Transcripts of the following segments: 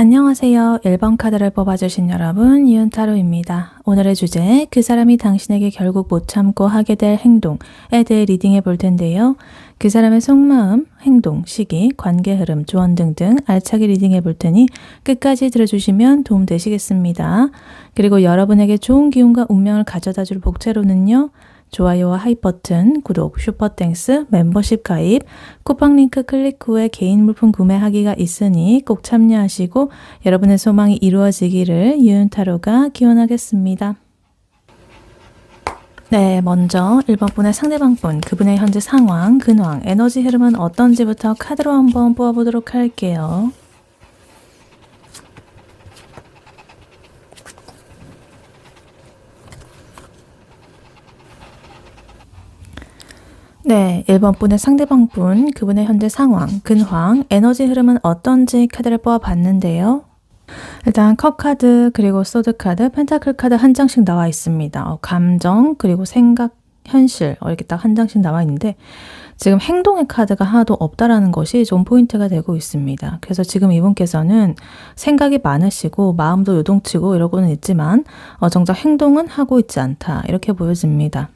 안녕하세요. 1번 카드를 뽑아주신 여러분, 이은타로입니다. 오늘의 주제, 그 사람이 당신에게 결국 못 참고 하게 될 행동에 대해 리딩해 볼 텐데요. 그 사람의 속마음, 행동, 시기, 관계 흐름, 조언 등등 알차게 리딩해 볼 테니 끝까지 들어주시면 도움 되시겠습니다. 그리고 여러분에게 좋은 기운과 운명을 가져다 줄 복채로는요. 좋아요와 하이 버튼, 구독, 슈퍼땡스, 멤버십 가입, 쿠팡 링크 클릭 후에 개인 물품 구매하기가 있으니 꼭 참여하시고 여러분의 소망이 이루어지기를 이은타로가 기원하겠습니다. 네, 먼저 1번 분의 상대방 분, 그분의 현재 상황, 근황, 에너지 흐름은 어떤지부터 카드로 한번 뽑아보도록 할게요. 네, 1번 분의 상대방 분, 그분의 현재 상황, 근황, 에너지 흐름은 어떤지 카드를 뽑아봤는데요. 일단 컵 카드, 그리고 소드 카드, 펜타클 카드 한 장씩 나와 있습니다. 감정, 그리고 생각, 현실 이렇게 딱 한 장씩 나와 있는데 지금 행동의 카드가 하나도 없다라는 것이 좀 포인트가 되고 있습니다. 그래서 지금 이분께서는 생각이 많으시고 마음도 요동치고 이러고는 있지만 정작 행동은 하고 있지 않다 이렇게 보여집니다.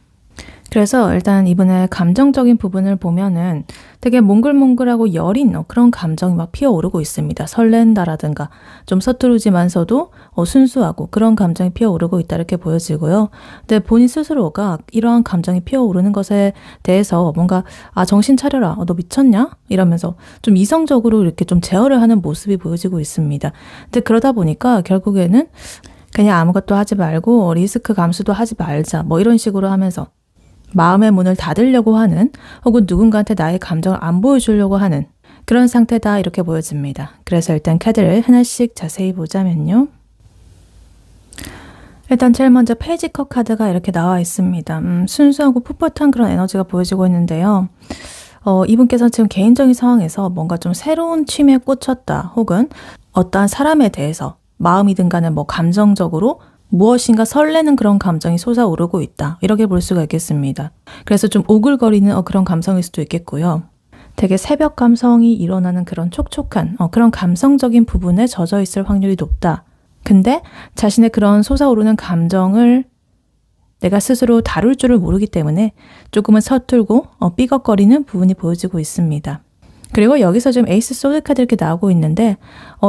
그래서 일단 이분의 감정적인 부분을 보면은 되게 몽글몽글하고 여린 그런 감정이 막 피어오르고 있습니다. 설렌다라든가 좀 서투르지만서도 순수하고 그런 감정이 피어오르고 있다 이렇게 보여지고요. 근데 본인 스스로가 이러한 감정이 피어오르는 것에 대해서 뭔가 정신 차려라, 너 미쳤냐? 이러면서 좀 이성적으로 이렇게 좀 제어를 하는 모습이 보여지고 있습니다. 근데 그러다 보니까 결국에는 그냥 아무것도 하지 말고 리스크 감수도 하지 말자 뭐 이런 식으로 하면서 마음의 문을 닫으려고 하는 혹은 누군가한테 나의 감정을 안 보여주려고 하는 그런 상태다 이렇게 보여집니다. 그래서 일단 카드를 하나씩 자세히 보자면요. 일단 제일 먼저 페이지컵 카드가 이렇게 나와 있습니다. 순수하고 풋풋한 그런 에너지가 보여지고 있는데요. 이분께서는 지금 개인적인 상황에서 뭔가 좀 새로운 취미에 꽂혔다 혹은 어떠한 사람에 대해서 마음이든 간에 감정적으로 무엇인가 설레는 그런 감정이 솟아오르고 있다. 이렇게 볼 수가 있겠습니다. 그래서 좀 오글거리는 그런 감성일 수도 있겠고요. 되게 새벽 감성이 일어나는 그런 촉촉한 그런 감성적인 부분에 젖어 있을 확률이 높다. 근데 자신의 그런 솟아오르는 감정을 내가 스스로 다룰 줄을 모르기 때문에 조금은 서툴고 삐걱거리는 부분이 보여지고 있습니다. 그리고 여기서 지금 에이스 소드 카드 이렇게 나오고 있는데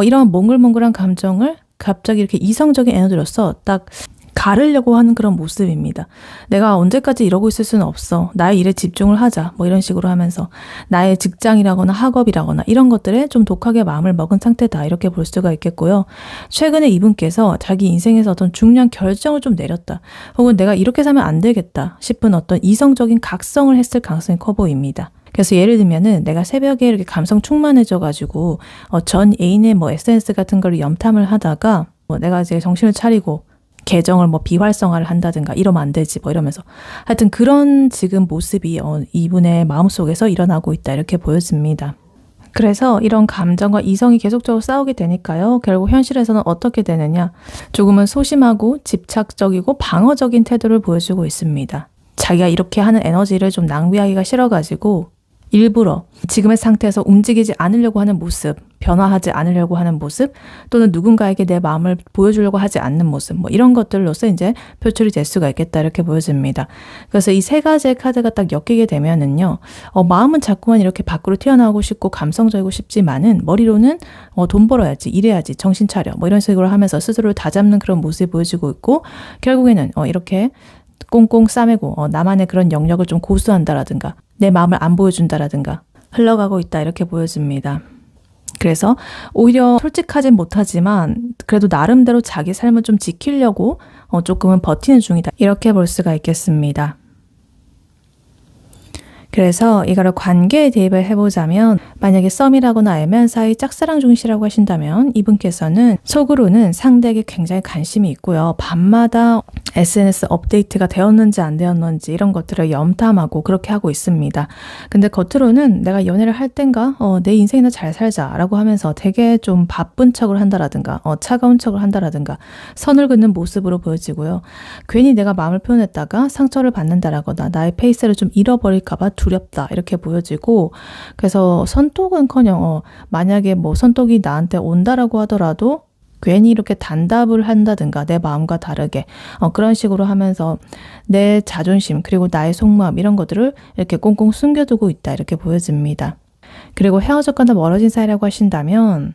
이런 몽글몽글한 감정을 갑자기 이렇게 이성적인 에너지로서 딱 가르려고 하는 그런 모습입니다. 내가 언제까지 이러고 있을 수는 없어. 나의 일에 집중을 하자. 뭐 이런 식으로 하면서 나의 직장이라거나 학업이라거나 이런 것들에 좀 독하게 마음을 먹은 상태다. 이렇게 볼 수가 있겠고요. 최근에 이분께서 자기 인생에서 어떤 중요한 결정을 좀 내렸다. 혹은 내가 이렇게 살면 안 되겠다 싶은 어떤 이성적인 각성을 했을 가능성이 커 보입니다. 그래서 예를 들면은 내가 새벽에 이렇게 감성 충만해져가지고 전 애인의 SNS 같은 걸 염탐을 하다가 내가 이제 정신을 차리고 계정을 비활성화를 한다든가 이러면 안 되지 이러면서 하여튼 그런 지금 모습이 이분의 마음속에서 일어나고 있다 이렇게 보여집니다. 그래서 이런 감정과 이성이 계속적으로 싸우게 되니까요. 결국 현실에서는 어떻게 되느냐 조금은 소심하고 집착적이고 방어적인 태도를 보여주고 있습니다. 자기가 이렇게 하는 에너지를 좀 낭비하기가 싫어가지고 일부러 지금의 상태에서 움직이지 않으려고 하는 모습, 변화하지 않으려고 하는 모습, 또는 누군가에게 내 마음을 보여주려고 하지 않는 모습, 이런 것들로서 이제 표출이 될 수가 있겠다 이렇게 보여집니다. 그래서 이 세 가지의 카드가 딱 엮이게 되면은요, 마음은 자꾸만 이렇게 밖으로 튀어나오고 싶고 감성적이고 싶지만은 머리로는 돈 벌어야지, 일해야지, 정신 차려, 이런 식으로 하면서 스스로를 다잡는 그런 모습이 보여지고 있고 결국에는 이렇게 꽁꽁 싸매고 나만의 그런 영역을 좀 고수한다라든가 내 마음을 안 보여준다라든가 흘러가고 있다 이렇게 보여집니다. 그래서 오히려 솔직하진 못하지만 그래도 나름대로 자기 삶을 좀 지키려고 조금은 버티는 중이다 이렇게 볼 수가 있겠습니다. 그래서 이거를 관계에 대입을 해보자면 만약에 썸이라거나 알면 사이 짝사랑 중이시라고 하신다면 이분께서는 속으로는 상대에게 굉장히 관심이 있고요. 밤마다 SNS 업데이트가 되었는지 안 되었는지 이런 것들을 염탐하고 그렇게 하고 있습니다. 근데 겉으로는 내가 연애를 할 땐가 내 인생이나 잘 살자 라고 하면서 되게 좀 바쁜 척을 한다라든가 차가운 척을 한다라든가 선을 긋는 모습으로 보여지고요. 괜히 내가 마음을 표현했다가 상처를 받는다라거나 나의 페이스를 좀 잃어버릴까 봐 두렵다 이렇게 보여지고, 그래서 선톡은커녕 만약에 뭐 선톡이 나한테 온다라고 하더라도 괜히 이렇게 단답을 한다든가 내 마음과 다르게 그런 식으로 하면서 내 자존심 그리고 나의 속마음 이런 것들을 이렇게 꽁꽁 숨겨두고 있다 이렇게 보여집니다. 그리고 헤어졌거나 멀어진 사이라고 하신다면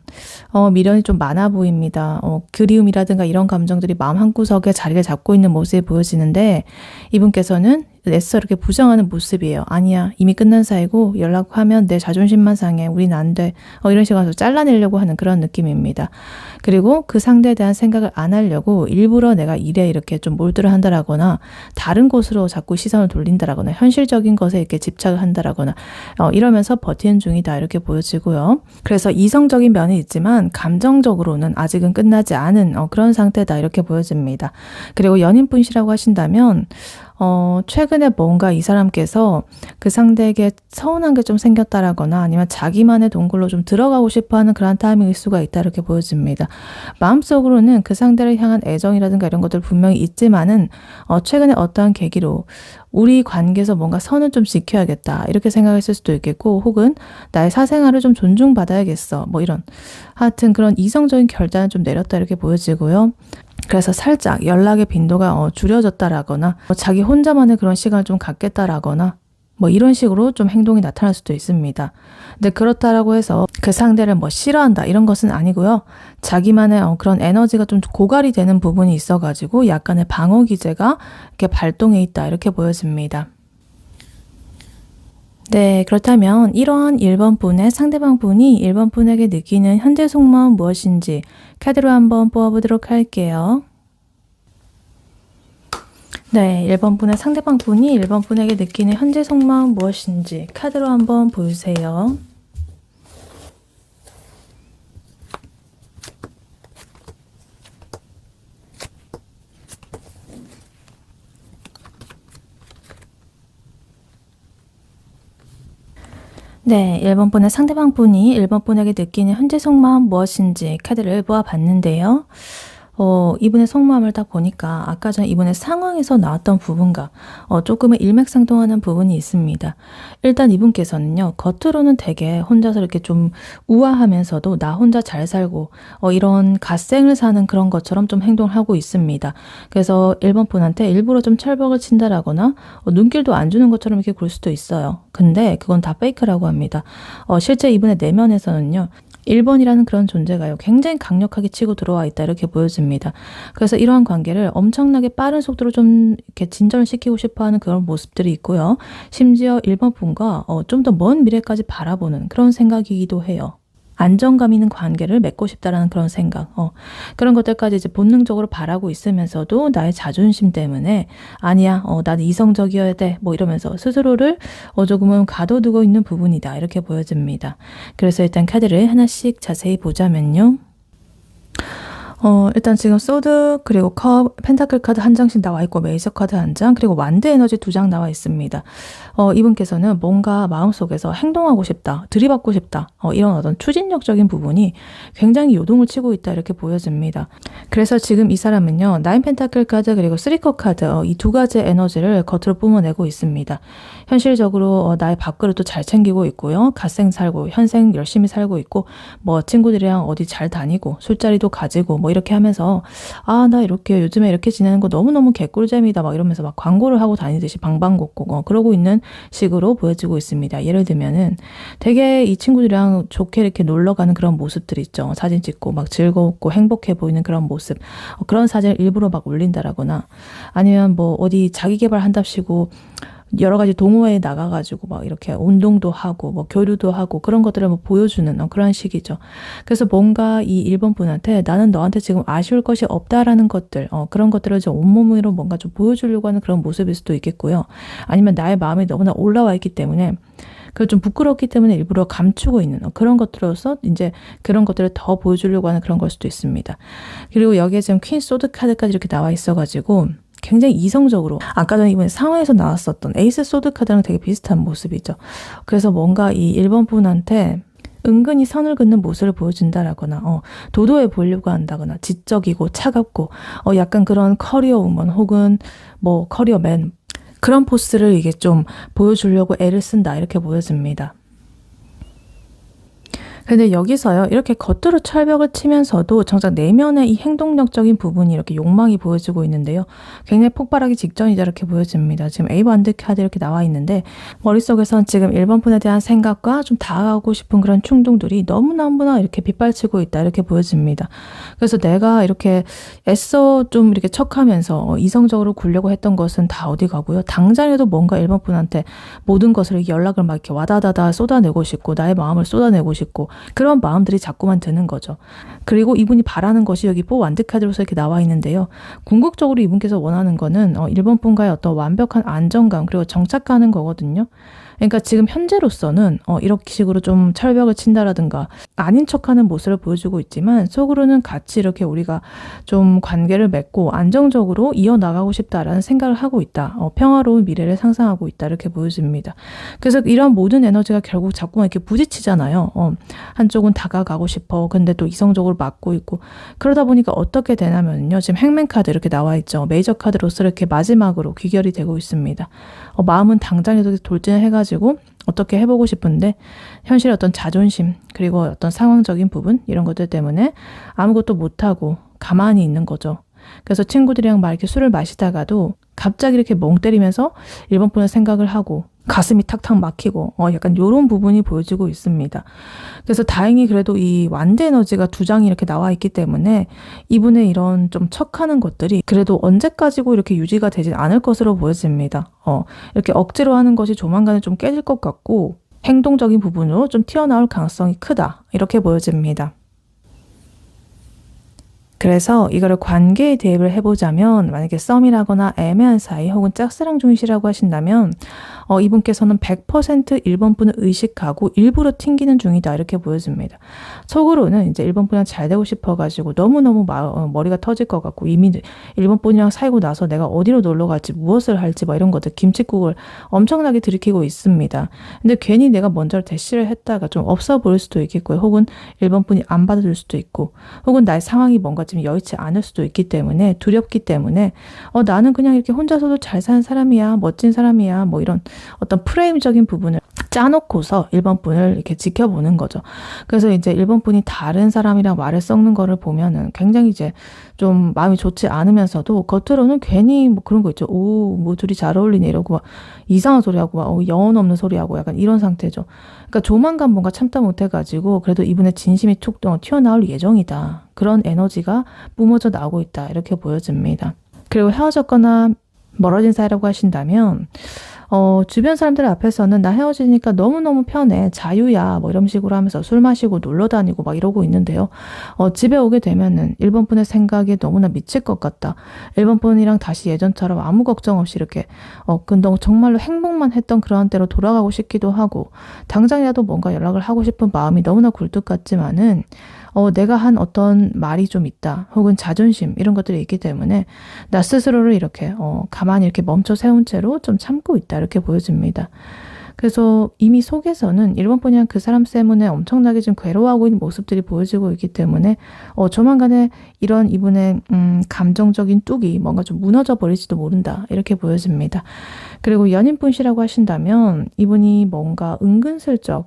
미련이 좀 많아 보입니다. 그리움이라든가 이런 감정들이 마음 한구석에 자리를 잡고 있는 모습이 보여지는데, 이분께서는 애써 이렇게 부정하는 모습이에요. 아니야, 이미 끝난 사이고 연락하면 내 자존심만 상해, 우린 안 돼, 이런 식으로 해서 잘라내려고 하는 그런 느낌입니다. 그리고 그 상대에 대한 생각을 안 하려고 일부러 내가 일에 이렇게 좀 몰두를 한다라거나 다른 곳으로 자꾸 시선을 돌린다라거나 현실적인 것에 이렇게 집착을 한다라거나 이러면서 버티는 중이다 이렇게 보여지고요. 그래서 이성적인 면이 있지만 감정적으로는 아직은 끝나지 않은 그런 상태다 이렇게 보여집니다. 그리고 연인분이시라고 하신다면 최근에 뭔가 이 사람께서 그 상대에게 서운한 게 좀 생겼다라거나 아니면 자기만의 동굴로 좀 들어가고 싶어하는 그런 타이밍일 수가 있다 이렇게 보여집니다. 마음속으로는 그 상대를 향한 애정이라든가 이런 것들 분명히 있지만은 최근에 어떠한 계기로 우리 관계에서 뭔가 선을 좀 지켜야겠다 이렇게 생각했을 수도 있겠고, 혹은 나의 사생활을 좀 존중받아야겠어 뭐 이런 하여튼 그런 이성적인 결단을 좀 내렸다 이렇게 보여지고요. 그래서 살짝 연락의 빈도가 줄여졌다라거나 자기 혼자만의 그런 시간을 좀 갖겠다라거나 뭐 이런 식으로 좀 행동이 나타날 수도 있습니다. 근데 그렇다라고 해서 그 상대를 뭐 싫어한다 이런 것은 아니고요. 자기만의 그런 에너지가 좀 고갈이 되는 부분이 있어가지고 약간의 방어 기제가 이렇게 발동해 있다 이렇게 보여집니다. 네, 그렇다면 이러한 1번 분의 상대방 분이 1번 분에게 느끼는 현재 속마음 무엇인지 카드로 한번 뽑아보도록 할게요. 네, 1번 분의 상대방 분이 1번 분에게 느끼는 현재 속마음 무엇인지 카드로 한번 보여주세요. 네, 1번 분의 상대방 분이 1번 분에게 느끼는 현재 속마음 무엇인지 카드를 모아봤는데요. 이분의 속마음을 딱 보니까 아까 전 이분의 상황에서 나왔던 부분과 조금은 일맥상통하는 부분이 있습니다. 일단 이분께서는요, 겉으로는 되게 혼자서 이렇게 좀 우아하면서도 나 혼자 잘 살고 이런 갓생을 사는 그런 것처럼 좀 행동을 하고 있습니다. 그래서 1번 분한테 일부러 좀 철벽을 친다라거나 눈길도 안 주는 것처럼 이렇게 굴 수도 있어요. 근데 그건 다 페이크라고 합니다. 실제 이분의 내면에서는요, 1번이라는 그런 존재가요, 굉장히 강력하게 치고 들어와 있다 이렇게 보여집니다. 그래서 이러한 관계를 엄청나게 빠른 속도로 좀 이렇게 진전을 시키고 싶어하는 그런 모습들이 있고요. 심지어 1번 분과 좀 더 먼 미래까지 바라보는 그런 생각이기도 해요. 안정감 있는 관계를 맺고 싶다라는 그런 생각, 그런 것들까지 이제 본능적으로 바라고 있으면서도 나의 자존심 때문에 아니야, 나는 이성적이어야 돼 뭐 이러면서 스스로를 조금은 가둬두고 있는 부분이다 이렇게 보여집니다. 그래서 일단 카드를 하나씩 자세히 보자면요. 일단 지금 소드, 그리고 컵, 펜타클 카드 한 장씩 나와 있고 메이저 카드 한 장, 그리고 완드 에너지 2장 나와 있습니다. 이분께서는 뭔가 마음속에서 행동하고 싶다, 들이받고 싶다, 이런 어떤 추진력적인 부분이 굉장히 요동을 치고 있다 이렇게 보여집니다. 그래서 지금 이 사람은요, 나인 펜타클 카드 그리고 3컵 카드 이 두 가지의 에너지를 겉으로 뿜어내고 있습니다. 현실적으로 나의 밥그릇도 잘 챙기고 있고요. 갓생 살고 현생 열심히 살고 있고 뭐 친구들이랑 어디 잘 다니고 술자리도 가지고 뭐 이렇게 하면서 나 이렇게 요즘에 이렇게 지내는 거 너무너무 개꿀잼이다 막 이러면서 막 광고를 하고 다니듯이 방방곡곡 그러고 있는 식으로 보여지고 있습니다. 예를 들면은 되게 이 친구들이랑 좋게 이렇게 놀러 가는 그런 모습들 있죠. 사진 찍고 막 즐겁고 행복해 보이는 그런 모습, 그런 사진을 일부러 막 올린다라거나 아니면 뭐 어디 자기 개발한답시고 여러 가지 동호회에 나가가지고 막 이렇게 운동도 하고 뭐 교류도 하고 그런 것들을 뭐 보여주는 그런 식이죠. 그래서 뭔가 이 1번 분한테 나는 너한테 지금 아쉬울 것이 없다라는 것들, 그런 것들을 좀 온몸으로 뭔가 좀 보여주려고 하는 그런 모습일 수도 있겠고요. 아니면 나의 마음이 너무나 올라와 있기 때문에 그 좀 부끄럽기 때문에 일부러 감추고 있는 그런 것들로서 이제 그런 것들을 더 보여주려고 하는 그런 걸 수도 있습니다. 그리고 여기에 지금 퀸 소드 카드까지 이렇게 나와 있어가지고 굉장히 이성적으로 아까 전에 이번에 상황에서 나왔었던 에이스 소드 카드랑 되게 비슷한 모습이죠. 그래서 뭔가 이 1번 분한테 은근히 선을 긋는 모습을 보여준다라거나 도도해 보이려고 한다거나 지적이고 차갑고 약간 그런 커리어 우먼 혹은 뭐 커리어맨 그런 포스를 이게 좀 보여주려고 애를 쓴다 이렇게 보여집니다. 근데 여기서요, 이렇게 겉으로 철벽을 치면서도 정작 내면의 이 행동력적인 부분이 이렇게 욕망이 보여지고 있는데요. 굉장히 폭발하기 직전이다 이렇게 보여집니다. 지금 에이브 안드 카드 이렇게 나와 있는데 머릿속에선 지금 1번 분에 대한 생각과 좀 다가가고 싶은 그런 충동들이 너무나 이렇게 빗발치고 있다 이렇게 보여집니다. 그래서 내가 이렇게 애써 좀 이렇게 척하면서 이성적으로 굴려고 했던 것은 다 어디 가고요. 당장에도 뭔가 1번 분한테 모든 것을 연락을 막 이렇게 와다다다 쏟아내고 싶고 나의 마음을 쏟아내고 싶고 그런 마음들이 자꾸만 드는 거죠. 그리고 이분이 바라는 것이 여기 뽀 완드카드로서 이렇게 나와 있는데요. 궁극적으로 이분께서 원하는 거는 1번 분과의 어떤 완벽한 안정감 그리고 정착하는 거거든요. 그러니까 지금 현재로서는 이렇게 식으로 좀 철벽을 친다라든가 아닌 척하는 모습을 보여주고 있지만 속으로는 같이 이렇게 우리가 좀 관계를 맺고 안정적으로 이어나가고 싶다라는 생각을 하고 있다. 평화로운 미래를 상상하고 있다. 이렇게 보여집니다. 그래서 이런 모든 에너지가 결국 자꾸만 이렇게 부딪히잖아요. 한쪽은 다가가고 싶어. 근데 또 이성적으로 막고 있고. 그러다 보니까 어떻게 되냐면요. 지금 행맨 카드 이렇게 나와 있죠. 메이저 카드로서 이렇게 마지막으로 귀결이 되고 있습니다. 마음은 당장에도 돌진해가지고 어떻게 해보고 싶은데 현실의 어떤 자존심 그리고 어떤 상황적인 부분 이런 것들 때문에 아무것도 못하고 가만히 있는 거죠. 그래서 친구들이랑 막 이렇게 술을 마시다가도 갑자기 이렇게 멍 때리면서 1번 분의 생각을 하고 가슴이 탁탁 막히고 약간 이런 부분이 보여지고 있습니다. 그래서 다행히 그래도 이 완드 에너지가 두 장이 이렇게 나와 있기 때문에 이분의 이런 좀 척하는 것들이 그래도 언제까지고 이렇게 유지가 되진 않을 것으로 보여집니다. 이렇게 억지로 하는 것이 조만간에 좀 깨질 것 같고 행동적인 부분으로 좀 튀어나올 가능성이 크다 이렇게 보여집니다. 그래서 이거를 관계에 대입을 해보자면 만약에 썸이라거나 애매한 사이 혹은 짝사랑 중이시라고 하신다면 이분께서는 100% 1번 분을 의식하고 일부러 튕기는 중이다 이렇게 보여집니다. 속으로는 이제 1번 분이랑 잘 되고 싶어가지고 너무너무 머리가 터질 것 같고 이미 1번 분이랑 사귀고 나서 내가 어디로 놀러 갈지 무엇을 할지 막 이런 것들 김칫국을 엄청나게 들이키고 있습니다. 근데 괜히 내가 먼저 대시를 했다가 좀 없어 보일 수도 있겠고요. 혹은 1번 분이 안 받아줄 수도 있고 혹은 나의 상황이 뭔가 지금 여의치 않을 수도 있기 때문에 두렵기 때문에 나는 그냥 이렇게 혼자서도 잘 사는 사람이야 멋진 사람이야 뭐 이런 어떤 프레임적인 부분을 짜놓고서 1번 분을 이렇게 지켜보는 거죠. 그래서 이제 1번 분이 다른 사람이랑 말을 섞는 거를 보면은 굉장히 이제 좀 마음이 좋지 않으면서도 겉으로는 괜히 뭐 그런 거 있죠. 오, 뭐 둘이 잘 어울리네 이러고 막 이상한 소리 하고 막 영혼 없는 소리 하고 약간 이런 상태죠. 그러니까 조만간 뭔가 참다 못해가지고 그래도 이분의 진심이 툭 튀어나올 예정이다. 그런 에너지가 뿜어져 나오고 있다. 이렇게 보여집니다. 그리고 헤어졌거나 멀어진 사이라고 하신다면 주변 사람들 앞에서는 나 헤어지니까 너무너무 편해. 자유야. 뭐 이런 식으로 하면서 술 마시고 놀러 다니고 막 이러고 있는데요. 집에 오게 되면은 1번 분의 생각이 너무나 미칠 것 같다. 1번 분이랑 다시 예전처럼 아무 걱정 없이 이렇게 근데 정말로 행복만 했던 그런 때로 돌아가고 싶기도 하고 당장이라도 뭔가 연락을 하고 싶은 마음이 너무나 굴뚝 같지만은 내가 한 어떤 말이 좀 있다. 혹은 자존심 이런 것들이 있기 때문에 나 스스로를 이렇게 가만히 이렇게 멈춰 세운 채로 좀 참고 있다. 이렇게 보여집니다. 그래서 이미 속에서는 1번 분이랑 그 사람 때문에 엄청나게 좀 괴로워하고 있는 모습들이 보여지고 있기 때문에 조만간에 이런 이분의 감정적인 뚝이 뭔가 좀 무너져 버릴지도 모른다. 이렇게 보여집니다. 그리고 연인분이라고 하신다면 이분이 뭔가 은근슬쩍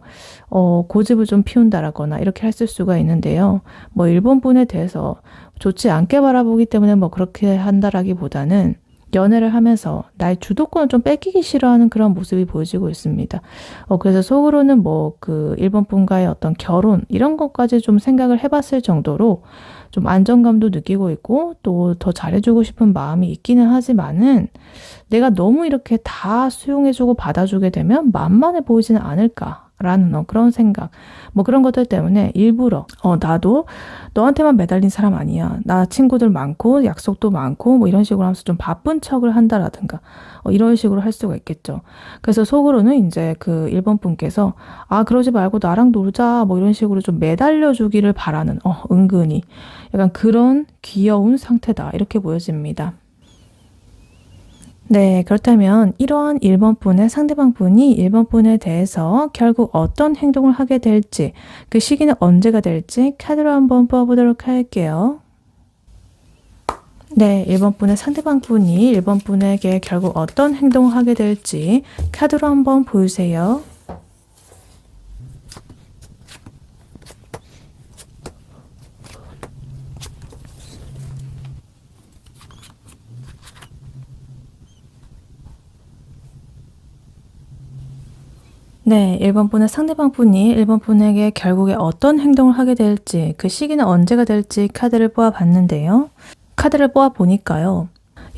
고집을 좀 피운다라거나 이렇게 했을 수가 있는데요. 뭐 1번 분에 대해서 좋지 않게 바라보기 때문에 뭐 그렇게 한다라기보다는 연애를 하면서 나의 주도권을 좀 뺏기기 싫어하는 그런 모습이 보여지고 있습니다. 그래서 속으로는 뭐 그 1번 분과의 어떤 결혼 이런 것까지 좀 생각을 해봤을 정도로 좀 안정감도 느끼고 있고 또 더 잘해주고 싶은 마음이 있기는 하지만은 내가 너무 이렇게 다 수용해주고 받아주게 되면 만만해 보이지는 않을까라는 그런 생각 뭐 그런 것들 때문에 일부러 나도 너한테만 매달린 사람 아니야. 나 친구들 많고 약속도 많고 뭐 이런 식으로 하면서 좀 바쁜 척을 한다라든가 이런 식으로 할 수가 있겠죠. 그래서 속으로는 이제 그 1번 분께서 그러지 말고 나랑 놀자 뭐 이런 식으로 좀 매달려 주기를 바라는 은근히 약간 그런 귀여운 상태다 이렇게 보여집니다. 네, 그렇다면 이러한 1번 분의 상대방 분이 1번 분에 대해서 결국 어떤 행동을 하게 될지 그 시기는 언제가 될지 카드로 한번 뽑아보도록 할게요. 네, 1번 분의 상대방 분이 1번 분에게 결국 어떤 행동을 하게 될지 카드로 한번 보여주세요. 네, 1번 분의 상대방 분이 1번 분에게 결국에 어떤 행동을 하게 될지, 그 시기는 언제가 될지 카드를 뽑아봤는데요. 카드를 뽑아보니까요.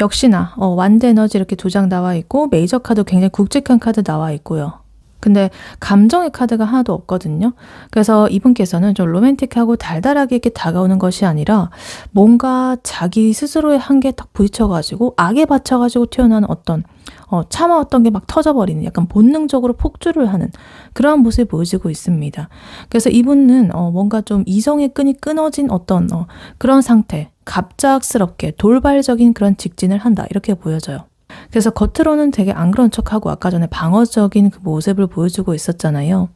역시나 완드 에너지 이렇게 2장 나와 있고 메이저 카드 굉장히 굵직한 카드 나와 있고요. 근데 감정의 카드가 하나도 없거든요. 그래서 이분께서는 좀 로맨틱하고 달달하게 이렇게 다가오는 것이 아니라 뭔가 자기 스스로의 한계에 딱 부딪혀가지고 악에 받쳐가지고 튀어나오는 어떤 참아왔던 게 막 터져버리는 약간 본능적으로 폭주를 하는 그러한 모습이 보여지고 있습니다. 그래서 이분은 뭔가 좀 이성의 끈이 끊어진 어떤 그런 상태, 갑작스럽게 돌발적인 그런 직진을 한다 이렇게 보여져요. 그래서 겉으로는 되게 안 그런 척하고 아까 전에 방어적인 그 모습을 보여주고 있었잖아요.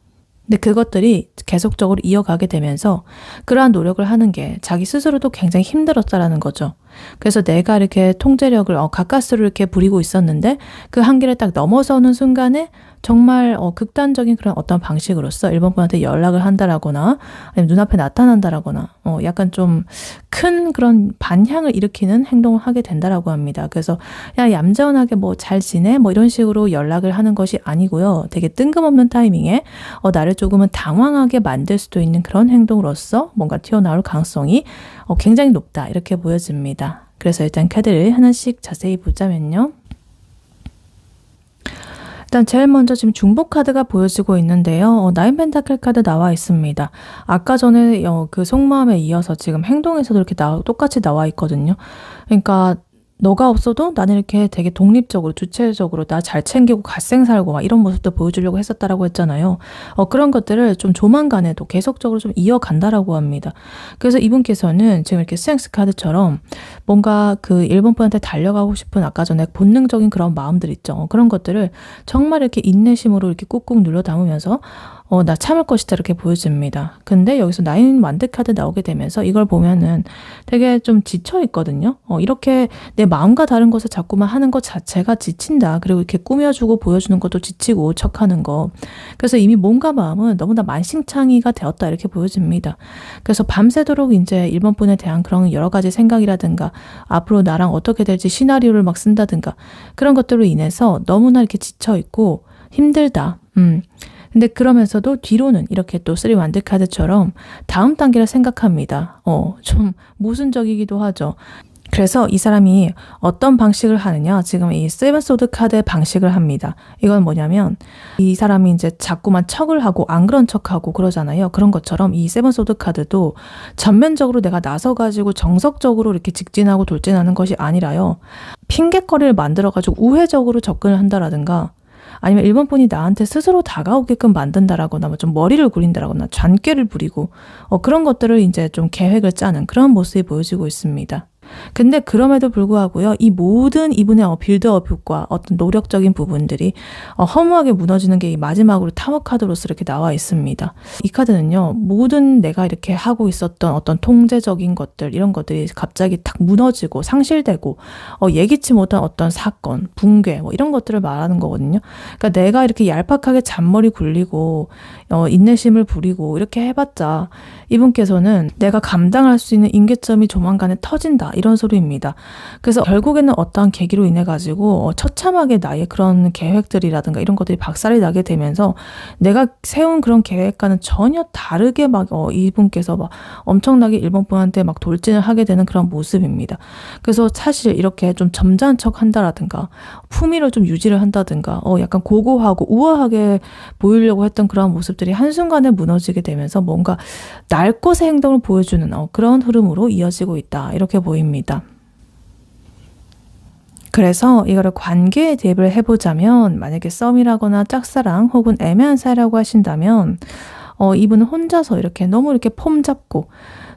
근데 그것들이 계속적으로 이어가게 되면서 그러한 노력을 하는 게 자기 스스로도 굉장히 힘들었다라는 거죠. 그래서 내가 이렇게 통제력을 가까스로 이렇게 부리고 있었는데 그 한계를 딱 넘어서는 순간에 정말 극단적인 그런 어떤 방식으로서 1번 분한테 연락을 한다라거나 아니면 눈앞에 나타난다라거나 약간 좀 큰 그런 반향을 일으키는 행동을 하게 된다라고 합니다. 그래서 야 얌전하게 뭐 잘 지내? 뭐 이런 식으로 연락을 하는 것이 아니고요. 되게 뜬금없는 타이밍에 나를 조금은 당황하게 만들 수도 있는 그런 행동으로서 뭔가 튀어나올 가능성이 굉장히 높다 이렇게 보여집니다. 그래서 일단 카드를 하나씩 자세히 보자면요. 일단 제일 먼저 지금 중복 카드가 보여지고 있는데요. 나인 펜타클 카드 나와 있습니다. 아까 전에 그 속마음에 이어서 지금 행동에서도 이렇게 똑같이 나와 있거든요. 그러니까 너가 없어도 나는 이렇게 되게 독립적으로 주체적으로 나 잘 챙기고 갓생 살고 막 이런 모습도 보여주려고 했었다라고 했잖아요. 그런 것들을 좀 조만간에도 계속적으로 좀 이어간다라고 합니다. 그래서 이분께서는 지금 이렇게 스트렝스 카드처럼 뭔가 그 1번 분한테 달려가고 싶은 아까 전에 본능적인 그런 마음들 있죠. 그런 것들을 정말 이렇게 인내심으로 이렇게 꾹꾹 눌러 담으면서 나 참을 것이다 이렇게 보여집니다. 근데 여기서 나인 완드 카드 나오게 되면서 이걸 보면은 되게 좀 지쳐 있거든요. 이렇게 내 마음과 다른 것을 자꾸만 하는 것 자체가 지친다. 그리고 이렇게 꾸며주고 보여주는 것도 지치고 척하는 거. 그래서 이미 몸과 마음은 너무나 만신창이가 되었다 이렇게 보여집니다. 그래서 밤새도록 이제 1번 분에 대한 그런 여러 가지 생각이라든가 앞으로 나랑 어떻게 될지 시나리오를 막 쓴다든가 그런 것들로 인해서 너무나 이렇게 지쳐 있고 힘들다. 근데 그러면서도 뒤로는 이렇게 또 3 완드 카드처럼 다음 단계를 생각합니다. 좀 모순적이기도 하죠. 그래서 이 사람이 어떤 방식을 하느냐, 지금 이 7 소드 카드의 방식을 합니다. 이건 뭐냐면 이 사람이 이제 자꾸만 척을 하고 안 그런 척하고 그러잖아요. 그런 것처럼 이 7 소드 카드도 전면적으로 내가 나서가지고 정석적으로 이렇게 직진하고 돌진하는 것이 아니라요. 핑곗거리를 만들어가지고 우회적으로 접근을 한다라든가 아니면 1번 분이 나한테 스스로 다가오게끔 만든다라거나 뭐 좀 머리를 굴린다라거나 잔꾀를 부리고 그런 것들을 이제 좀 계획을 짜는 그런 모습이 보여지고 있습니다. 근데 그럼에도 불구하고요, 이 모든 이분의 빌드업 효과, 어떤 노력적인 부분들이 허무하게 무너지는 게 이 마지막으로 타워 카드로서 이렇게 나와 있습니다. 이 카드는요, 모든 내가 이렇게 하고 있었던 어떤 통제적인 것들, 이런 것들이 갑자기 탁 무너지고 상실되고 예기치 못한 어떤 사건, 붕괴, 뭐 이런 것들을 말하는 거거든요. 그러니까 내가 이렇게 얄팍하게 잔머리 굴리고 인내심을 부리고 이렇게 해봤자 이분께서는 내가 감당할 수 있는 임계점이 조만간에 터진다. 이런 소리입니다. 그래서 결국에는 어떠한 계기로 인해 가지고 처참하게 나의 그런 계획들이라든가 이런 것들이 박살이 나게 되면서 내가 세운 그런 계획과는 전혀 다르게 막 이분께서 막 엄청나게 1번 분한테 막 돌진을 하게 되는 그런 모습입니다. 그래서 사실 이렇게 좀 점잖은 척 한다라든가 품위를 좀 유지를 한다든가 약간 고고하고 우아하게 보이려고 했던 그런 모습들이 한순간에 무너지게 되면서 뭔가 날 것의 행동을 보여주는 그런 흐름으로 이어지고 있다. 이렇게 보입니다. 그래서 이거를 관계에 대입을 해보자면 만약에 썸이라거나 짝사랑 혹은 애매한 사이라고 하신다면 이분은 혼자서 이렇게 너무 이렇게 폼 잡고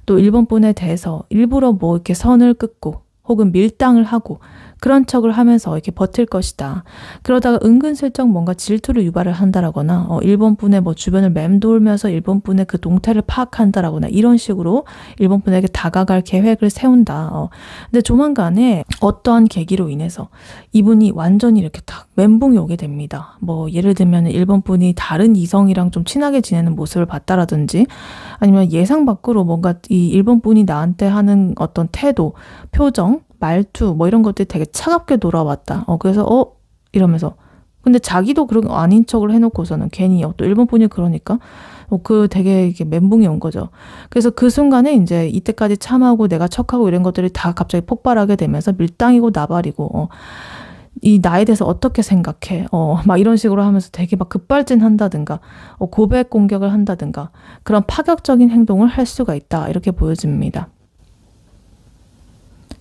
또 1번 분에 대해서 일부러 뭐 이렇게 선을 긋고 혹은 밀당을 하고 그런 척을 하면서 이렇게 버틸 것이다. 그러다가 은근슬쩍 뭔가 질투를 유발을 한다라거나 일본 분의 뭐 주변을 맴돌면서 일본 분의 그 동태를 파악한다라거나 이런 식으로 일본 분에게 다가갈 계획을 세운다. 근데 조만간에 어떠한 계기로 인해서 이분이 완전히 이렇게 딱 멘붕이 오게 됩니다. 뭐 예를 들면 일본 분이 다른 이성이랑 좀 친하게 지내는 모습을 봤다라든지 아니면 예상 밖으로 뭔가 이 일본 분이 나한테 하는 어떤 태도, 표정, 말투 뭐 이런 것들이 되게 차갑게 돌아왔다. 그래서 이러면서 근데 자기도 그런 거 아닌 척을 해놓고서는 괜히 또 일본 분이 그러니까 그 되게 이게 멘붕이 온 거죠. 그래서 그 순간에 이제 이때까지 참하고 내가 척하고 이런 것들이 다 갑자기 폭발하게 되면서 밀당이고 나발이고 이 나에 대해서 어떻게 생각해? 막 이런 식으로 하면서 되게 막 급발진한다든가 고백 공격을 한다든가 그런 파격적인 행동을 할 수가 있다. 이렇게 보여집니다.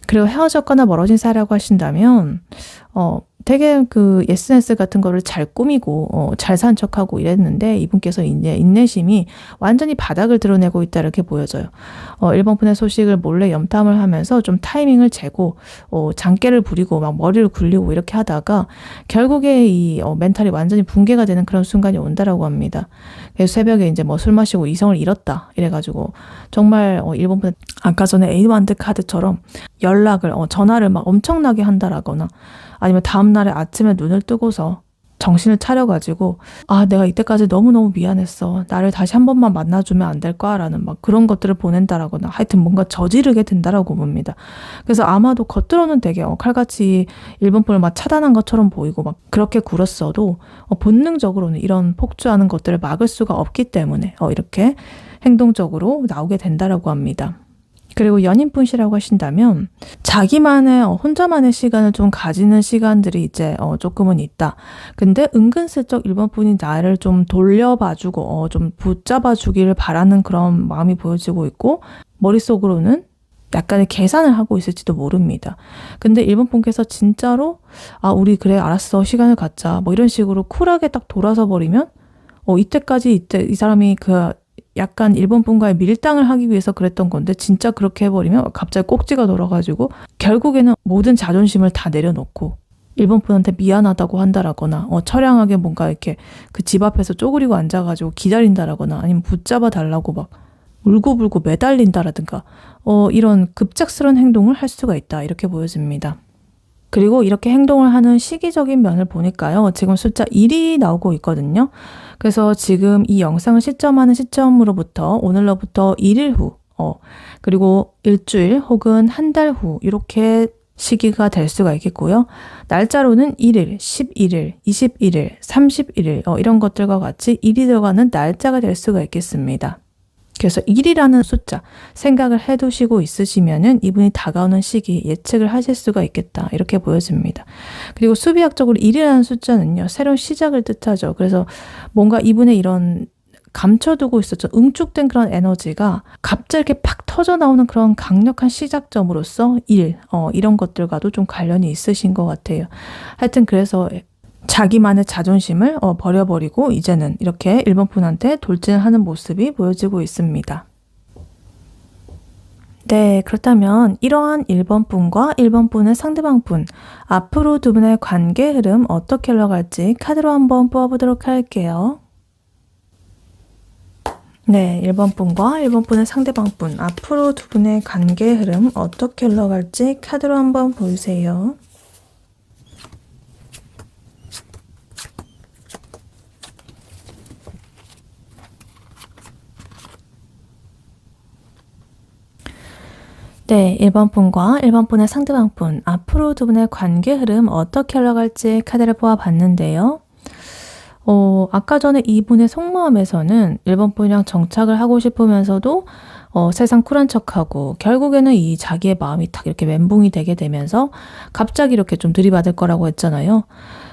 그리고 헤어졌거나 멀어진 사이라고 하신다면 되게 그 SNS 같은 거를 잘 꾸미고 잘 산 척하고 이랬는데 이분께서 이제 인내심이 완전히 바닥을 드러내고 있다 이렇게 보여져요. 일본 분의 소식을 몰래 염탐을 하면서 좀 타이밍을 재고 장깨를 부리고 막 머리를 굴리고 이렇게 하다가 결국에 이 멘탈이 완전히 붕괴가 되는 그런 순간이 온다라고 합니다. 그래서 새벽에 이제 뭐 술 마시고 이성을 잃었다 이래가지고 정말 일본 분 아까 전에 에이드완드 카드처럼 연락을 전화를 막 엄청나게 한다라거나 아니면 다음날에 아침에 눈을 뜨고서 정신을 차려가지고 내가 이때까지 너무너무 미안했어. 나를 다시 한 번만 만나주면 안 될까? 라는 막 그런 것들을 보낸다라거나 하여튼 뭔가 저지르게 된다라고 봅니다. 그래서 아마도 겉으로는 되게 칼같이 일본 분을 막 차단한 것처럼 보이고 막 그렇게 굴었어도 본능적으로는 이런 폭주하는 것들을 막을 수가 없기 때문에 이렇게 행동적으로 나오게 된다라고 합니다. 그리고 연인분이라고 하신다면 자기만의 혼자만의 시간을 좀 가지는 시간들이 이제 조금은 있다. 근데 은근슬쩍 일본 분이 나를 좀 돌려봐주고 좀 붙잡아주기를 바라는 그런 마음이 보여지고 있고 머릿속으로는 약간의 계산을 하고 있을지도 모릅니다. 근데 일본 분께서 진짜로 우리 그래 알았어 시간을 갖자 뭐 이런 식으로 쿨하게 딱 돌아서 버리면 이때까지 이 사람이 그 약간 일본 분과의 밀당을 하기 위해서 그랬던 건데 진짜 그렇게 해버리면 갑자기 꼭지가 돌아가지고 결국에는 모든 자존심을 다 내려놓고 일본 분한테 미안하다고 한다라거나 처량하게 뭔가 이렇게 그 집 앞에서 쪼그리고 앉아가지고 기다린다라거나 아니면 붙잡아 달라고 막 울고불고 매달린다라든가 이런 급작스러운 행동을 할 수가 있다 이렇게 보여집니다. 그리고 이렇게 행동을 하는 시기적인 면을 보니까요. 지금 숫자 1이 나오고 있거든요. 그래서 지금 이 영상을 시점하는 시점으로부터 오늘로부터 1일 후 그리고 일주일 혹은 한 달 후 이렇게 시기가 될 수가 있겠고요. 날짜로는 1일, 11일, 21일, 31일 이런 것들과 같이 1이 들어가는 날짜가 될 수가 있겠습니다. 그래서 1이라는 숫자 생각을 해두시고 있으시면은 이분이 다가오는 시기 예측을 하실 수가 있겠다 이렇게 보여집니다. 그리고 수비학적으로 1이라는 숫자는요 새로운 시작을 뜻하죠. 그래서 뭔가 이분의 이런 감춰두고 있었죠. 응축된 그런 에너지가 갑자기 이렇게 팍 터져 나오는 그런 강력한 시작점으로서 이런 것들과도 좀 관련이 있으신 것 같아요. 하여튼 그래서 자기만의 자존심을 버려버리고 이제는 이렇게 일본 분한테 돌진하는 모습이 보여지고 있습니다. 네, 그렇다면 이러한 일본 분과 일본 분의 상대방 분 앞으로 두 분의 관계 흐름 어떻게 흘러갈지 카드로 한번 뽑아보도록 할게요. 네, 1번 분과 1번 분의 상대방 분 앞으로 두 분의 관계 흐름 어떻게 흘러갈지 카드로 한번 보여주세요. 네, 1번 분과 1번 분의 상대방 분 앞으로 두 분의 관계 흐름 어떻게 흘러갈지 카드를 뽑아봤는데요. 아까 전에 이분의 속마음에서는 1번 분이랑 정착을 하고 싶으면서도 세상 쿨한 척하고 결국에는 이 자기의 마음이 딱 이렇게 멘붕이 되게 되면서 갑자기 이렇게 좀 들이받을 거라고 했잖아요.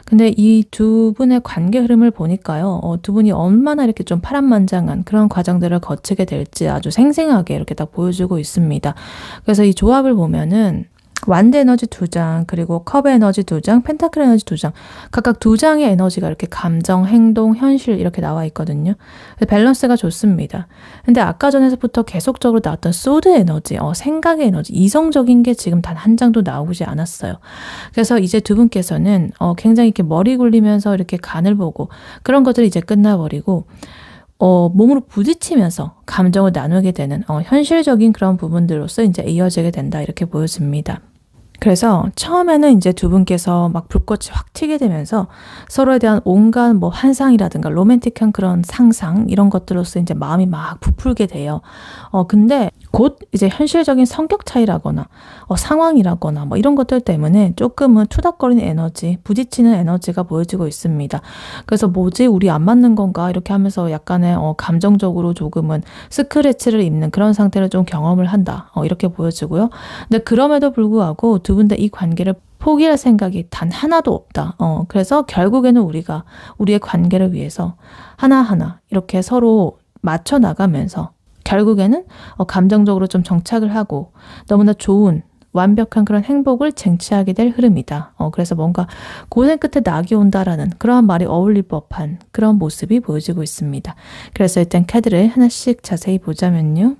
근데 이 두 분의 관계 흐름을 보니까요. 두 분이 얼마나 이렇게 좀 파란만장한 그런 과정들을 거치게 될지 아주 생생하게 이렇게 딱 보여주고 있습니다. 그래서 이 조합을 보면은 완드 에너지 2장, 그리고 컵의 에너지 2장, 펜타클 에너지 2장. 각각 2장의 에너지가 이렇게 감정, 행동, 현실 이렇게 나와 있거든요. 밸런스가 좋습니다. 근데 아까 전에서부터 계속적으로 나왔던 소드 에너지, 생각의 에너지, 이성적인 게 지금 단 한 장도 나오지 않았어요. 그래서 이제 두 분께서는 굉장히 이렇게 머리 굴리면서 이렇게 간을 보고 그런 것들이 이제 끝나버리고 몸으로 부딪히면서 감정을 나누게 되는 현실적인 그런 부분들로서 이제 이어지게 된다 이렇게 보여집니다. 그래서 처음에는 이제 두 분께서 막 불꽃이 확 튀게 되면서 서로에 대한 온갖 뭐 환상이라든가 로맨틱한 그런 상상 이런 것들로서 이제 마음이 막 부풀게 돼요. 근데 곧 이제 현실적인 성격 차이라거나 상황이라거나 뭐 이런 것들 때문에 조금은 투닥거리는 에너지, 부딪히는 에너지가 보여지고 있습니다. 그래서 뭐지? 우리 안 맞는 건가? 이렇게 하면서 약간의 감정적으로 조금은 스크래치를 입는 그런 상태를 좀 경험을 한다. 이렇게 보여지고요. 근데 그럼에도 불구하고 두 분 다 이 관계를 포기할 생각이 단 하나도 없다. 그래서 결국에는 우리가 우리의 관계를 위해서 하나하나 이렇게 서로 맞춰 나가면서 결국에는 감정적으로 좀 정착을 하고 너무나 좋은 완벽한 그런 행복을 쟁취하게 될 흐름이다. 그래서 뭔가 고생 끝에 낙이 온다라는 그러한 말이 어울릴 법한 그런 모습이 보여지고 있습니다. 그래서 일단 카드를 하나씩 자세히 보자면요.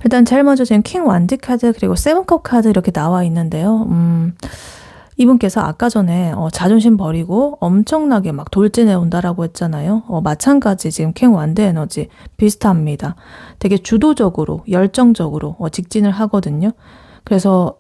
일단 제일 먼저 지금 킹 완드 카드 그리고 세븐컵 카드 이렇게 나와 있는데요. 이분께서 아까 전에 자존심 버리고 엄청나게 막 돌진해 온다라고 했잖아요. 마찬가지 지금 킹 완드 에너지 비슷합니다. 되게 주도적으로 열정적으로 직진을 하거든요. 그래서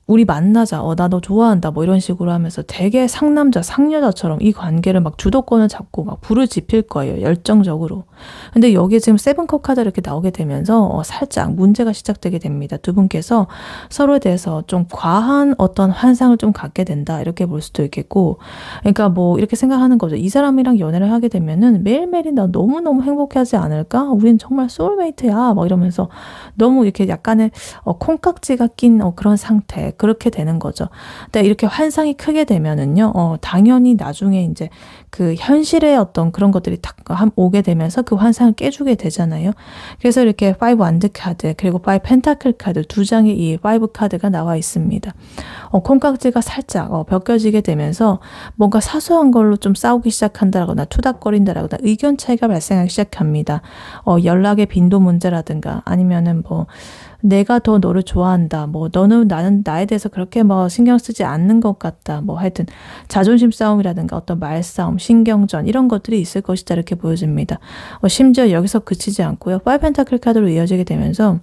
우리 만나자, 나 너 좋아한다, 뭐 이런 식으로 하면서 되게 상남자, 상여자처럼 이 관계를 막 주도권을 잡고 막 불을 지필 거예요. 열정적으로. 근데 여기에 지금 세븐컵 카드 이렇게 나오게 되면서 살짝 문제가 시작되게 됩니다. 두 분께서 서로에 대해서 좀 과한 어떤 환상을 좀 갖게 된다. 이렇게 볼 수도 있겠고. 그러니까 뭐 이렇게 생각하는 거죠. 이 사람이랑 연애를 하게 되면은 매일매일이 나 너무너무 행복하지 않을까? 우린 정말 소울메이트야. 막 이러면서 너무 이렇게 약간의 콩깍지가 낀 그런 상태. 그렇게 되는 거죠. 근데 이렇게 환상이 크게 되면은요, 당연히 나중에 이제 그 현실의 어떤 그런 것들이 딱 오게 되면서 그 환상을 깨주게 되잖아요. 그래서 이렇게 5 완드 카드 그리고 5 펜타클 카드 두 장의 이 5 카드가 나와 있습니다. 콩깍지가 살짝 벗겨지게 되면서 뭔가 사소한 걸로 좀 싸우기 시작한다거나 투닥거린다거나 의견 차이가 발생하기 시작합니다. 연락의 빈도 문제라든가 아니면은 뭐 내가 더 너를 좋아한다. 뭐 너는 나는 나에 대해서 그렇게 뭐 신경 쓰지 않는 것 같다. 뭐 하여튼 자존심 싸움이라든가 어떤 말싸움, 신경전 이런 것들이 있을 것이다 이렇게 보여집니다. 심지어 여기서 그치지 않고요. 5 펜타클 카드로 이어지게 되면서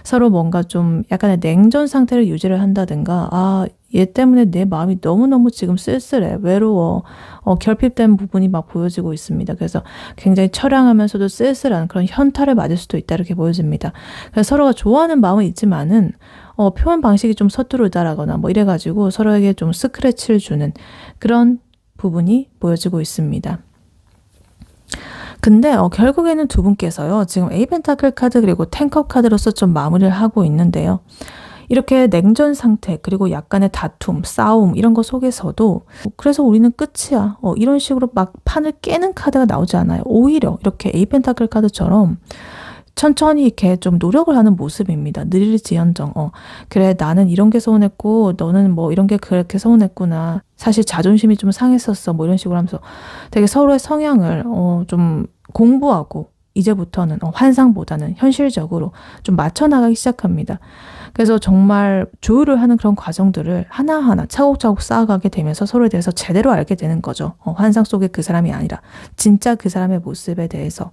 서로 뭔가 좀 약간의 냉전 상태를 유지를 한다든가 얘 때문에 내 마음이 너무너무 지금 쓸쓸해, 외로워, 결핍된 부분이 막 보여지고 있습니다. 그래서 굉장히 처량하면서도 쓸쓸한 그런 현타를 맞을 수도 있다 이렇게 보여집니다. 그래서 서로가 좋아하는 마음은 있지만은 표현 방식이 좀 서투르다라거나 뭐 이래가지고 서로에게 좀 스크래치를 주는 그런 부분이 보여지고 있습니다. 근데 결국에는 두 분께서요. 지금 에이 펜타클 카드 그리고 10컵 카드로서 좀 마무리를 하고 있는데요. 이렇게 냉전 상태 그리고 약간의 다툼, 싸움 이런 거 속에서도 그래서 우리는 끝이야. 이런 식으로 막 판을 깨는 카드가 나오지 않아요. 오히려 이렇게 에이 펜타클 카드처럼 천천히 이렇게 좀 노력을 하는 모습입니다. 느릴지언정 그래 나는 이런 게 서운했고 너는 뭐 이런 게 그렇게 서운했구나. 사실 자존심이 좀 상했었어. 뭐 이런 식으로 하면서 되게 서로의 성향을 좀 공부하고 이제부터는 환상보다는 현실적으로 좀 맞춰 나가기 시작합니다. 그래서 정말 조율을 하는 그런 과정들을 하나하나 차곡차곡 쌓아가게 되면서 서로에 대해서 제대로 알게 되는 거죠. 환상 속의 그 사람이 아니라 진짜 그 사람의 모습에 대해서.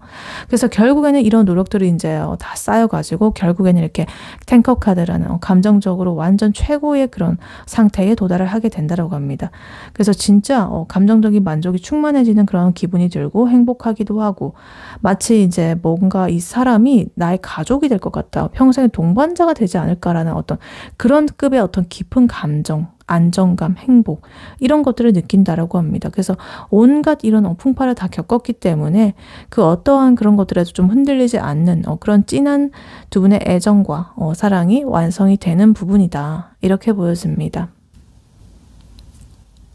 그래서 결국에는 이런 노력들이 이제 다 쌓여가지고 결국에는 이렇게 탱커 카드라는 감정적으로 완전 최고의 그런 상태에 도달을 하게 된다고 합니다. 그래서 진짜 감정적인 만족이 충만해지는 그런 기분이 들고 행복하기도 하고 마치 이제 뭔가 이 사람이 나의 가족이 될 것 같다. 평생의 동반자가 되지 않을까라는 어떤 그런 급의 어떤 깊은 감정, 안정감, 행복 이런 것들을 느낀다라고 합니다. 그래서 온갖 이런 풍파를 다 겪었기 때문에 그 어떠한 그런 것들에도 좀 흔들리지 않는 그런 진한 두 분의 애정과 사랑이 완성이 되는 부분이다. 이렇게 보여집니다.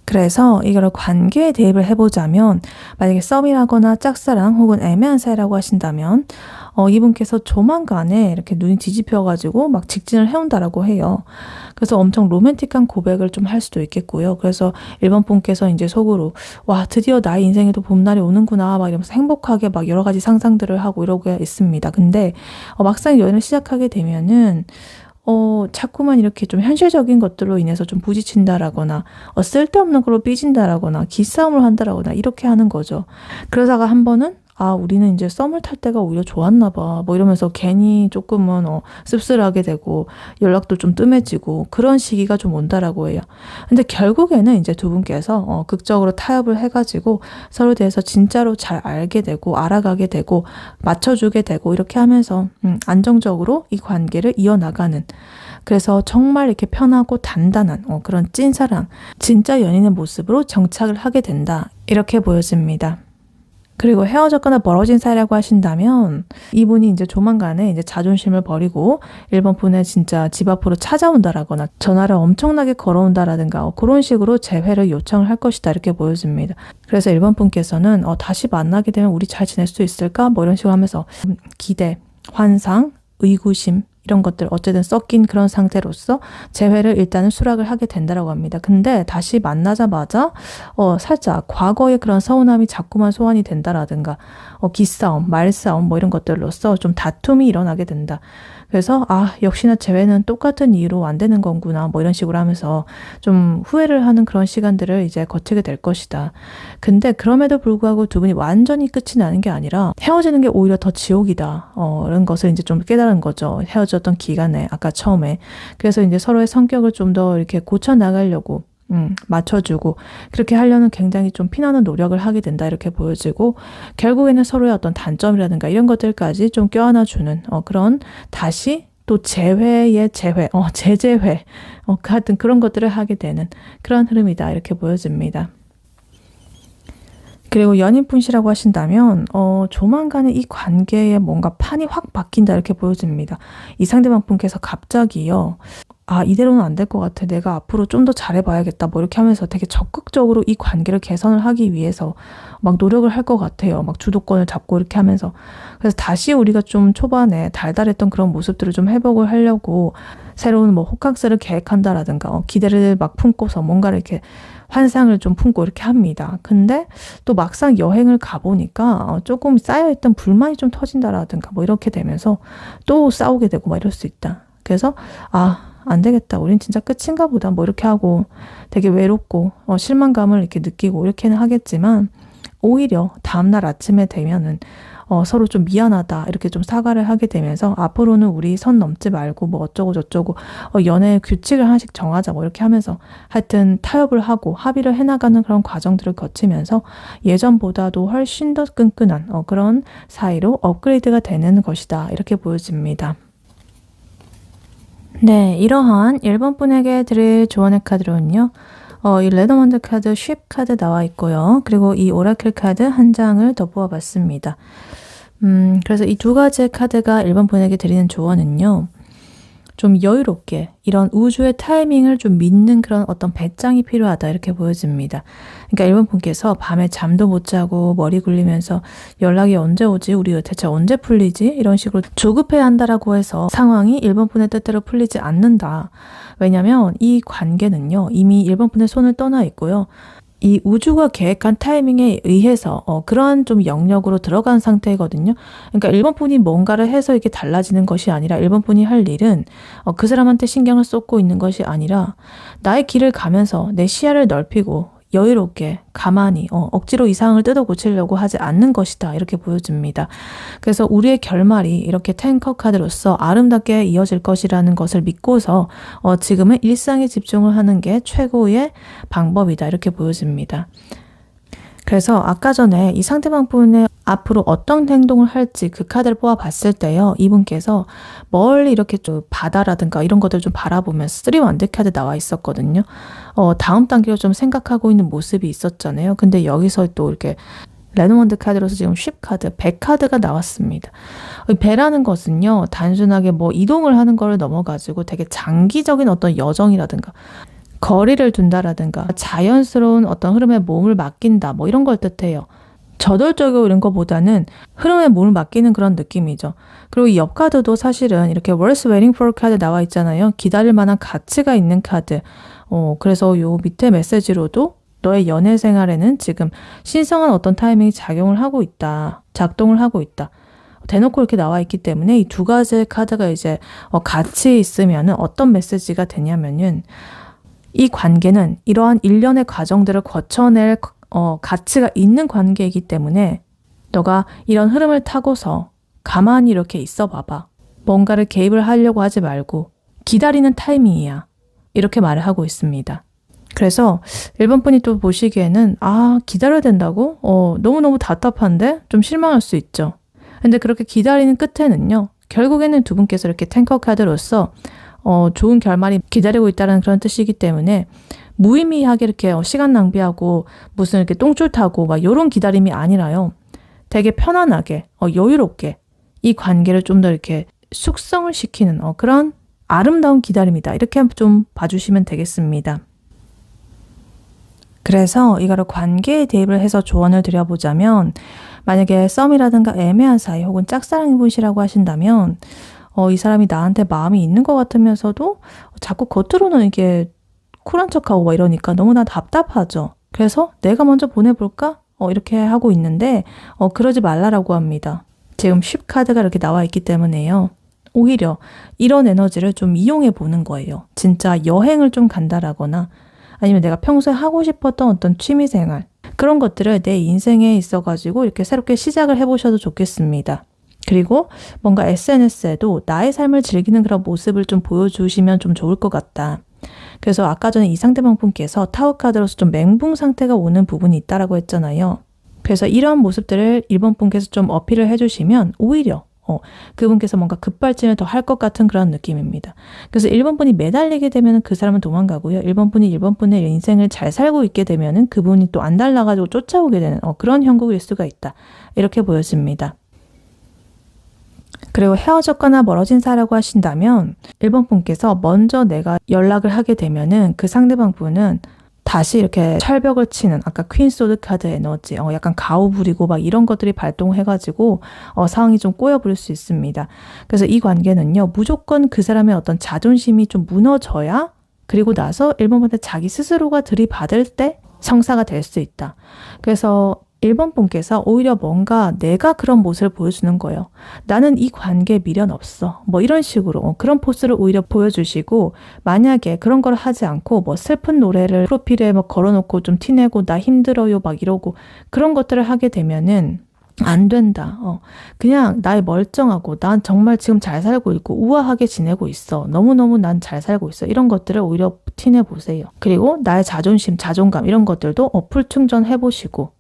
그래서 이걸 관계에 대입을 해보자면 만약에 썸이라거나 짝사랑 혹은 애매한 사이라고 하신다면 이분께서 조만간에 이렇게 눈이 뒤집혀가지고 막 직진을 해온다라고 해요. 그래서 엄청 로맨틱한 고백을 좀 할 수도 있겠고요. 그래서 1번 분께서 이제 속으로 와, 드디어 나의 인생에도 봄날이 오는구나 막 이러면서 행복하게 막 여러 가지 상상들을 하고 이러고 있습니다. 근데 막상 여행을 시작하게 되면은 자꾸만 이렇게 좀 현실적인 것들로 인해서 좀 부딪힌다라거나, 쓸데없는 걸로 삐진다라거나, 기싸움을 한다라거나, 이렇게 하는 거죠. 그러다가 한 번은, 우리는 이제 썸을 탈 때가 오히려 좋았나 봐. 뭐 이러면서 괜히 조금은 씁쓸하게 되고, 연락도 좀 뜸해지고, 그런 시기가 좀 온다라고 해요. 근데 결국에는 이제 두 분께서 극적으로 타협을 해가지고, 서로에 대해서 진짜로 잘 알게 되고, 알아가게 되고, 맞춰주게 되고, 이렇게 하면서, 안정적으로 이 관계를 이어나가는, 그래서 정말 이렇게 편하고 단단한 그런 찐사랑, 진짜 연인의 모습으로 정착을 하게 된다. 이렇게 보여집니다. 그리고 헤어졌거나 멀어진 사이라고 하신다면 이분이 이제 조만간에 이제 자존심을 버리고 1번 분의 진짜 집 앞으로 찾아온다라거나 전화를 엄청나게 걸어온다라든가 그런 식으로 재회를 요청을 할 것이다 이렇게 보여집니다. 그래서 1번 분께서는 다시 만나게 되면 우리 잘 지낼 수 있을까? 뭐 이런 식으로 하면서 기대, 환상, 의구심 이런 것들 어쨌든 섞인 그런 상태로서 재회를 일단은 수락을 하게 된다라고 합니다. 근데 다시 만나자마자 살짝 과거의 그런 서운함이 자꾸만 소환이 된다라든가 기싸움, 말싸움 뭐 이런 것들로서 좀 다툼이 일어나게 된다. 그래서 역시나 재회는 똑같은 이유로 안 되는 건구나 뭐 이런 식으로 하면서 좀 후회를 하는 그런 시간들을 이제 거치게 될 것이다. 근데 그럼에도 불구하고 두 분이 완전히 끝이 나는 게 아니라 헤어지는 게 오히려 더 지옥이다. 이런 것을 이제 좀 깨달은 거죠. 헤어졌던 기간에 아까 처음에. 그래서 이제 서로의 성격을 좀 더 이렇게 고쳐 나가려고 맞춰주고 그렇게 하려는 굉장히 좀 피나는 노력을 하게 된다 이렇게 보여지고 결국에는 서로의 어떤 단점이라든가 이런 것들까지 좀 껴안아주는 그런 다시 또 재회의 재회, 재재회 같은 그런 것들을 하게 되는 그런 흐름이다 이렇게 보여집니다. 그리고 연인분이라고 하신다면 조만간에 이 관계에 뭔가 판이 확 바뀐다 이렇게 보여집니다. 이 상대방 분께서 갑자기요. 이대로는 안 될 것 같아. 내가 앞으로 좀 더 잘해봐야겠다. 뭐 이렇게 하면서 되게 적극적으로 이 관계를 개선을 하기 위해서 막 노력을 할 것 같아요. 막 주도권을 잡고 이렇게 하면서. 그래서 다시 우리가 좀 초반에 달달했던 그런 모습들을 좀 회복을 하려고 새로운 뭐 호캉스를 계획한다라든가 기대를 막 품고서 뭔가를 이렇게 환상을 좀 품고 이렇게 합니다. 근데 또 막상 여행을 가보니까 조금 쌓여있던 불만이 좀 터진다라든가 뭐 이렇게 되면서 또 싸우게 되고 막 이럴 수 있다. 그래서 안 되겠다. 우린 진짜 끝인가 보다. 뭐 이렇게 하고 되게 외롭고 실망감을 이렇게 느끼고 이렇게는 하겠지만 오히려 다음날 아침에 되면은 서로 좀 미안하다 이렇게 좀 사과를 하게 되면서 앞으로는 우리 선 넘지 말고 뭐 어쩌고 저쩌고 연애 규칙을 하나씩 정하자 뭐 이렇게 하면서 하여튼 타협을 하고 합의를 해나가는 그런 과정들을 거치면서 예전보다도 훨씬 더 끈끈한 그런 사이로 업그레이드가 되는 것이다 이렇게 보여집니다. 네, 이러한 1번 분에게 드릴 조언의 카드로는요. 이 레더먼드 카드, 쉽 카드 나와 있고요. 그리고 이 오라클 카드 한 장을 더 뽑아봤습니다. 그래서 이 두 가지의 카드가 1번 분에게 드리는 조언은요. 좀 여유롭게 이런 우주의 타이밍을 좀 믿는 그런 어떤 배짱이 필요하다 이렇게 보여집니다. 그러니까 1번 분께서 밤에 잠도 못 자고 머리 굴리면서 연락이 언제 오지? 우리 대체 언제 풀리지? 이런 식으로 조급해야 한다라고 해서 상황이 1번 분의 뜻대로 풀리지 않는다. 왜냐면 이 관계는요. 이미 1번 분의 손을 떠나 있고요. 이 우주가 계획한 타이밍에 의해서 그러한 좀 영역으로 들어간 상태거든요. 그러니까 1번 분이 뭔가를 해서 이게 달라지는 것이 아니라 1번 분이 할 일은 그 사람한테 신경을 쏟고 있는 것이 아니라 나의 길을 가면서 내 시야를 넓히고 여유롭게 가만히 억지로 이상을 뜯어 고치려고 하지 않는 것이다 이렇게 보여집니다. 그래서 우리의 결말이 이렇게 탱커 카드로서 아름답게 이어질 것이라는 것을 믿고서 지금은 일상에 집중을 하는 게 최고의 방법이다 이렇게 보여집니다. 그래서 아까 전에 이 상대방 분의 앞으로 어떤 행동을 할지 그 카드를 뽑아봤을 때요. 이분께서 멀리 이렇게 좀 바다라든가 이런 것들 좀 바라보면서 3원드 카드 나와 있었거든요. 다음 단계로 좀 생각하고 있는 모습이 있었잖아요. 근데 여기서 또 이렇게 레노먼드 카드로서 지금 쉽 카드, 배 카드가 나왔습니다. 배라는 것은요. 단순하게 뭐 이동을 하는 거를 넘어가지고 되게 장기적인 어떤 여정이라든가 거리를 둔다라든가 자연스러운 어떤 흐름에 몸을 맡긴다 뭐 이런 걸 뜻해요. 저돌적이고 이런 것보다는 흐름에 몸을 맡기는 그런 느낌이죠. 그리고 이 옆 카드도 사실은 이렇게 worth waiting for 카드 나와 있잖아요. 기다릴 만한 가치가 있는 카드. 그래서 요 밑에 메시지로도 너의 연애 생활에는 지금 신성한 어떤 타이밍이 작동을 하고 있다. 대놓고 이렇게 나와 있기 때문에 이 두 가지 카드가 이제 같이 있으면은 어떤 메시지가 되냐면은 이 관계는 이러한 일련의 과정들을 거쳐낼 가치가 있는 관계이기 때문에 너가 이런 흐름을 타고서 가만히 이렇게 있어 봐봐. 뭔가를 개입을 하려고 하지 말고 기다리는 타이밍이야. 이렇게 말을 하고 있습니다. 그래서 1번 분이 또 보시기에는 기다려야 된다고? 너무너무 답답한데? 좀 실망할 수 있죠. 근데 그렇게 기다리는 끝에는요. 결국에는 두 분께서 이렇게 탱커 카드로서 좋은 결말이 기다리고 있다는 그런 뜻이기 때문에 무의미하게 이렇게 시간 낭비하고 무슨 이렇게 똥줄 타고 막 이런 기다림이 아니라요. 되게 편안하게 여유롭게 이 관계를 좀 더 이렇게 숙성을 시키는 그런 아름다운 기다림이다. 이렇게 좀 봐주시면 되겠습니다. 그래서 이거를 관계에 대입을 해서 조언을 드려보자면 만약에 썸이라든가 애매한 사이 혹은 짝사랑이 분이라고 하신다면 이 사람이 나한테 마음이 있는 것 같으면서도 자꾸 겉으로는 이게 쿨한 척하고 막 이러니까 너무나 답답하죠. 그래서 내가 먼저 보내볼까? 이렇게 하고 있는데 그러지 말라라고 합니다. 지금 쉽 카드가 이렇게 나와 있기 때문에요. 오히려 이런 에너지를 좀 이용해 보는 거예요. 진짜 여행을 좀 간다라거나 아니면 내가 평소에 하고 싶었던 어떤 취미생활 그런 것들을 내 인생에 있어가지고 이렇게 새롭게 시작을 해보셔도 좋겠습니다. 그리고 뭔가 SNS에도 나의 삶을 즐기는 그런 모습을 좀 보여주시면 좀 좋을 것 같다. 그래서 아까 전에 이 상대방 분께서 타워 카드로서 좀 멘붕 상태가 오는 부분이 있다라고 했잖아요. 그래서 이런 모습들을 1번 분께서 좀 어필을 해주시면 오히려 그분께서 뭔가 급발진을 더 할 것 같은 그런 느낌입니다. 그래서 1번 분이 매달리게 되면 그 사람은 도망가고요. 1번 분이 1번 분의 인생을 잘 살고 있게 되면 그분이 또 안 달라가지고 쫓아오게 되는 그런 형국일 수가 있다. 이렇게 보여집니다. 그리고 헤어졌거나 멀어진 사이라고 하신다면 1번 분께서 먼저 내가 연락을 하게 되면은 그 상대방 분은 다시 이렇게 철벽을 치는 아까 퀸 소드 카드 에너지 약간 가오 부리고 막 이런 것들이 발동해가지고 상황이 좀 꼬여버릴 수 있습니다. 그래서 이 관계는요 무조건 그 사람의 어떤 자존심이 좀 무너져야 그리고 나서 1번한테 자기 스스로가 들이받을 때 성사가 될 수 있다. 그래서 1번 분께서 오히려 뭔가 내가 그런 모습을 보여주는 거예요. 나는 이 관계에 미련 없어. 뭐 이런 식으로 그런 포스를 오히려 보여주시고 만약에 그런 걸 하지 않고 뭐 슬픈 노래를 프로필에 막 걸어놓고 좀 티내고 나 힘들어요 막 이러고 그런 것들을 하게 되면은 안 된다. 그냥 나의 멀쩡하고 난 정말 지금 잘 살고 있고 우아하게 지내고 있어. 너무너무 난 잘 살고 있어. 이런 것들을 오히려 티내보세요. 그리고 나의 자존심, 자존감 이런 것들도 풀 충전해보시고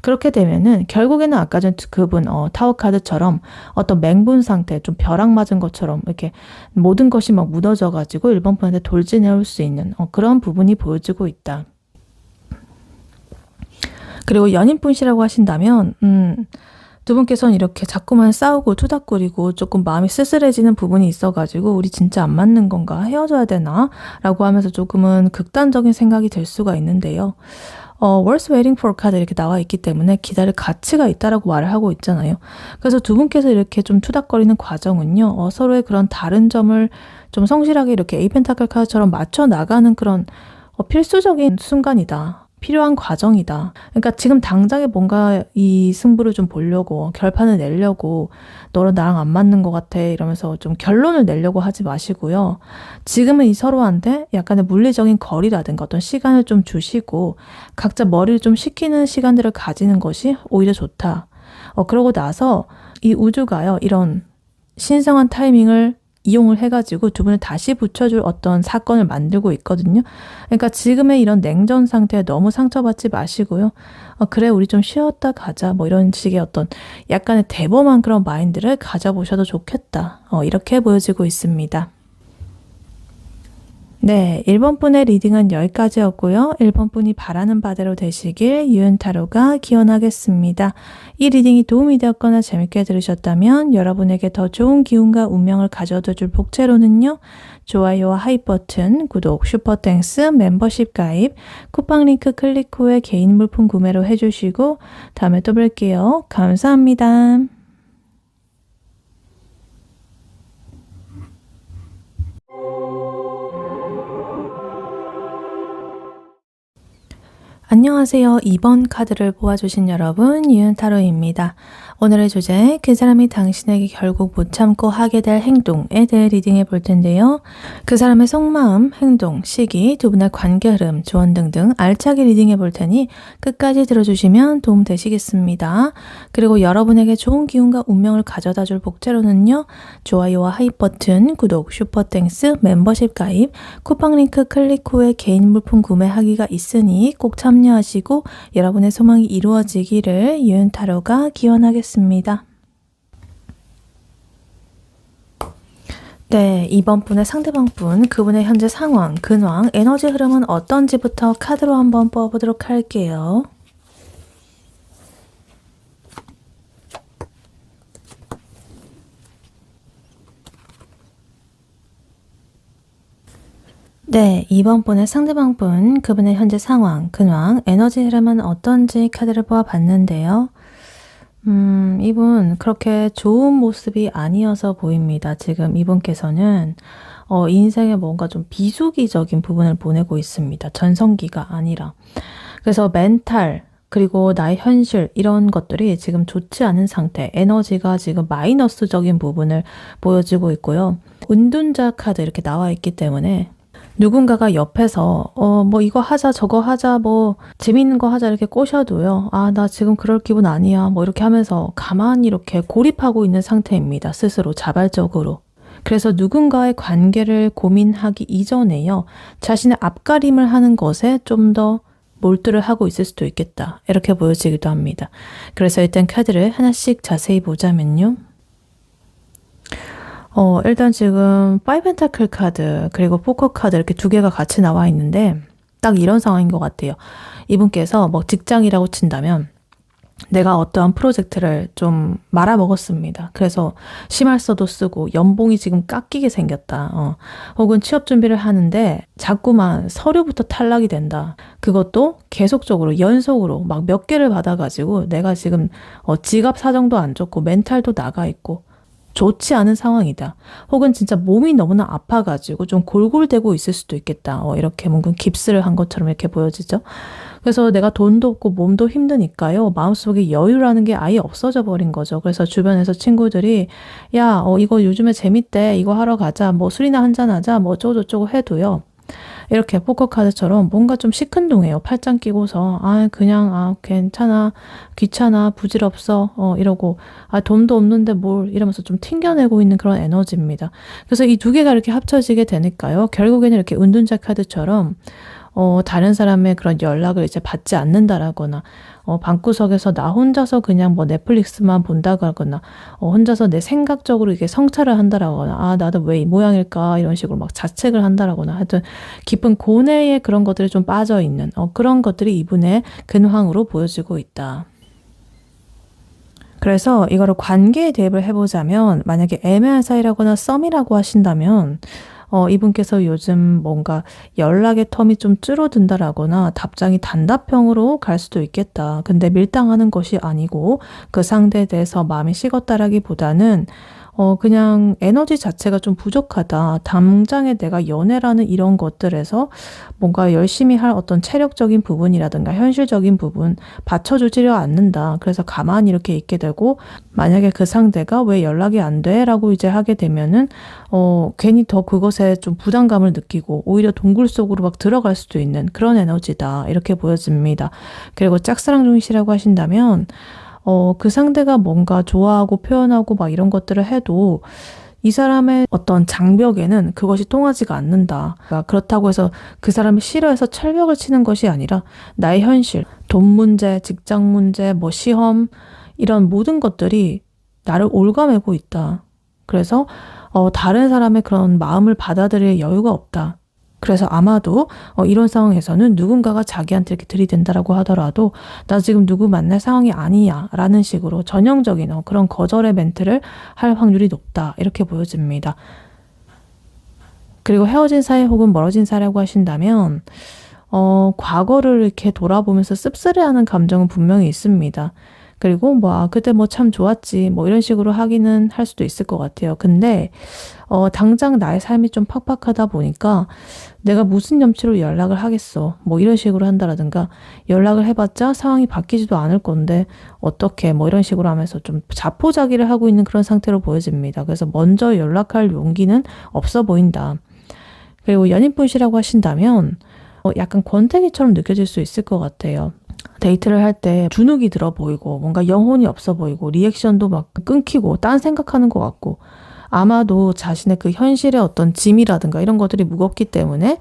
그렇게 되면은 결국에는 아까 전 그분 타워 카드처럼 어떤 맹분 상태 좀 벼락 맞은 것처럼 이렇게 모든 것이 막 무너져 가지고 1번 분한테 돌진해올 수 있는 그런 부분이 보여지고 있다. 그리고 연인분이라고 하신다면 두 분께서는 이렇게 자꾸만 싸우고 투닥거리고 조금 마음이 쓸쓸해지는 부분이 있어가지고 우리 진짜 안 맞는 건가? 헤어져야 되나? 라고 하면서 조금은 극단적인 생각이 들 수가 있는데요. worth waiting for 카드 이렇게 나와 있기 때문에 기다릴 가치가 있다라고 말을 하고 있잖아요. 그래서 두 분께서 이렇게 좀 투닥거리는 과정은요. 서로의 그런 다른 점을 좀 성실하게 이렇게 에이 펜타클 카드처럼 맞춰 나가는 그런 필수적인 순간이다. 필요한 과정이다. 그러니까 지금 당장에 뭔가 이 승부를 좀 보려고 결판을 내려고 너랑 나랑 안 맞는 것 같아 이러면서 좀 결론을 내려고 하지 마시고요. 지금은 이 서로한테 약간의 물리적인 거리라든가 어떤 시간을 좀 주시고 각자 머리를 좀 식히는 시간들을 가지는 것이 오히려 좋다. 그러고 나서 이 우주가요. 이런 신성한 타이밍을 이용을 해가지고 두 분을 다시 붙여줄 어떤 사건을 만들고 있거든요. 그러니까 지금의 이런 냉전 상태에 너무 상처받지 마시고요. 그래 우리 좀 쉬었다 가자 뭐 이런 식의 어떤 약간의 대범한 그런 마인드를 가져보셔도 좋겠다. 이렇게 보여지고 있습니다. 네, 1번 분의 리딩은 여기까지였고요. 1번 분이 바라는 바대로 되시길 유은타로가 기원하겠습니다. 이 리딩이 도움이 되었거나 재밌게 들으셨다면 여러분에게 더 좋은 기운과 운명을 가져다 줄 복채로는요. 좋아요와 하이 버튼, 구독, 슈퍼땡스, 멤버십 가입, 쿠팡 링크 클릭 후에 개인 물품 구매로 해주시고 다음에 또 뵐게요. 감사합니다. 안녕하세요. 2번 카드를 뽑아주신 여러분, 유은타로입니다. 오늘의 주제, 그 사람이 당신에게 결국 못 참고 하게 될 행동에 대해 리딩해 볼 텐데요. 그 사람의 속마음, 행동, 시기, 두 분의 관계 흐름, 조언 등등 알차게 리딩해 볼 테니 끝까지 들어주시면 도움 되시겠습니다. 그리고 여러분에게 좋은 기운과 운명을 가져다 줄 복제로는요. 좋아요와 하이 버튼, 구독, 슈퍼땡스, 멤버십 가입, 쿠팡 링크 클릭 후에 개인 물품 구매하기가 있으니 꼭 참여하시고 여러분의 소망이 이루어지기를 유은타로가 기원하겠습니다. 네, 이번 분의 상대방 분, 그분의 현재 상황, 근황, 에너지 흐름은 어떤지부터 카드로 한번 뽑아보도록 할게요. 네, 이번 분의 상대방 분, 그분의 현재 상황, 근황, 에너지 흐름은 어떤지 카드를 뽑아봤는데요. 이분 그렇게 좋은 모습이 아니어서 보입니다. 지금 이분께서는 인생에 뭔가 좀 비수기적인 부분을 보내고 있습니다. 전성기가 아니라. 그래서 멘탈, 그리고 나의 현실 이런 것들이 지금 좋지 않은 상태, 에너지가 지금 마이너스적인 부분을 보여주고 있고요. 은둔자 카드 이렇게 나와 있기 때문에 누군가가 옆에서 뭐 이거 하자 저거 하자 뭐 재밌는 거 하자 이렇게 꼬셔도요. 아, 나 지금 그럴 기분 아니야. 뭐 이렇게 하면서 가만히 이렇게 고립하고 있는 상태입니다. 스스로 자발적으로. 그래서 누군가의 관계를 고민하기 이전에요. 자신의 앞가림을 하는 것에 좀 더 몰두를 하고 있을 수도 있겠다. 이렇게 보여지기도 합니다. 그래서 일단 카드를 하나씩 자세히 보자면요. 일단 지금 5 펜타클 카드 그리고 포커 카드 이렇게 두 개가 같이 나와 있는데 딱 이런 상황인 것 같아요. 이분께서 뭐 직장이라고 친다면 내가 어떠한 프로젝트를 좀 말아먹었습니다. 그래서 심할서도 쓰고 연봉이 지금 깎이게 생겼다. 혹은 취업 준비를 하는데 자꾸만 서류부터 탈락이 된다. 그것도 계속적으로 연속으로 막 몇 개를 받아가지고 내가 지금 지갑 사정도 안 좋고 멘탈도 나가 있고 좋지 않은 상황이다. 혹은 진짜 몸이 너무나 아파가지고 좀 골골대고 있을 수도 있겠다. 이렇게 뭔가 깁스를 한 것처럼 이렇게 보여지죠. 그래서 내가 돈도 없고 몸도 힘드니까요. 마음속에 여유라는 게 아예 없어져 버린 거죠. 그래서 주변에서 친구들이 야, 이거 요즘에 재밌대. 이거 하러 가자. 뭐 술이나 한잔 하자. 뭐 어쩌고저쩌고 해도요. 이렇게 포커카드처럼 뭔가 좀 시큰둥해요. 팔짱 끼고서 그냥 괜찮아, 귀찮아, 부질없어 이러고 돈도 없는데 뭘 이러면서 좀 튕겨내고 있는 그런 에너지입니다. 그래서 이 두 개가 이렇게 합쳐지게 되니까요. 결국에는 이렇게 은둔자 카드처럼 다른 사람의 그런 연락을 이제 받지 않는다라거나 방구석에서 나 혼자서 그냥 뭐 넷플릭스만 본다고 하거나 혼자서 내 생각적으로 이게 성찰을 한다라거나 나도 왜 이 모양일까 이런 식으로 막 자책을 한다라거나 하여튼 깊은 고뇌의 그런 것들이 좀 빠져있는 그런 것들이 이분의 근황으로 보여지고 있다. 그래서 이거를 관계에 대입을 해보자면 만약에 애매한 사이라거나 썸이라고 하신다면 이분께서 요즘 뭔가 연락의 텀이 좀 줄어든다라거나 답장이 단답형으로 갈 수도 있겠다. 근데 밀당하는 것이 아니고 그 상대에 대해서 마음이 식었다라기보다는 그냥 에너지 자체가 좀 부족하다. 당장에 내가 연애라는 이런 것들에서 뭔가 열심히 할 어떤 체력적인 부분이라든가 현실적인 부분 받쳐주지려 않는다. 그래서 가만히 이렇게 있게 되고 만약에 그 상대가 왜 연락이 안 돼? 라고 이제 하게 되면은 괜히 더 그것에 좀 부담감을 느끼고 오히려 동굴 속으로 막 들어갈 수도 있는 그런 에너지다. 이렇게 보여집니다. 그리고 짝사랑 중이시라고 하신다면 그 상대가 뭔가 좋아하고 표현하고 막 이런 것들을 해도 이 사람의 어떤 장벽에는 그것이 통하지가 않는다. 그러니까 그렇다고 해서 그 사람이 싫어해서 철벽을 치는 것이 아니라 나의 현실, 돈 문제, 직장 문제, 뭐 시험 이런 모든 것들이 나를 올가매고 있다. 그래서 다른 사람의 그런 마음을 받아들일 여유가 없다. 그래서 아마도 이런 상황에서는 누군가가 자기한테 이렇게 들이댄다라고 하더라도 나 지금 누구 만날 상황이 아니야 라는 식으로 전형적인 그런 거절의 멘트를 할 확률이 높다 이렇게 보여집니다. 그리고 헤어진 사이 혹은 멀어진 사이라고 하신다면 과거를 이렇게 돌아보면서 씁쓸해하는 감정은 분명히 있습니다. 그리고 그때 참 좋았지 이런 식으로 하기는 할 수도 있을 것 같아요. 근데 당장 나의 삶이 좀 팍팍하다 보니까 내가 무슨 염치로 연락을 하겠어 이런 식으로 한다라든가 연락을 해봤자 상황이 바뀌지도 않을 건데 어떻게 이런 식으로 하면서 좀 자포자기를 하고 있는 그런 상태로 보여집니다. 그래서 먼저 연락할 용기는 없어 보인다. 그리고 연인분이라고 하신다면 약간 권태기처럼 느껴질 수 있을 것 같아요. 데이트를 할 때 주눅이 들어 보이고 뭔가 영혼이 없어 보이고 리액션도 막 끊기고 딴 생각하는 것 같고 아마도 자신의 그 현실의 어떤 짐이라든가 이런 것들이 무겁기 때문에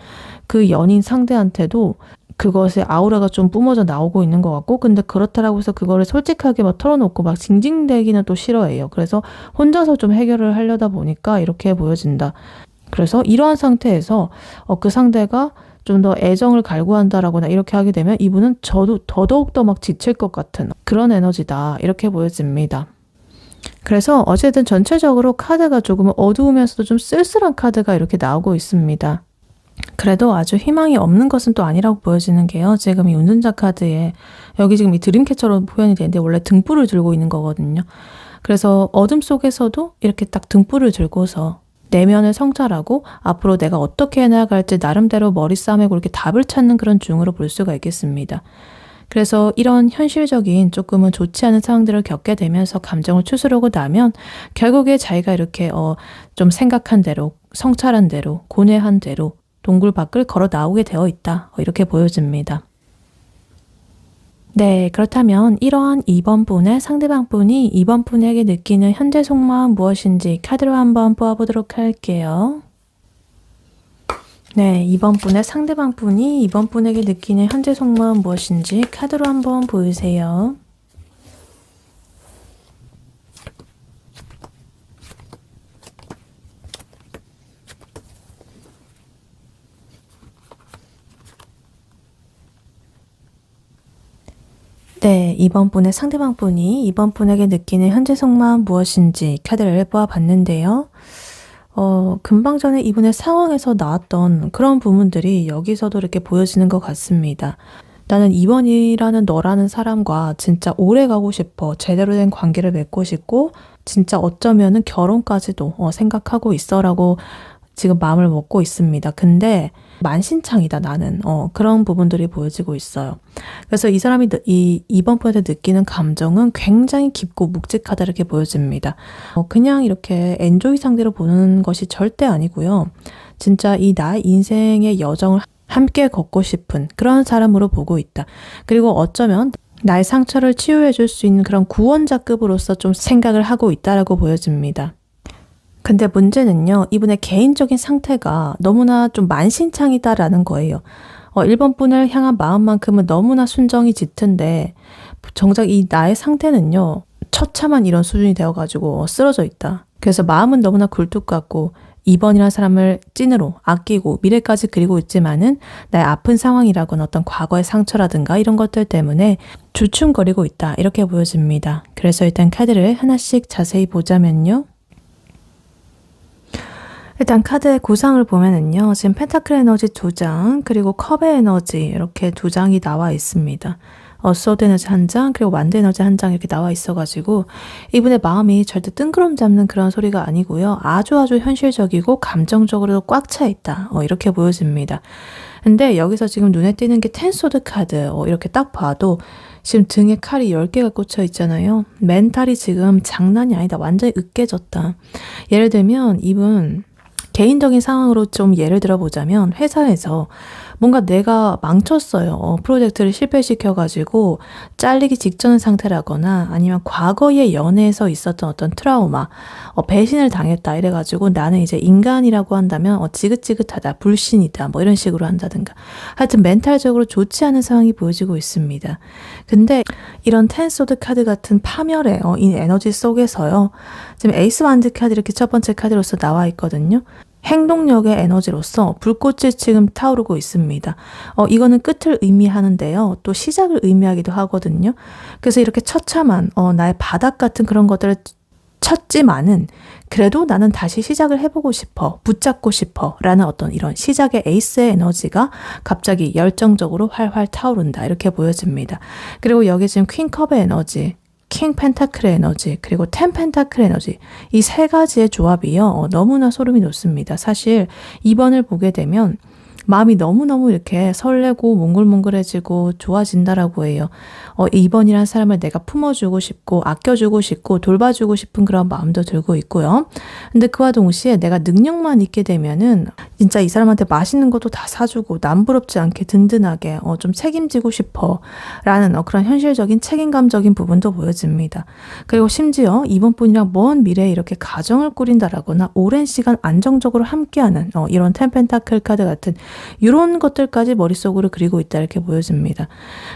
그 연인 상대한테도 그것의 아우라가 좀 뿜어져 나오고 있는 것 같고 근데 그렇다라고 해서 그거를 솔직하게 털어놓고 막 징징대기는 또 싫어해요. 그래서 혼자서 좀 해결을 하려다 보니까 이렇게 보여진다. 그래서 이러한 상태에서 그 상대가 좀 더 애정을 갈구한다라거나 이렇게 하게 되면 이분은 더더욱 더 막 지칠 것 같은 그런 에너지다 이렇게 보여집니다. 그래서 어쨌든 전체적으로 카드가 조금 어두우면서도 좀 쓸쓸한 카드가 이렇게 나오고 있습니다. 그래도 아주 희망이 없는 것은 또 아니라고 보여지는 게요. 지금 이 운전자 카드에 여기 지금 이 드림캐쳐로 표현이 되는데 원래 등불을 들고 있는 거거든요. 그래서 어둠 속에서도 이렇게 딱 등불을 들고서 내면을 성찰하고 앞으로 내가 어떻게 해나갈지 나름대로 머리 싸매고 이렇게 답을 찾는 그런 중으로 볼 수가 있겠습니다. 그래서 이런 현실적인 조금은 좋지 않은 상황들을 겪게 되면서 감정을 추스르고 나면 결국에 자기가 이렇게 좀 생각한 대로 성찰한 대로 고뇌한 대로 동굴 밖을 걸어 나오게 되어 있다 이렇게 보여집니다. 네, 그렇다면 이러한 2번 분의 상대방 분이 2번 분에게 느끼는 현재 속마음 무엇인지 카드로 한번 뽑아보도록 할게요. 네, 2번 분의 상대방 분이 2번 분에게 느끼는 현재 속마음 무엇인지 카드로 한번 보여주세요. 네, 2번 분의 상대방 분이 2번 분에게 느끼는 현재 속마음 무엇인지 카드를 뽑아봤는데요. 금방 전에 이분의 상황에서 나왔던 그런 부분들이 여기서도 이렇게 보여지는 것 같습니다. 나는 2번이라는 너라는 사람과 진짜 오래 가고 싶어. 제대로 된 관계를 맺고 싶고 진짜 어쩌면은 결혼까지도 생각하고 있어 라고 지금 마음을 먹고 있습니다. 근데 만신창이다 나는 그런 부분들이 보여지고 있어요. 그래서 이 사람이 이 2번 분한테 느끼는 감정은 굉장히 깊고 묵직하다 이렇게 보여집니다. 그냥 이렇게 엔조이 상대로 보는 것이 절대 아니고요. 진짜 이 나의 인생의 여정을 함께 걷고 싶은 그런 사람으로 보고 있다. 그리고 어쩌면 나의 상처를 치유해 줄 수 있는 그런 구원자급으로서 좀 생각을 하고 있다라고 보여집니다. 근데 문제는요, 이분의 개인적인 상태가 너무나 좀 만신창이다라는 거예요. 1번 분을 향한 마음만큼은 너무나 순정이 짙은데 정작 이 나의 상태는요, 처참한 이런 수준이 되어가지고 쓰러져 있다. 그래서 마음은 너무나 굴뚝 같고 2번이라는 사람을 찐으로 아끼고 미래까지 그리고 있지만은 나의 아픈 상황이라거나 어떤 과거의 상처라든가 이런 것들 때문에 주춤거리고 있다. 이렇게 보여집니다. 그래서 일단 카드를 하나씩 자세히 보자면요. 일단 카드의 구상을 보면은요. 지금 펜타클 에너지 2장, 그리고 컵의 에너지 이렇게 2장이 나와 있습니다. 소드 에너지 1장, 그리고 완드 에너지 1장 이렇게 나와 있어가지고 이분의 마음이 절대 뜬구름 잡는 그런 소리가 아니고요. 아주 현실적이고 감정적으로도 꽉 차 있다. 이렇게 보여집니다. 근데 여기서 지금 눈에 띄는 게 텐소드 카드. 이렇게 딱 봐도 지금 등에 칼이 10개가 꽂혀 있잖아요. 멘탈이 지금 장난이 아니다. 완전히 으깨졌다. 예를 들면 이분 개인적인 상황으로 좀 예를 들어보자면 회사에서 뭔가 내가 망쳤어요. 프로젝트를 실패시켜가지고 잘리기 직전 상태라거나 아니면 과거의 연애에서 있었던 어떤 트라우마, 배신을 당했다 이래가지고 나는 이제 인간이라고 한다면 지긋지긋하다, 불신이다 뭐 이런 식으로 한다든가 하여튼 멘탈적으로 좋지 않은 상황이 보여지고 있습니다. 근데 이런 텐소드 카드 같은 파멸의 이 에너지 속에서요. 지금 에이스 완드 카드 이렇게 첫 번째 카드로서 나와 있거든요. 행동력의 에너지로서 불꽃이 지금 타오르고 있습니다. 이거는 끝을 의미하는데요. 또 시작을 의미하기도 하거든요. 그래서 이렇게 처참한 나의 바닥 같은 그런 것들을 쳤지만은 그래도 나는 다시 시작을 해보고 싶어, 붙잡고 싶어 라는 어떤 이런 시작의 에이스의 에너지가 갑자기 열정적으로 활활 타오른다 이렇게 보여집니다. 그리고 여기 지금 퀸컵의 에너지, 킹 펜타클의 에너지, 그리고 텐 펜타클의 에너지, 이 세 가지의 조합이요 너무나 소름이 돋습니다. 사실 2번을 보게 되면 마음이 너무너무 이렇게 설레고 몽글몽글해지고 좋아진다라고 해요. 2번이라는 사람을 내가 품어주고 싶고 아껴주고 싶고 돌봐주고 싶은 그런 마음도 들고 있고요. 근데 그와 동시에 내가 능력만 있게 되면은 진짜 이 사람한테 맛있는 것도 다 사주고 남부럽지 않게 든든하게 좀 책임지고 싶어 라는 그런 현실적인 책임감적인 부분도 보여집니다. 그리고 심지어 2번 분이랑 먼 미래에 이렇게 가정을 꾸린다라거나 오랜 시간 안정적으로 함께하는 이런 텐 펜타클 카드 같은 이런 것들까지 머릿속으로 그리고 있다 이렇게 보여집니다.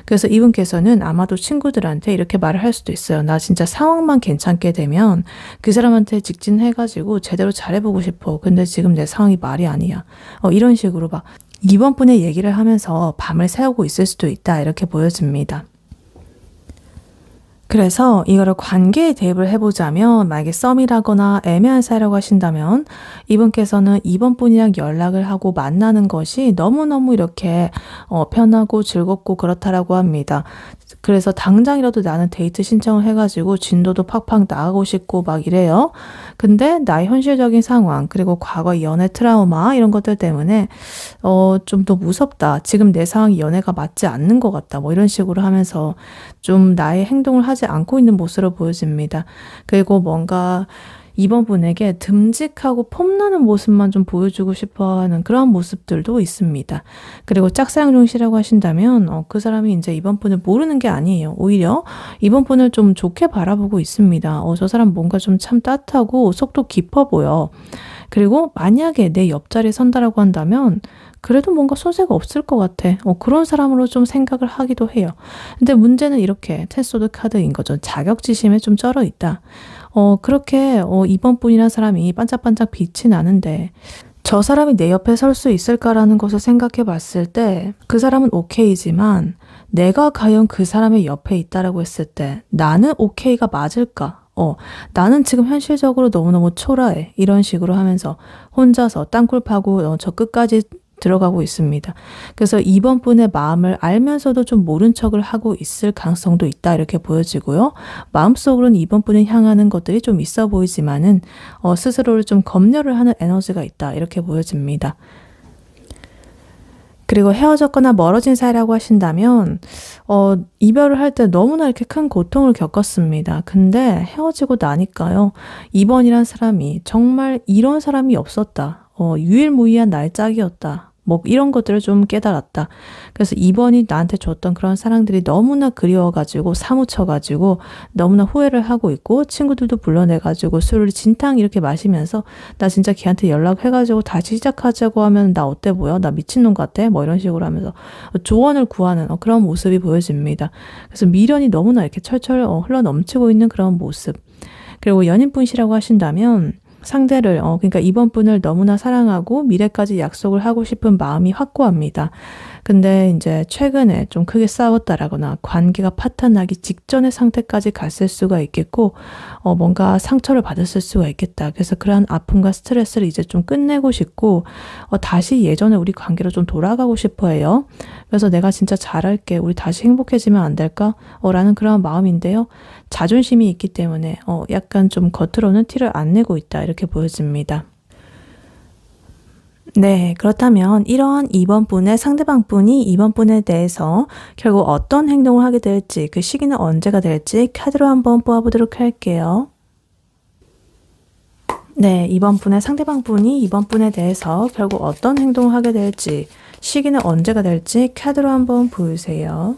그래서 이분께서는 아마도 친구들한테 이렇게 말을 할 수도 있어요. 나 진짜 상황만 괜찮게 되면 그 사람한테 직진해가지고 제대로 잘해보고 싶어. 근데 지금 내 상황이 말이 아니야. 이런 식으로 막 2번 분의 얘기를 하면서 밤을 새우고 있을 수도 있다 이렇게 보여집니다. 그래서 이거를 관계에 대입을 해보자면 만약에 썸이라거나 애매한 사이라고 하신다면 이분께서는 2번 분이랑 연락을 하고 만나는 것이 너무너무 이렇게 편하고 즐겁고 그렇다라고 합니다. 그래서 당장이라도 나는 데이트 신청을 해가지고 진도도 팍팍 나가고 싶고 막 이래요. 근데 나의 현실적인 상황 그리고 과거 연애 트라우마 이런 것들 때문에 좀 더 무섭다. 지금 내 상황이 연애가 맞지 않는 것 같다. 뭐 이런 식으로 하면서 좀 나의 행동을 하지 않고 있는 모습으로 보여집니다. 그리고 뭔가 2번 분에게 듬직하고 폼나는 모습만 좀 보여주고 싶어하는 그런 모습들도 있습니다. 그리고 짝사랑 중시라고 하신다면 그 사람이 이제 2번 분을 모르는 게 아니에요. 오히려 2번 분을 좀 좋게 바라보고 있습니다. 저 사람 뭔가 좀 참 따뜻하고 속도 깊어 보여. 그리고 만약에 내 옆자리에 선다라고 한다면 그래도 뭔가 소재가 없을 것 같아. 그런 사람으로 좀 생각을 하기도 해요. 근데 문제는 이렇게 텐소드 카드인 거죠. 자격지심에 좀 쩔어 있다. 그렇게 2번 분이라는 사람이 반짝반짝 빛이 나는데 저 사람이 내 옆에 설 수 있을까라는 것을 생각해 봤을 때 그 사람은 오케이지만 내가 과연 그 사람의 옆에 있다라고 했을 때 나는 오케이가 맞을까? 나는 지금 현실적으로 너무너무 초라해. 이런 식으로 하면서 혼자서 땅굴 파고 저 끝까지 들어가고 있습니다. 그래서 2번 분의 마음을 알면서도 좀 모른 척을 하고 있을 가능성도 있다 이렇게 보여지고요. 마음속으로는 2번 분을 향하는 것들이 좀 있어 보이지만은 스스로를 좀 검열을 하는 에너지가 있다 이렇게 보여집니다. 그리고 헤어졌거나 멀어진 사이라고 하신다면 이별을 할 때 너무나 이렇게 큰 고통을 겪었습니다. 근데 헤어지고 나니까요. 2번이란 사람이 정말 이런 사람이 없었다. 유일무이한 나의 짝이었다. 뭐 이런 것들을 좀 깨달았다. 그래서 2번이 나한테 줬던 그런 사랑들이 너무나 그리워가지고 사무쳐가지고 너무나 후회를 하고 있고 친구들도 불러내가지고 술을 진탕 이렇게 마시면서 나 진짜 걔한테 연락해가지고 다시 시작하자고 하면 나 어때 보여? 나 미친놈 같아? 뭐 이런 식으로 하면서 조언을 구하는 그런 모습이 보여집니다. 그래서 미련이 너무나 이렇게 철철 흘러넘치고 있는 그런 모습. 그리고 연인분이시라고 하신다면 상대를 그러니까 2번 분을 너무나 사랑하고 미래까지 약속을 하고 싶은 마음이 확고합니다. 근데 이제 최근에 좀 크게 싸웠다라거나 관계가 파탄나기 직전의 상태까지 갔을 수가 있겠고 뭔가 상처를 받았을 수가 있겠다. 그래서 그러한 아픔과 스트레스를 이제 좀 끝내고 싶고 다시 예전에 우리 관계로 좀 돌아가고 싶어 해요. 그래서 내가 진짜 잘할게. 우리 다시 행복해지면 안 될까? 라는 그런 마음인데요. 자존심이 있기 때문에 약간 좀 겉으로는 티를 안 내고 있다 이렇게 보여집니다. 네, 그렇다면 이러한 2번 분의 상대방 분이 2번 분에 대해서 결국 어떤 행동을 하게 될지 그 시기는 언제가 될지 카드로 한번 뽑아보도록 할게요. 네, 2번 분의 상대방 분이 2번 분에 대해서 결국 어떤 행동을 하게 될지 시기는 언제가 될지 카드로 한번 보여주세요.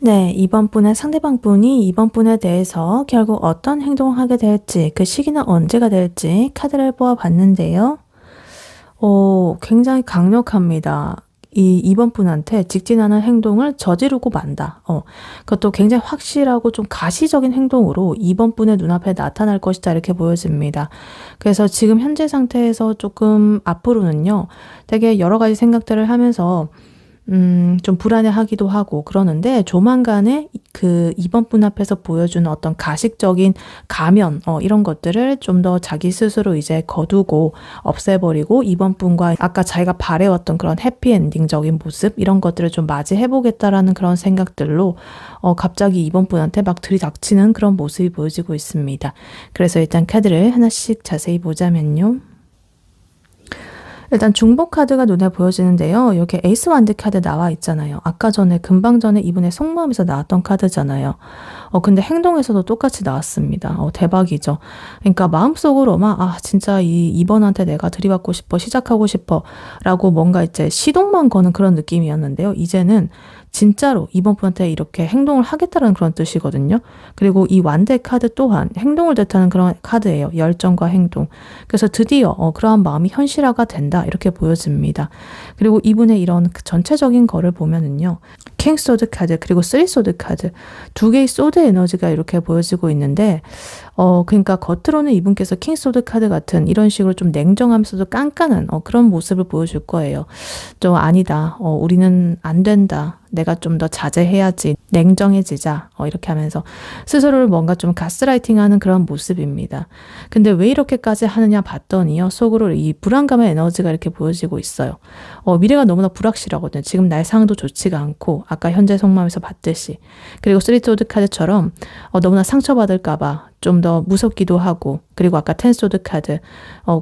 네, 2번 분의 상대방 분이 2번 분에 대해서 결국 어떤 행동을 하게 될지 그 시기는 언제가 될지 카드를 뽑아봤는데요. 굉장히 강력합니다. 이 2번 분한테 직진하는 행동을 저지르고 만다. 그것도 굉장히 확실하고 좀 가시적인 행동으로 2번 분의 눈앞에 나타날 것이다. 이렇게 보여집니다. 그래서 지금 현재 상태에서 조금 앞으로는요, 되게 여러 가지 생각들을 하면서 좀 불안해하기도 하고 그러는데 조만간에 그 2번 분 앞에서 보여주는 어떤 가식적인 가면 이런 것들을 좀 더 자기 스스로 이제 거두고 없애버리고 2번 분과 아까 자기가 바래왔던 그런 해피엔딩적인 모습 이런 것들을 좀 맞이해보겠다라는 그런 생각들로 갑자기 2번 분한테 막 들이닥치는 그런 모습이 보여지고 있습니다. 그래서 일단 카드를 하나씩 자세히 보자면요. 일단 중복 카드가 눈에 보여지는데요. 여기 에이스 완드 카드 나와 있잖아요. 아까 전에 금방 전에 이분의 속마음에서 나왔던 카드잖아요. 근데 행동에서도 똑같이 나왔습니다. 대박이죠. 그러니까 마음속으로만 진짜 이번한테 내가 들이받고 싶어, 시작하고 싶어 라고 뭔가 이제 시동만 거는 그런 느낌이었는데요. 이제는 진짜로 이번 분한테 이렇게 행동을 하겠다는 그런 뜻이거든요. 그리고 이 완대 카드 또한 행동을 뜻하는 그런 카드예요. 열정과 행동. 그래서 드디어 그러한 마음이 현실화가 된다 이렇게 보여집니다. 그리고 이분의 이런 전체적인 거를 보면은요. 킹 소드 카드 그리고 쓰리 소드 카드 두 개의 소드 에너지가 이렇게 보여지고 있는데 그러니까 겉으로는 이분께서 킹 소드 카드 같은 이런 식으로 좀 냉정하면서도 깐깐한 그런 모습을 보여줄 거예요. 좀 아니다. 우리는 안 된다. 내가 좀 더 자제해야지. 냉정해지자. 이렇게 하면서 스스로를 뭔가 좀 가스라이팅하는 그런 모습입니다. 근데 왜 이렇게까지 하느냐 봤더니요. 속으로 이 불안감의 에너지가 이렇게 보여지고 있어요. 미래가 너무나 불확실하거든요. 지금 날 상도 좋지가 않고 아까 현재 속마음에서 봤듯이. 그리고 쓰리소드 카드처럼 너무나 상처받을까 봐 좀 더 무섭기도 하고 그리고 아까 텐소드 카드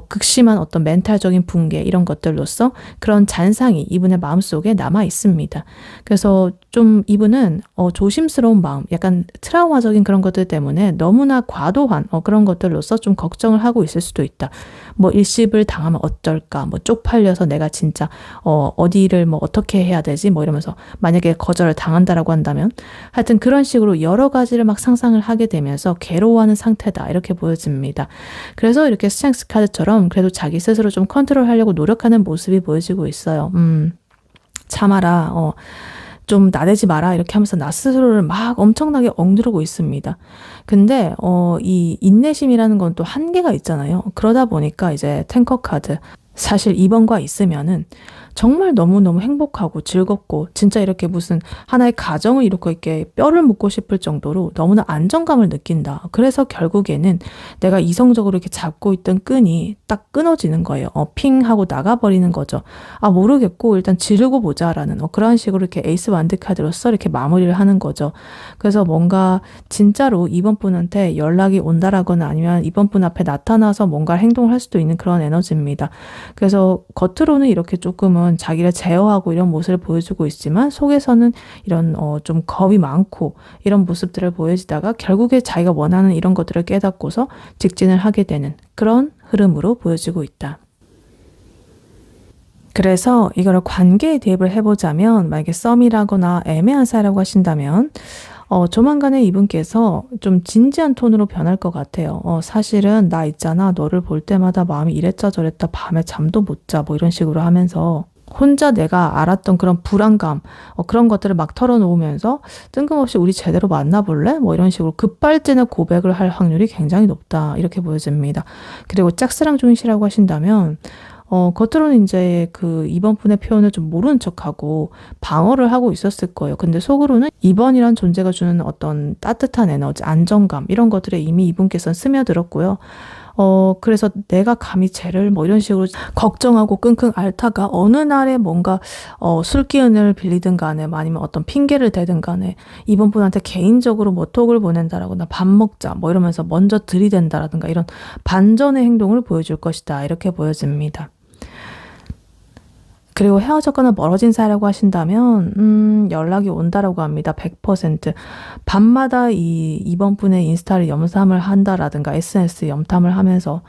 극심한 어떤 멘탈적인 붕괴 이런 것들로서 그런 잔상이 이분의 마음속에 남아 있습니다. 그래서 좀 이분은 조심스러운 마음 약간 트라우마적인 그런 것들 때문에 너무나 과도한 그런 것들로서 좀 걱정을 하고 있을 수도 있다. 뭐 일십을 당하면 어떨까 뭐 쪽팔려서 내가 진짜 어디를 뭐 어떻게 해야 되지 뭐 이러면서 만약에 거절을 당한다라고 한다면 하여튼 그런 식으로 여러 가지를 막 상상을 하게 되면서 괴로워하는 상태다 이렇게 보여집니다. 그래서 이렇게 스트렝스 카드처럼 그래도 자기 스스로 좀 컨트롤하려고 노력하는 모습이 보여지고 있어요. 참아라. 좀 나대지 마라 이렇게 하면서 나 스스로를 막 엄청나게 억누르고 있습니다. 근데 이 인내심이라는 건 또 한계가 있잖아요. 그러다 보니까 이제 탱커 카드 사실 2번과 있으면은 정말 너무너무 행복하고 즐겁고 진짜 이렇게 무슨 하나의 가정을 이렇게 뼈를 묻고 싶을 정도로 너무나 안정감을 느낀다. 그래서 결국에는 내가 이성적으로 이렇게 잡고 있던 끈이 딱 끊어지는 거예요. 핑 하고 나가버리는 거죠. 모르겠고 일단 지르고 보자라는 그런 식으로 이렇게 에이스 완드 카드로서 이렇게 마무리를 하는 거죠. 그래서 뭔가 진짜로 이번 분한테 연락이 온다라거나 아니면 이번 분 앞에 나타나서 뭔가 행동을 할 수도 있는 그런 에너지입니다. 그래서 겉으로는 이렇게 조금은 자기를 제어하고 이런 모습을 보여주고 있지만 속에서는 이런 좀 겁이 많고 이런 모습들을 보여지다가 결국에 자기가 원하는 이런 것들을 깨닫고서 직진을 하게 되는 그런 흐름으로 보여지고 있다. 그래서 이거를 관계에 대입을 해보자면 만약에 썸이라거나 애매한 사이라고 하신다면 조만간에 이분께서 좀 진지한 톤으로 변할 것 같아요. 사실은 나 있잖아. 너를 볼 때마다 마음이 이랬자 저랬다. 밤에 잠도 못 자. 뭐 이런 식으로 하면서 혼자 내가 알았던 그런 불안감 그런 것들을 막 털어놓으면서 뜬금없이 우리 제대로 만나볼래? 뭐 이런 식으로 급발진의 고백을 할 확률이 굉장히 높다. 이렇게 보여집니다. 그리고 짝사랑 중이시라고 하신다면 겉으로는 이제 그 2번 분의 표현을 좀 모르는 척하고 방어를 하고 있었을 거예요. 근데 속으로는 2번이란 존재가 주는 어떤 따뜻한 에너지, 안정감 이런 것들에 이미 이분께서는 스며들었고요. 그래서 내가 감히 쟤를 뭐 이런 식으로 걱정하고 끙끙 앓다가 어느 날에 뭔가 술 기운을 빌리든 간에 아니면 어떤 핑계를 대든 간에 이번 분한테 개인적으로 뭐 톡을 보낸다라거나 밥 먹자 뭐 이러면서 먼저 들이댄다라든가 이런 반전의 행동을 보여줄 것이다 이렇게 보여집니다. 그리고 헤어졌거나 멀어진 사이라고 하신다면 연락이 온다라고 합니다. 100%. 밤마다 이번 분의 인스타를 염탐을 한다라든가 SNS 염탐을 하면서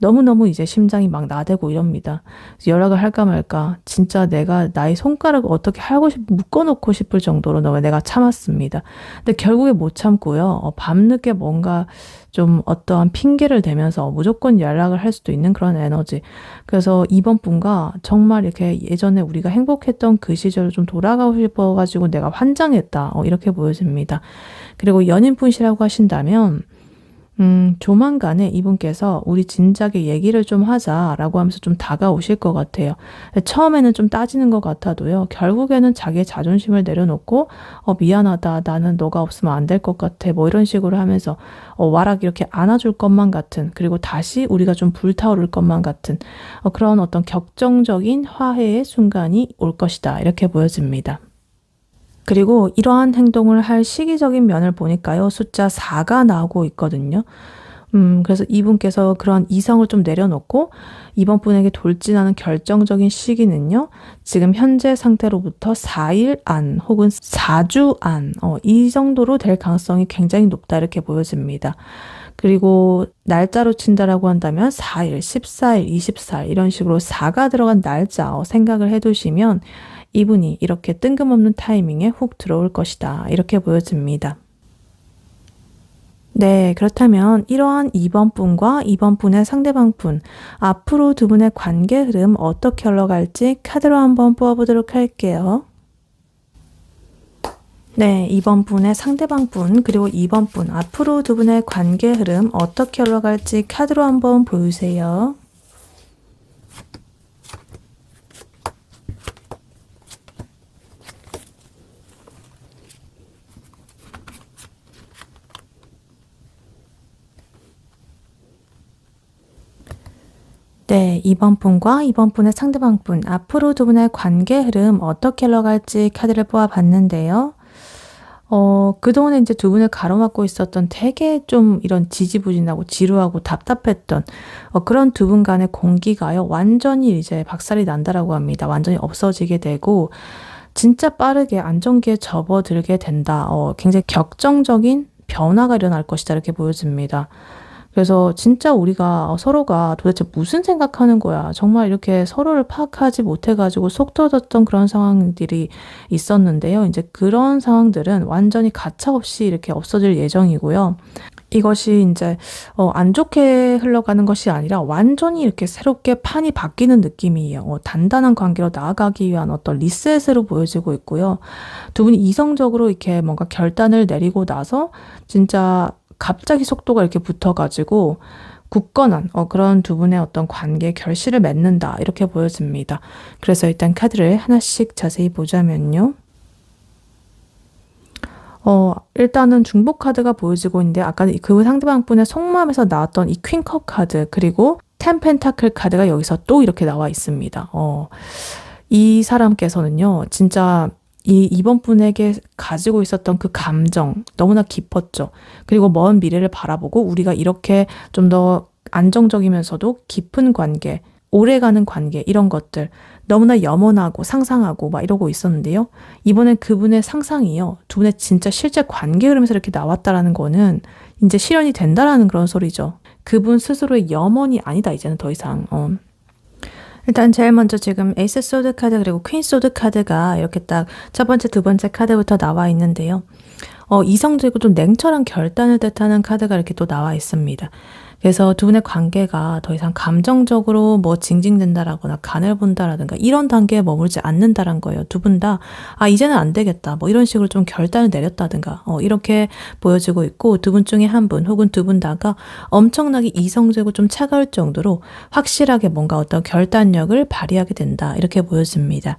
너무너무 이제 심장이 막 나대고 이럽니다. 그래서 연락을 할까 말까 진짜 내가 나의 손가락을 어떻게 묶어놓고 싶을 정도로 내가 참았습니다. 근데 결국에 못 참고요. 밤늦게 뭔가 좀 어떠한 핑계를 대면서 무조건 연락을 할 수도 있는 그런 에너지. 그래서 이번 분과 정말 이렇게 예전에 우리가 행복했던 그 시절을 좀 돌아가고 싶어가지고 내가 환장했다. 이렇게 보여집니다. 그리고 연인분이라고 하신다면 조만간에 이분께서 우리 진작에 얘기를 좀 하자라고 하면서 좀 다가오실 것 같아요. 처음에는 좀 따지는 것 같아도요. 결국에는 자기의 자존심을 내려놓고 미안하다. 나는 너가 없으면 안 될 것 같아. 뭐 이런 식으로 하면서 와락 이렇게 안아줄 것만 같은 그리고 다시 우리가 좀 불타오를 것만 같은 그런 어떤 격정적인 화해의 순간이 올 것이다. 이렇게 보여집니다. 그리고 이러한 행동을 할 시기적인 면을 보니까요. 숫자 4가 나오고 있거든요. 그래서 이분께서 그런 이성을 좀 내려놓고 이번 분에게 돌진하는 결정적인 시기는요. 지금 현재 상태로부터 4일 안 혹은 4주 안 이 정도로 될 가능성이 굉장히 높다 이렇게 보여집니다. 그리고 날짜로 친다라고 한다면 4일, 14일, 24일 이런 식으로 4가 들어간 날짜 생각을 해두시면 이분이 이렇게 뜬금없는 타이밍에 훅 들어올 것이다. 이렇게 보여집니다. 네, 그렇다면 이러한 2번 분과 2번 분의 상대방 분, 앞으로 두 분의 관계 흐름 어떻게 흘러갈지 카드로 한번 뽑아보도록 할게요. 네, 2번 분의 상대방 분, 그리고 2번 분, 앞으로 두 분의 관계 흐름 어떻게 흘러갈지 카드로 한번 보여주세요. 네, 2번 분과 2번 분의 상대방 분, 앞으로 두 분의 관계 흐름 어떻게 흘러갈지 카드를 뽑아봤는데요. 그동안에 이제 두 분을 가로막고 있었던 되게 좀 이런 지지부진하고 지루하고 답답했던 그런 두 분 간의 공기가요, 완전히 이제 박살이 난다라고 합니다. 완전히 없어지게 되고, 진짜 빠르게 안정기에 접어들게 된다. 굉장히 격정적인 변화가 일어날 것이다. 이렇게 보여집니다. 그래서 진짜 우리가 서로가 도대체 무슨 생각하는 거야. 정말 이렇게 서로를 파악하지 못해가지고 속 터졌던 그런 상황들이 있었는데요. 이제 그런 상황들은 완전히 가차없이 이렇게 없어질 예정이고요. 이것이 이제 안 좋게 흘러가는 것이 아니라 완전히 이렇게 새롭게 판이 바뀌는 느낌이에요. 단단한 관계로 나아가기 위한 어떤 리셋으로 보여지고 있고요. 두 분이 이성적으로 이렇게 뭔가 결단을 내리고 나서 진짜 갑자기 속도가 이렇게 붙어가지고 굳건한 그런 두 분의 어떤 관계 결실을 맺는다 이렇게 보여집니다. 그래서 일단 카드를 하나씩 자세히 보자면요. 일단은 중복 카드가 보여지고 있는데 아까 그 상대방 분의 속마음에서 나왔던 이 퀸컵 카드 그리고 텐 펜타클 카드가 여기서 또 이렇게 나와 있습니다. 이 사람께서는요 진짜 이번 분에게 가지고 있었던 그 감정 너무나 깊었죠. 그리고 먼 미래를 바라보고 우리가 이렇게 좀 더 안정적이면서도 깊은 관계, 오래가는 관계 이런 것들 너무나 염원하고 상상하고 막 이러고 있었는데요. 이번엔 그분의 상상이요. 두 분의 진짜 실제 관계 흐름에서 이렇게 나왔다라는 거는 이제 실현이 된다라는 그런 소리죠. 그분 스스로의 염원이 아니다 이제는 더 이상. 일단 제일 먼저 지금 에이스 소드 카드 그리고 퀸 소드 카드가 이렇게 딱 첫 번째, 두 번째 카드부터 나와 있는데요. 이성적이고 좀 냉철한 결단을 뜻하는 카드가 이렇게 또 나와 있습니다. 그래서 두 분의 관계가 더 이상 감정적으로 뭐 징징댄다라거나 간을 본다라든가 이런 단계에 머물지 않는다란 거예요. 두 분 다 이제는 안 되겠다 뭐 이런 식으로 좀 결단을 내렸다든가 이렇게 보여지고 있고 두 분 중에 한 분 혹은 두 분 다가 엄청나게 이성적이고 좀 차가울 정도로 확실하게 뭔가 어떤 결단력을 발휘하게 된다 이렇게 보여집니다.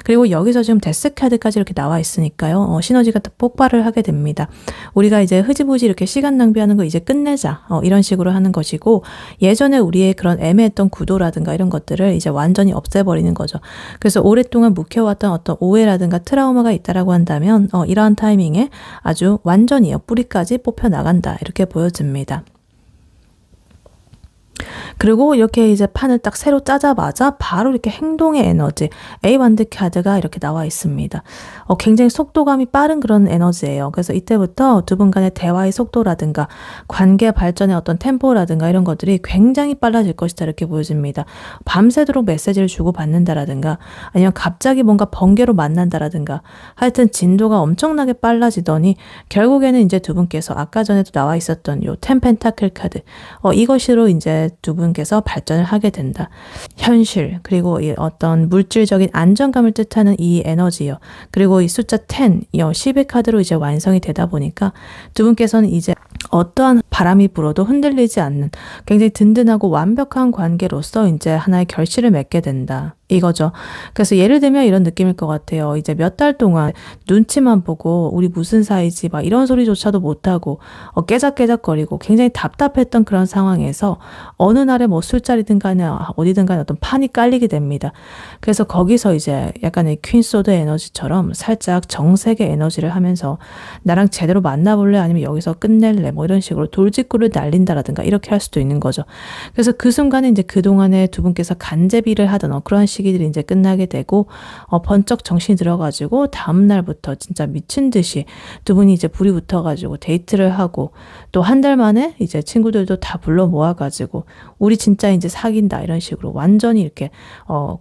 그리고 여기서 지금 데스 카드까지 이렇게 나와 있으니까요. 시너지가 또 폭발을 하게 됩니다. 우리가 이제 흐지부지 이렇게 시간 낭비하는 거 이제 끝내자 이런 식으로 하는 것이고 예전에 우리의 그런 애매했던 구도라든가 이런 것들을 이제 완전히 없애버리는 거죠. 그래서 오랫동안 묵혀왔던 어떤 오해라든가 트라우마가 있다라고 한다면 이러한 타이밍에 아주 완전히요 뿌리까지 뽑혀 나간다 이렇게 보여집니다. 그리고 이렇게 이제 판을 딱 새로 짜자마자 바로 이렇게 행동의 에너지 A1 카드가 이렇게 나와 있습니다. 굉장히 속도감이 빠른 그런 에너지예요. 그래서 이때부터 두 분 간의 대화의 속도라든가 관계 발전의 어떤 템포라든가 이런 것들이 굉장히 빨라질 것이다 이렇게 보여집니다. 밤새도록 메시지를 주고받는다라든가 아니면 갑자기 뭔가 번개로 만난다라든가 하여튼 진도가 엄청나게 빨라지더니 결국에는 이제 두 분께서 아까 전에도 나와 있었던 요 10 펜타클 카드 이것으로 이제 두 분께서 발전을 하게 된다. 현실 그리고 이 어떤 물질적인 안정감을 뜻하는 이 에너지요. 그리고 이 숫자 10, 10의 카드로 이제 완성이 되다 보니까 두 분께서는 이제 어떠한 바람이 불어도 흔들리지 않는 굉장히 든든하고 완벽한 관계로서 이제 하나의 결실을 맺게 된다. 이거죠. 그래서 예를 들면 이런 느낌일 것 같아요. 이제 몇 달 동안 눈치만 보고 우리 무슨 사이지 막 이런 소리조차도 못하고 깨작깨작거리고 굉장히 답답했던 그런 상황에서 어느 날에 뭐 술자리든 간에 어디든 간에 어떤 판이 깔리게 됩니다. 그래서 거기서 이제 약간의 퀸소드 에너지처럼 살짝 정색의 에너지를 하면서 나랑 제대로 만나볼래 아니면 여기서 끝낼래 뭐 이런 식으로 돌직구를 날린다라든가 이렇게 할 수도 있는 거죠. 그래서 그 순간에 이제 그동안에 두 분께서 간제비를 하던 그런 시기들이 이제 끝나게 되고 번쩍 정신이 들어가지고 다음 날부터 진짜 미친 듯이 두 분이 이제 불이 붙어가지고 데이트를 하고 또 한 달 만에 이제 친구들도 다 불러 모아가지고 우리 진짜 이제 사귄다 이런 식으로 완전히 이렇게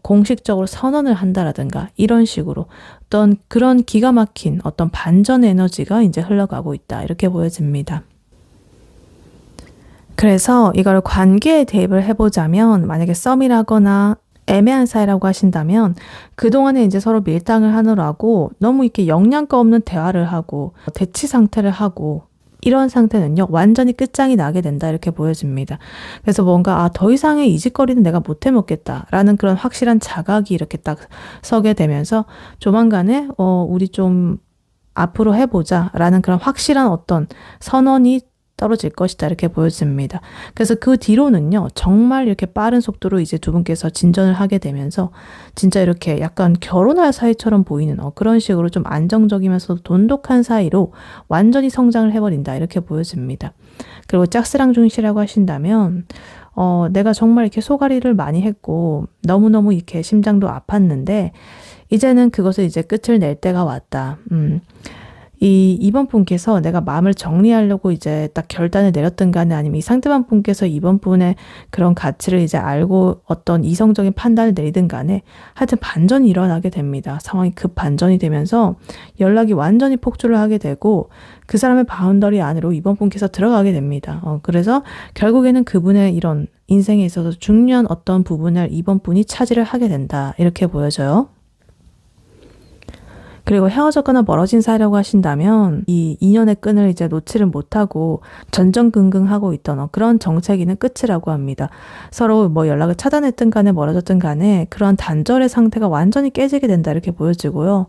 공식적으로 선언을 한다라든가 이런 식으로 어떤 그런 기가 막힌 어떤 반전 에너지가 이제 흘러가고 있다 이렇게 보여집니다. 그래서 이걸 관계에 대입을 해보자면 만약에 썸이라거나 애매한 사이라고 하신다면 그동안에 이제 서로 밀당을 하느라고 너무 이렇게 영양가 없는 대화를 하고 대치 상태를 하고 이런 상태는요 완전히 끝장이 나게 된다 이렇게 보여집니다. 그래서 뭔가 더 이상의 이짓거리는 내가 못 해먹겠다 라는 그런 확실한 자각이 이렇게 딱 서게 되면서 조만간에 우리 좀 앞으로 해보자 라는 그런 확실한 어떤 선언이 떨어질 것이다 이렇게 보여집니다. 그래서 그 뒤로는요 정말 이렇게 빠른 속도로 이제 두 분께서 진전을 하게 되면서 진짜 이렇게 약간 결혼할 사이처럼 보이는 그런 식으로 좀 안정적이면서도 돈독한 사이로 완전히 성장을 해버린다 이렇게 보여집니다. 그리고 짝사랑 중이시라고 하신다면 내가 정말 이렇게 소가리를 많이 했고 너무너무 이렇게 심장도 아팠는데 이제는 그것을 이제 끝을 낼 때가 왔다. 이번 분께서 내가 마음을 정리하려고 이제 딱 결단을 내렸든 간에 아니면 이 상대방 분께서 이번 분의 그런 가치를 이제 알고 어떤 이성적인 판단을 내리든 간에 하여튼 반전이 일어나게 됩니다. 상황이 급 반전이 되면서 연락이 완전히 폭주를 하게 되고 그 사람의 바운더리 안으로 이번 분께서 들어가게 됩니다. 그래서 결국에는 그분의 이런 인생에 있어서 중요한 어떤 부분을 이번 분이 차지를 하게 된다. 이렇게 보여져요. 그리고 헤어졌거나 멀어진 사이라고 하신다면 이 인연의 끈을 이제 놓지를 못하고 전전긍긍하고 있던 그런 정체기는 끝이라고 합니다. 서로 뭐 연락을 차단했든 간에 멀어졌든 간에 그런 단절의 상태가 완전히 깨지게 된다 이렇게 보여지고요.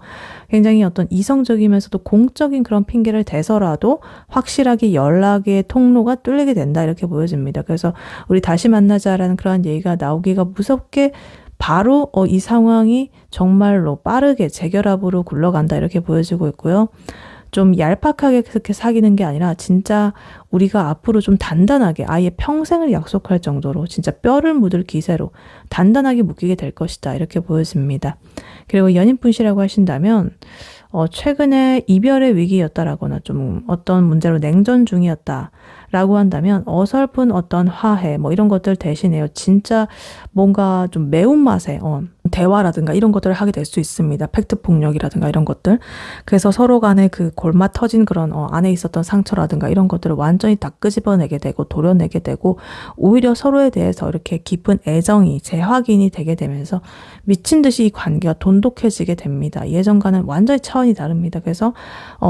굉장히 어떤 이성적이면서도 공적인 그런 핑계를 대서라도 확실하게 연락의 통로가 뚫리게 된다 이렇게 보여집니다. 그래서 우리 다시 만나자라는 그런 얘기가 나오기가 무섭게 바로 이 상황이 정말로 빠르게 재결합으로 굴러간다 이렇게 보여지고 있고요. 좀 얄팍하게 그렇게 사귀는 게 아니라 진짜 우리가 앞으로 좀 단단하게 아예 평생을 약속할 정도로 진짜 뼈를 묻을 기세로 단단하게 묶이게 될 것이다 이렇게 보여집니다. 그리고 연인분이라고 하신다면 최근에 이별의 위기였다라거나 좀 어떤 문제로 냉전 중이었다 라고 한다면 어설픈 어떤 화해 뭐 이런 것들 대신에요 진짜 뭔가 좀 매운맛의 대화라든가 이런 것들을 하게 될 수 있습니다. 팩트 폭력이라든가 이런 것들. 그래서 서로 간에 그 골마 터진 그런 안에 있었던 상처라든가 이런 것들을 완전히 다 끄집어내게 되고 도려내게 되고 오히려 서로에 대해서 이렇게 깊은 애정이 재확인이 되게 되면서 미친 듯이 이 관계가 돈독해지게 됩니다. 예전과는 완전히 차원이 다릅니다. 그래서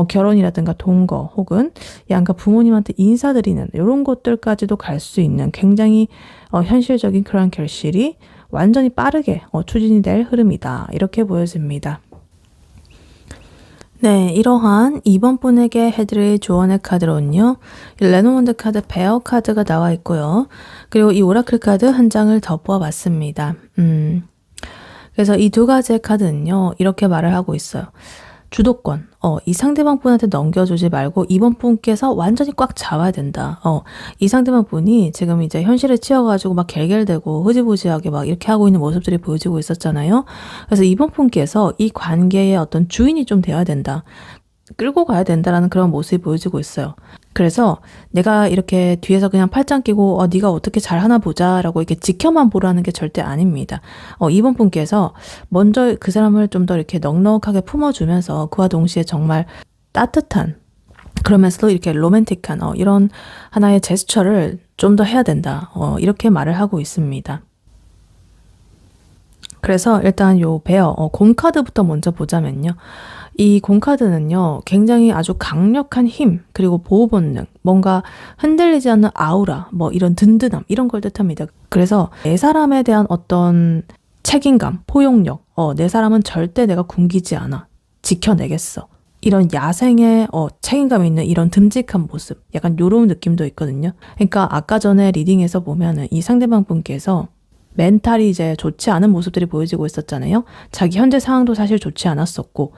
결혼이라든가 동거 혹은 양가 부모님한테 인사드리는 이런 것들까지도 갈 수 있는 굉장히 현실적인 그런 결실이 완전히 빠르게 추진이 될 흐름이다. 이렇게 보여집니다. 네, 이러한 이번 분에게 해드릴 조언의 카드로는요. 레노먼드 카드 베어 카드가 나와 있고요. 그리고 이 오라클 카드 한 장을 더 뽑아봤습니다. 그래서 이 두 가지의 카드는요. 이렇게 말을 하고 있어요. 주도권. 이 상대방 분한테 넘겨주지 말고 이번 분께서 완전히 꽉 잡아야 된다. 이 상대방 분이 지금 이제 현실에 치여가지고 막 갤갤대고 흐지부지하게 막 이렇게 하고 있는 모습들이 보여지고 있었잖아요. 그래서 이번 분께서 이 관계의 어떤 주인이 좀 되어야 된다. 끌고 가야 된다라는 그런 모습이 보여지고 있어요. 그래서 내가 이렇게 뒤에서 그냥 팔짱 끼고 네가 어떻게 잘하나 보자라고 이렇게 지켜만 보라는 게 절대 아닙니다. 이번 분께서 먼저 그 사람을 좀 더 이렇게 넉넉하게 품어주면서 그와 동시에 정말 따뜻한 그러면서도 이렇게 로맨틱한 이런 하나의 제스처를 좀 더 해야 된다. 이렇게 말을 하고 있습니다. 그래서 일단 요 베어 곰카드부터 먼저 보자면요. 이 곰카드는요, 굉장히 아주 강력한 힘, 그리고 보호 본능, 뭔가 흔들리지 않는 아우라, 뭐 이런 든든함, 이런 걸 뜻합니다. 그래서 내 사람에 대한 어떤 책임감, 포용력, 내 사람은 절대 내가 굶기지 않아. 지켜내겠어. 이런 야생의 책임감 있는 이런 듬직한 모습, 약간 요런 느낌도 있거든요. 그러니까 아까 전에 리딩에서 보면은 이 상대방 분께서 멘탈이 이제 좋지 않은 모습들이 보여지고 있었잖아요. 자기 현재 상황도 사실 좋지 않았었고,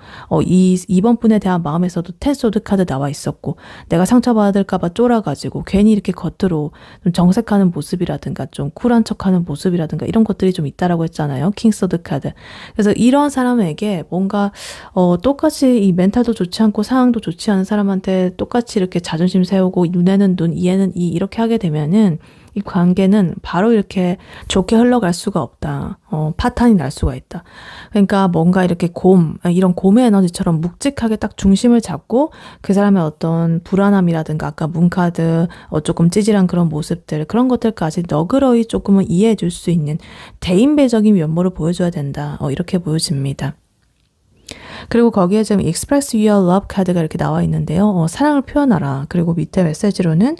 이번 분에 대한 마음에서도 텐소드 카드 나와 있었고, 내가 상처받을까봐 쫄아가지고, 괜히 이렇게 겉으로 좀 정색하는 모습이라든가, 좀 쿨한 척하는 모습이라든가, 이런 것들이 좀 있다라고 했잖아요. 킹소드 카드. 그래서 이런 사람에게 뭔가, 똑같이 이 멘탈도 좋지 않고 상황도 좋지 않은 사람한테 똑같이 이렇게 자존심 세우고, 눈에는 눈, 이에는 이, 이렇게 하게 되면은, 이 관계는 바로 이렇게 좋게 흘러갈 수가 없다. 파탄이 날 수가 있다. 그러니까 뭔가 이렇게 이런 곰의 에너지처럼 묵직하게 딱 중심을 잡고 그 사람의 어떤 불안함이라든가 아까 문카드 조금 찌질한 그런 모습들 그런 것들까지 너그러이 조금은 이해해 줄 수 있는 대인배적인 면모를 보여줘야 된다. 이렇게 보여집니다. 그리고 거기에 지금 Express Your Love 카드가 이렇게 나와 있는데요. 사랑을 표현하라. 그리고 밑에 메시지로는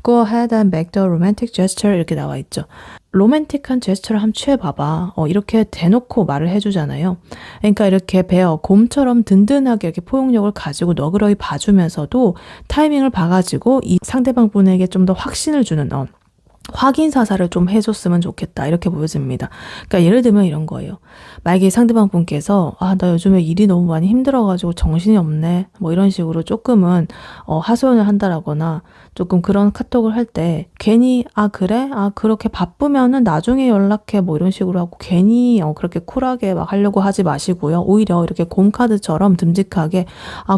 Go ahead and make the romantic gesture 이렇게 나와 있죠. 로맨틱한 제스처를 한번 취해봐봐. 이렇게 대놓고 말을 해주잖아요. 그러니까 이렇게 곰처럼 든든하게 이렇게 포용력을 가지고 너그러이 봐주면서도 타이밍을 봐가지고 이 상대방 분에게 좀 더 확신을 주는 확인 사살을 좀 해줬으면 좋겠다 이렇게 보여집니다. 그러니까 예를 들면 이런 거예요. 만약에 상대방 분께서 나 요즘에 일이 너무 많이 힘들어가지고 정신이 없네 뭐 이런 식으로 조금은 하소연을 한다라거나 조금 그런 카톡을 할 때 괜히 그래? 그렇게 바쁘면은 나중에 연락해 뭐 이런 식으로 하고 괜히 그렇게 쿨하게 막 하려고 하지 마시고요. 오히려 이렇게 곰카드처럼 듬직하게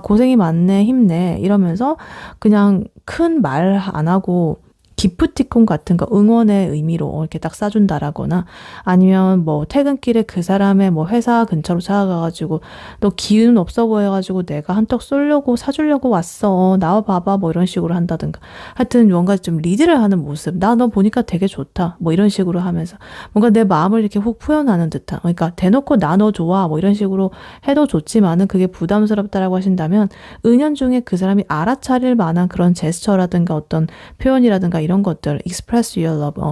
고생이 많네 힘내 이러면서 그냥 큰 말 안 하고 기프티콘 같은 거 응원의 의미로 이렇게 딱 싸준다라거나 아니면 뭐 퇴근길에 그 사람의 뭐 회사 근처로 찾아가가지고 너 기운 없어 보여가지고 내가 한턱 쏠려고 사주려고 왔어 나와 봐봐 뭐 이런 식으로 한다든가 하여튼 뭔가 좀 리드를 하는 모습 나 너 보니까 되게 좋다 뭐 이런 식으로 하면서 뭔가 내 마음을 이렇게 훅 표현하는 듯한 그러니까 대놓고 나 너 좋아 뭐 이런 식으로 해도 좋지만은 그게 부담스럽다라고 하신다면 은연중에 그 사람이 알아차릴 만한 그런 제스처라든가 어떤 표현이라든가 이런 것들, express your love,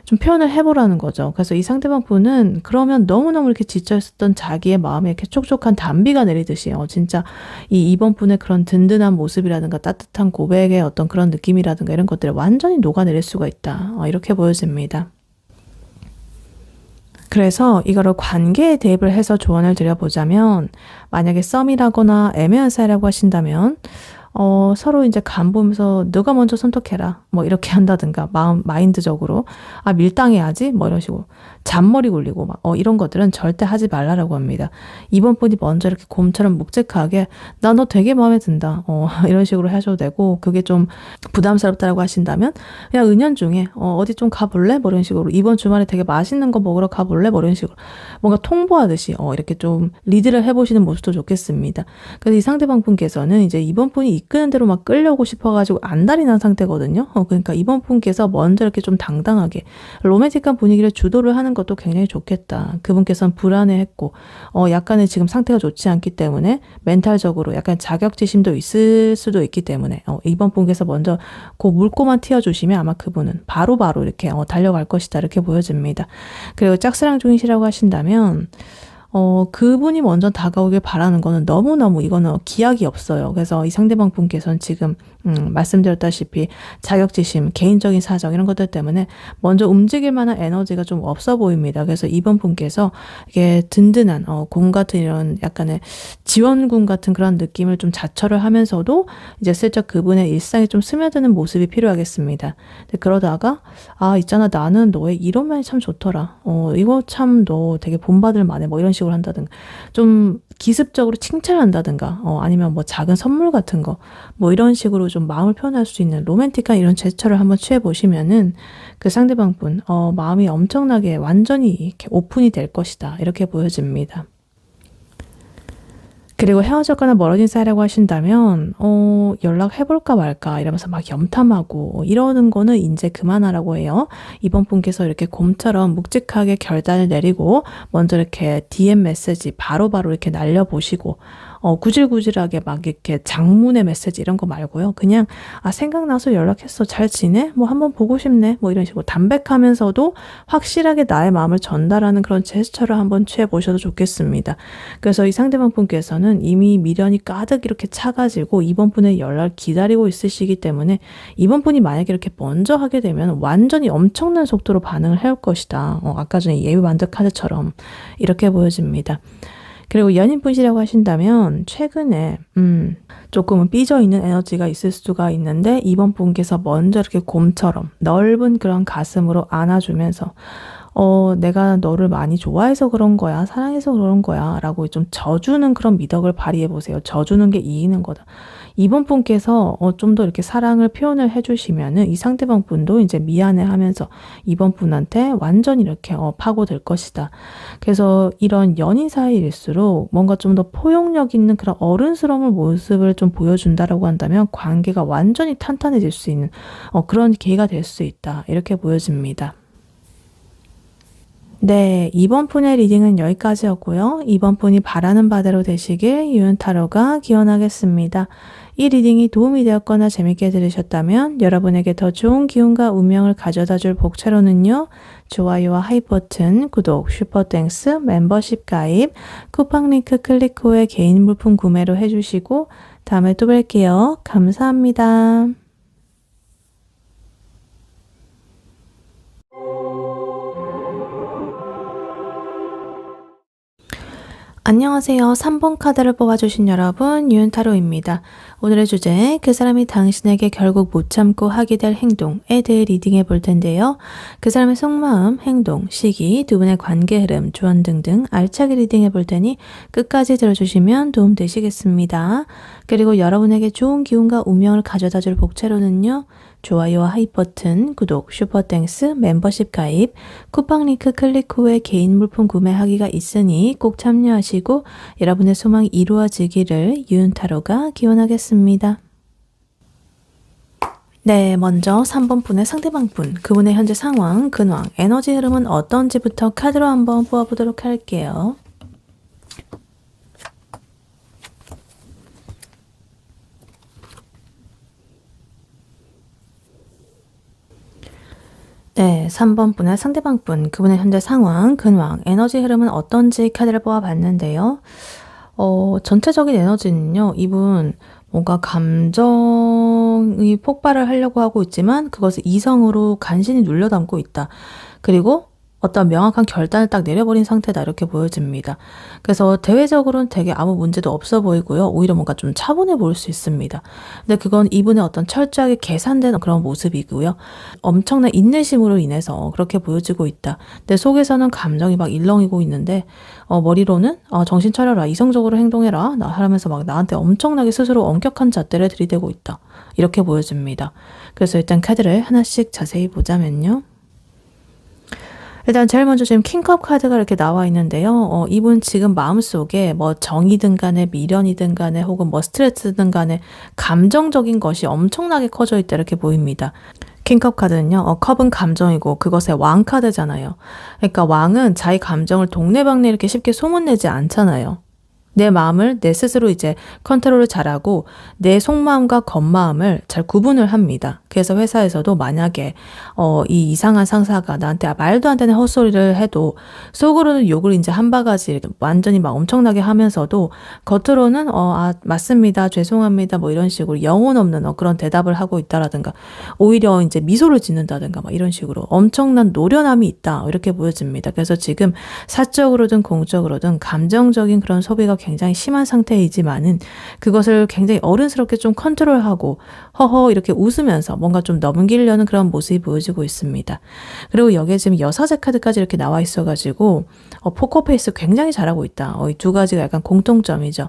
좀 표현을 해보라는 거죠. 그래서 이 상대방 분은 그러면 너무너무 이렇게 지쳐있었던 자기의 마음에 이렇게 촉촉한 단비가 내리듯이, 진짜 이번 분의 그런 든든한 모습이라든가 따뜻한 고백의 어떤 그런 느낌이라든가 이런 것들을 완전히 녹아내릴 수가 있다. 이렇게 보여집니다. 그래서 이거를 관계에 대입을 해서 조언을 드려보자면, 만약에 썸이라거나 애매한 사이라고 하신다면, 서로 이제 간 보면서 누가 먼저 선택해라. 뭐 이렇게 한다든가 마인드적으로 밀당해야지 뭐 이런 식으로 잔머리 굴리고 막 이런 것들은 절대 하지 말라라고 합니다. 이번 분이 먼저 이렇게 곰처럼 묵직하게 나 너 되게 마음에 든다. 이런 식으로 하셔도 되고 그게 좀 부담스럽다라고 하신다면 그냥 은연중에 어디 좀 가볼래? 뭐 이런 식으로 이번 주말에 되게 맛있는 거 먹으러 가볼래? 뭐 이런 식으로 뭔가 통보하듯이 이렇게 좀 리드를 해보시는 모습도 좋겠습니다. 그래서 이 상대방 분께서는 이제 이번 분이 이끄는 대로 막 끌려고 싶어가지고 안달이 난 상태거든요. 그러니까 이번 분께서 먼저 이렇게 좀 당당하게 로맨틱한 분위기를 주도를 하는 것도 굉장히 좋겠다. 그분께서는 불안해했고 약간의 지금 상태가 좋지 않기 때문에 멘탈적으로 약간 자격지심도 있을 수도 있기 때문에 이번 분께서 먼저 그 물꼬만 튀어주시면 아마 그분은 바로바로 이렇게 달려갈 것이다. 이렇게 보여집니다. 그리고 짝사랑 중이시라고 하신다면 그분이 먼저 다가오길 바라는 거는 너무너무 이거는 기약이 없어요. 그래서 이 상대방 분께서는 지금 말씀드렸다시피 자격지심, 개인적인 사정 이런 것들 때문에 먼저 움직일 만한 에너지가 좀 없어 보입니다. 그래서 이번 분께서 이게 든든한 공 같은 이런 약간의 지원군 같은 그런 느낌을 좀 자처를 하면서도 이제 슬쩍 그분의 일상에 좀 스며드는 모습이 필요하겠습니다. 근데 그러다가 있잖아, 나는 너의 이런 면이 참 좋더라. 이거 참 너 되게 본받을 만해. 뭐 이런 식으로 한다든가 좀 기습적으로 칭찬한다든가 아니면 뭐 작은 선물 같은 거 뭐 이런 식으로 좀 마음을 표현할 수 있는 로맨틱한 이런 제스처를 한번 취해 보시면은 그 상대방 분 마음이 엄청나게 완전히 이렇게 오픈이 될 것이다 이렇게 보여집니다. 그리고 헤어졌거나 멀어진 사이라고 하신다면 연락해볼까 말까 이러면서 막 염탐하고 이러는 거는 이제 그만하라고 해요. 이번 분께서 이렇게 곰처럼 묵직하게 결단을 내리고 먼저 이렇게 DM 메시지 바로바로 이렇게 날려보시고 구질구질하게 막 이렇게 장문의 메시지 이런 거 말고요. 그냥 생각나서 연락했어. 잘 지내? 뭐 한번 보고 싶네. 뭐 이런 식으로 담백하면서도 확실하게 나의 마음을 전달하는 그런 제스처를 한번 취해보셔도 좋겠습니다. 그래서 이 상대방 분께서는 이미 미련이 가득 이렇게 차가지고 이번 분의 연락을 기다리고 있으시기 때문에 이번 분이 만약에 이렇게 먼저 하게 되면 완전히 엄청난 속도로 반응을 해올 것이다. 아까 전에 예비만족 카드처럼 이렇게 보여집니다. 그리고 연인분이라고 하신다면 최근에 조금은 삐져있는 에너지가 있을 수가 있는데 이번 분께서 먼저 이렇게 곰처럼 넓은 그런 가슴으로 안아주면서 내가 너를 많이 좋아해서 그런 거야, 사랑해서 그런 거야 라고 좀 져주는 그런 미덕을 발휘해 보세요. 져주는 게 이기는 거다. 이번 분께서 좀 더 이렇게 사랑을 표현을 해주시면은 이 상대방 분도 이제 미안해 하면서 이번 분한테 완전히 이렇게 파고들 것이다. 그래서 이런 연인 사이일수록 뭔가 좀 더 포용력 있는 그런 어른스러운 모습을 좀 보여준다라고 한다면 관계가 완전히 탄탄해질 수 있는 그런 계기가 될 수 있다. 이렇게 보여집니다. 네, 이번 분의 리딩은 여기까지였고요. 이번 분이 바라는 바대로 되시길 유은타로가 기원하겠습니다. 이 리딩이 도움이 되었거나 재밌게 들으셨다면 여러분에게 더 좋은 기운과 운명을 가져다줄 복채로는요. 좋아요와 하이 버튼, 구독, 슈퍼땡스, 멤버십 가입, 쿠팡 링크 클릭 후에 개인 물품 구매로 해주시고 다음에 또 뵐게요. 감사합니다. 안녕하세요. 3번 카드를 뽑아주신 여러분, 유은타로입니다. 오늘의 주제, 그 사람이 당신에게 결국 못 참고 하게 될 행동에 대해 리딩해 볼 텐데요. 그 사람의 속마음, 행동, 시기, 두 분의 관계 흐름, 조언 등등 알차게 리딩해 볼 테니 끝까지 들어주시면 도움 되시겠습니다. 그리고 여러분에게 좋은 기운과 운명을 가져다 줄 복채로는요. 좋아요와 하이 버튼, 구독, 슈퍼땡스, 멤버십 가입, 쿠팡 링크 클릭 후에 개인 물품 구매하기가 있으니 꼭 참여하시고 여러분의 소망이 이루어지기를 유은타로가 기원하겠습니다. 네, 먼저 3번 분의 상대방 분, 그분의 현재 상황, 근황, 에너지 흐름은 어떤지부터 카드로 한번 뽑아보도록 할게요. 네, 3번 분의 상대방 분, 그분의 현재 상황, 근황, 에너지 흐름은 어떤지 카드를 뽑아봤는데요. 전체적인 에너지는요, 이분 뭔가 감정이 폭발을 하려고 하고 있지만 그것을 이성으로 간신히 눌려 담고 있다. 그리고 어떤 명확한 결단을 딱 내려버린 상태다 이렇게 보여집니다. 그래서 대외적으로는 되게 아무 문제도 없어 보이고요. 오히려 뭔가 좀 차분해 보일 수 있습니다. 근데 그건 이분의 어떤 철저하게 계산된 그런 모습이고요. 엄청난 인내심으로 인해서 그렇게 보여지고 있다. 내 속에서는 감정이 막 일렁이고 있는데 머리로는 정신 차려라, 이성적으로 행동해라 하면서 막 나한테 엄청나게 스스로 엄격한 잣대를 들이대고 있다. 이렇게 보여집니다. 그래서 일단 카드를 하나씩 자세히 보자면요. 일단 제일 먼저 지금 킹컵 카드가 이렇게 나와 있는데요. 이분 지금 마음속에 뭐 정이든 간에 미련이든 간에 혹은 뭐 스트레스든 간에 감정적인 것이 엄청나게 커져 있다 이렇게 보입니다. 킹컵 카드는요. 컵은 감정이고 그것의 왕 카드잖아요. 그러니까 왕은 자기 감정을 동네방네 이렇게 쉽게 소문내지 않잖아요. 내 마음을 내 스스로 이제 컨트롤을 잘하고 내 속마음과 겉마음을 잘 구분을 합니다. 그래서 회사에서도 만약에 이 이상한 상사가 나한테 말도 안 되는 헛소리를 해도 속으로는 욕을 이제 한 바가지 완전히 막 엄청나게 하면서도 겉으로는 맞습니다. 죄송합니다. 뭐 이런 식으로 영혼 없는 그런 대답을 하고 있다라든가 오히려 이제 미소를 짓는다든가 막 이런 식으로 엄청난 노련함이 있다. 이렇게 보여집니다. 그래서 지금 사적으로든 공적으로든 감정적인 그런 소비가 굉장히 심한 상태이지만은 그것을 굉장히 어른스럽게 좀 컨트롤하고 허허 이렇게 웃으면서 뭔가 좀 넘기려는 그런 모습이 보여지고 있습니다. 그리고 여기에 지금 여사제 카드까지 이렇게 나와 있어가지고 포커페이스 굉장히 잘하고 있다. 이 두 가지가 약간 공통점이죠.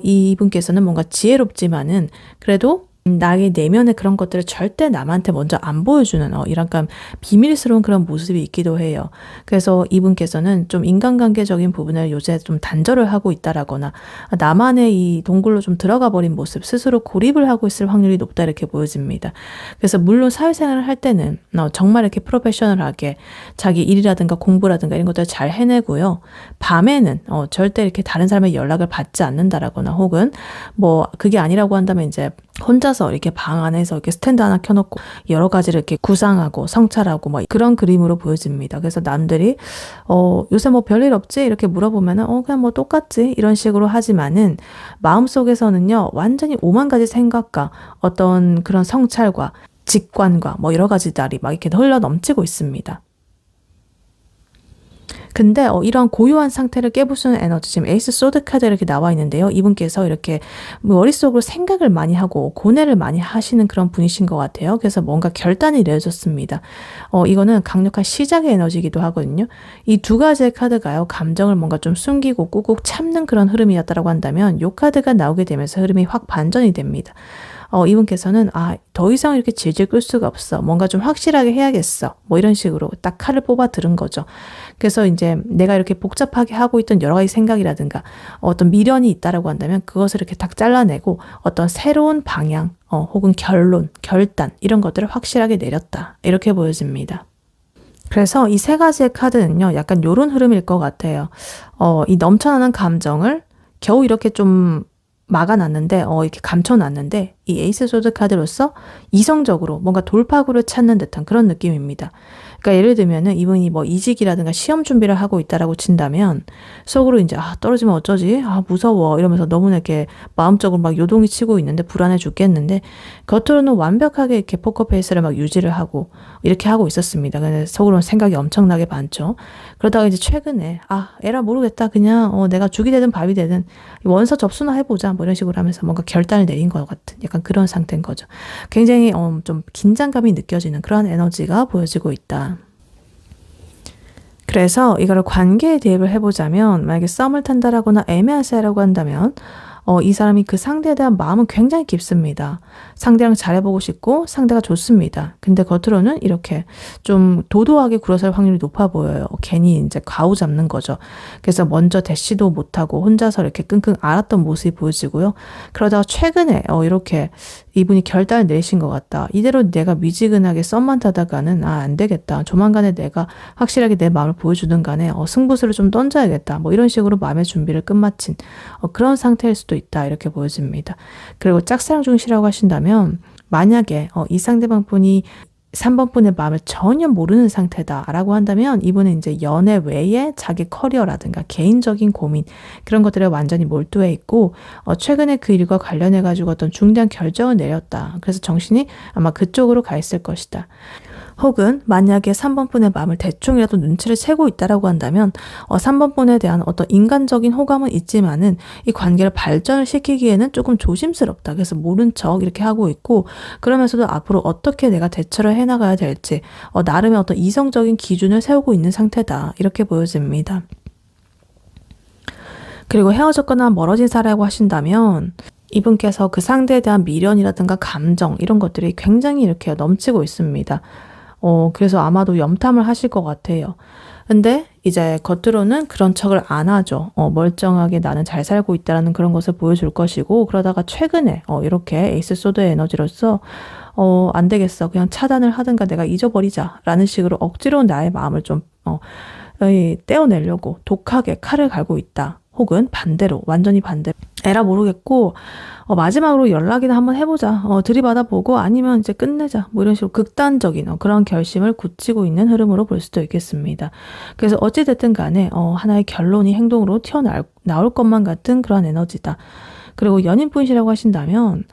이분께서는 뭔가 지혜롭지만은 그래도 나의 내면의 그런 것들을 절대 남한테 먼저 안 보여주는 약간 비밀스러운 그런 모습이 있기도 해요. 그래서 이분께서는 좀 인간관계적인 부분을 요새 좀 단절을 하고 있다라거나 나만의 이 동굴로 좀 들어가 버린 모습 스스로 고립을 하고 있을 확률이 높다 이렇게 보여집니다. 그래서 물론 사회생활을 할 때는 정말 이렇게 프로페셔널하게 자기 일이라든가 공부라든가 이런 것들을 잘 해내고요. 밤에는 절대 이렇게 다른 사람의 연락을 받지 않는다라거나 혹은 뭐 그게 아니라고 한다면 이제 혼자서 이렇게 방 안에서 이렇게 스탠드 하나 켜놓고 여러 가지를 이렇게 구상하고 성찰하고 뭐 그런 그림으로 보여집니다. 그래서 남들이 요새 뭐 별일 없지? 이렇게 물어보면은 그냥 뭐 똑같지? 이런 식으로 하지만은 마음속에서는요 완전히 오만 가지 생각과 어떤 그런 성찰과 직관과 뭐 여러 가지들이 막 이렇게 흘러 넘치고 있습니다. 근데 이런 고요한 상태를 깨부수는 에너지 지금 에이스 소드 카드 이렇게 나와 있는데요. 이분께서 이렇게 머릿속으로 생각을 많이 하고 고뇌를 많이 하시는 그런 분이신 것 같아요. 그래서 뭔가 결단이 내려졌습니다. 이거는 강력한 시작의 에너지이기도 하거든요. 이 두 가지의 카드가요. 감정을 뭔가 좀 숨기고 꾹꾹 참는 그런 흐름이었다고 한다면 이 카드가 나오게 되면서 흐름이 확 반전이 됩니다. 이분께서는 더 이상 이렇게 질질 끌 수가 없어. 뭔가 좀 확실하게 해야겠어. 뭐 이런 식으로 딱 칼을 뽑아 들은 거죠. 그래서 이제 내가 이렇게 복잡하게 하고 있던 여러 가지 생각이라든가 어떤 미련이 있다라고 한다면 그것을 이렇게 딱 잘라내고 어떤 새로운 방향 혹은 결론, 결단 이런 것들을 확실하게 내렸다. 이렇게 보여집니다. 그래서 이 세 가지의 카드는요. 약간 요런 흐름일 것 같아요. 이 넘쳐나는 감정을 겨우 이렇게 좀 막아놨는데 이렇게 감춰놨는데 이 에이스 소드 카드로서 이성적으로 뭔가 돌파구를 찾는 듯한 그런 느낌입니다. 그러니까 예를 들면은 이분이 뭐 이직이라든가 시험 준비를 하고 있다라고 친다면 속으로 이제 떨어지면 어쩌지? 무서워 이러면서 너무나 이렇게 마음적으로 막 요동이 치고 있는데 불안해 죽겠는데 겉으로는 완벽하게 이렇게 포커페이스를 막 유지를 하고 이렇게 하고 있었습니다. 근데 속으로는 생각이 엄청나게 많죠. 그러다가 이제 최근에 에라 모르겠다 그냥 내가 죽이 되든 밥이 되든 원서 접수나 해보자 뭐 이런 식으로 하면서 뭔가 결단을 내린 것 같은 약간 그런 상태인 거죠. 굉장히 좀 긴장감이 느껴지는 그런 에너지가 보여지고 있다. 그래서 이거를 관계에 대입을 해보자면 만약에 썸을 탄다라거나 애매한 사이라고 한다면 이 사람이 그 상대에 대한 마음은 굉장히 깊습니다. 상대랑 잘해보고 싶고 상대가 좋습니다. 근데 겉으로는 이렇게 좀 도도하게 굴어설 확률이 높아 보여요. 괜히 이제 가오 잡는 거죠. 그래서 먼저 대시도 못하고 혼자서 이렇게 끙끙 앓았던 모습이 보여지고요. 그러다가 최근에 이렇게 이분이 결단을 내리신 것 같다. 이대로 내가 미지근하게 썸만 타다가는 안 되겠다. 조만간에 내가 확실하게 내 마음을 보여주든 간에 승부수를 좀 던져야겠다. 뭐 이런 식으로 마음의 준비를 끝마친 그런 상태일 수도 있다. 이렇게 보여집니다. 그리고 짝사랑 중이시라고 하신다면 만약에 이 상대방 분이 3번 분의 마음을 전혀 모르는 상태다라고 한다면 이분은 이제 연애 외에 자기 커리어라든가 개인적인 고민 그런 것들에 완전히 몰두해 있고 최근에 그 일과 관련해 가지고 어떤 중대한 결정을 내렸다. 그래서 정신이 아마 그쪽으로 가 있을 것이다. 혹은 만약에 3번 분의 마음을 대충이라도 눈치를 채고 있다라고 한다면 3번 분에 대한 어떤 인간적인 호감은 있지만은 이 관계를 발전을 시키기에는 조금 조심스럽다. 그래서 모른 척 이렇게 하고 있고 그러면서도 앞으로 어떻게 내가 대처를 해나가야 될지 나름의 어떤 이성적인 기준을 세우고 있는 상태다. 이렇게 보여집니다. 그리고 헤어졌거나 멀어진 사례라고 하신다면 이분께서 그 상대에 대한 미련이라든가 감정 이런 것들이 굉장히 이렇게 넘치고 있습니다. 그래서 아마도 염탐을 하실 것 같아요. 근데 이제 겉으로는 그런 척을 안 하죠. 멀쩡하게 나는 잘 살고 있다라는 그런 것을 보여줄 것이고 그러다가 최근에 이렇게 에이스 소드의 에너지로서 안 되겠어. 그냥 차단을 하든가 내가 잊어버리자 라는 식으로 억지로 나의 마음을 좀 떼어내려고 독하게 칼을 갈고 있다. 혹은 반대로 완전히 반대로 에라 모르겠고 마지막으로 연락이나 한번 해보자, 들이받아보고 아니면 이제 끝내자, 뭐 이런 식으로 극단적인 그런 결심을 굳히고 있는 흐름으로 볼 수도 있겠습니다. 그래서 어찌됐든 간에 하나의 결론이 행동으로 튀어나올 것만 같은 그런 에너지다. 그리고 연인분이시라고 하신다면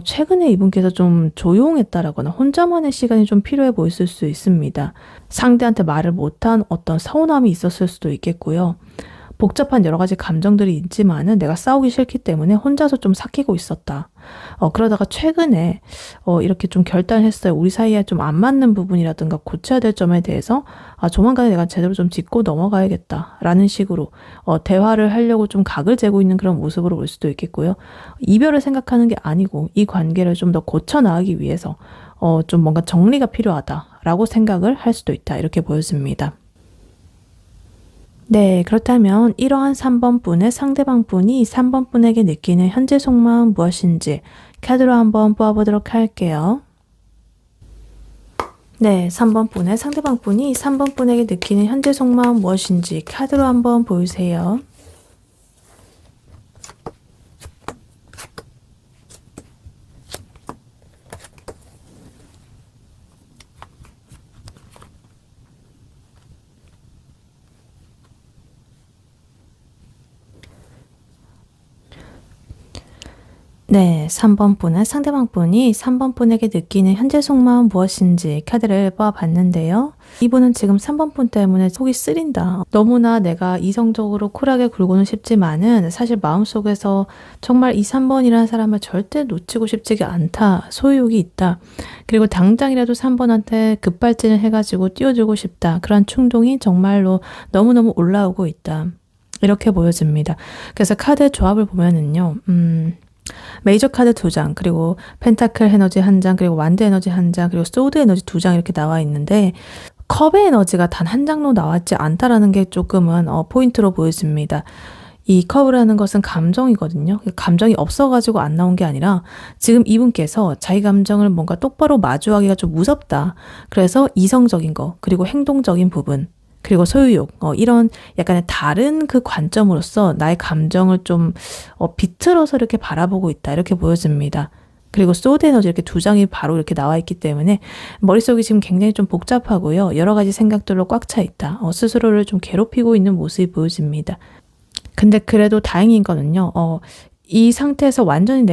최근에 이분께서 좀 조용했다라거나 혼자만의 시간이 좀 필요해 보였을 수 있습니다. 상대한테 말을 못한 어떤 서운함이 있었을 수도 있겠고요. 복잡한 여러 가지 감정들이 있지만은 내가 싸우기 싫기 때문에 혼자서 좀 삭히고 있었다. 그러다가 최근에 이렇게 좀 결단을 했어요. 우리 사이에 좀 안 맞는 부분이라든가 고쳐야 될 점에 대해서 조만간에 내가 제대로 좀 짚고 넘어가야겠다라는 식으로 대화를 하려고 좀 각을 재고 있는 그런 모습으로 볼 수도 있겠고요. 이별을 생각하는 게 아니고 이 관계를 좀 더 고쳐 나가기 위해서 좀 뭔가 정리가 필요하다라고 생각을 할 수도 있다. 이렇게 보여집니다. 네, 그렇다면 이러한 3번 분의 상대방 분이 3번 분에게 느끼는 현재 속마음 무엇인지 카드로 한번 뽑아보도록 할게요. 네, 3번 분의 상대방 분이 3번 분에게 느끼는 현재 속마음 무엇인지 카드로 한번 보여주세요. 네, 3번 분은 상대방 분이 3번 분에게 느끼는 현재 속마음 무엇인지 카드를 뽑아봤는데요. 이분은 지금 3번 분 때문에 속이 쓰린다. 너무나 내가 이성적으로 쿨하게 굴고는 싶지만은 사실 마음속에서 정말 이 3번이라는 사람을 절대 놓치고 싶지가 않다. 소유욕이 있다. 그리고 당장이라도 3번한테 급발진을 해가지고 띄워주고 싶다. 그런 충동이 정말로 너무너무 올라오고 있다. 이렇게 보여집니다. 그래서 카드 조합을 보면은요. 메이저 카드 2장, 그리고 펜타클 에너지 1장, 그리고 완드 에너지 1장, 그리고 소드 에너지 2장 이렇게 나와 있는데 컵의 에너지가 단 한 장로 나왔지 않다라는 게 조금은 포인트로 보여집니다. 이 컵이라는 것은 감정이거든요. 감정이 없어가지고 안 나온 게 아니라 지금 이분께서 자기 감정을 뭔가 똑바로 마주하기가 좀 무섭다. 그래서 이성적인 거, 그리고 행동적인 부분, 그리고 소유욕, 이런 약간의 다른 그 관점으로서 나의 감정을 좀 비틀어서 이렇게 바라보고 있다. 이렇게 보여집니다. 그리고 소드 에너지 이렇게 2장이 바로 이렇게 나와 있기 때문에 머릿속이 지금 굉장히 좀 복잡하고요. 여러 가지 생각들로 꽉 차 있다. 스스로를 좀 괴롭히고 있는 모습이 보여집니다. 근데 그래도 다행인 거는요. 이 상태에서 완전히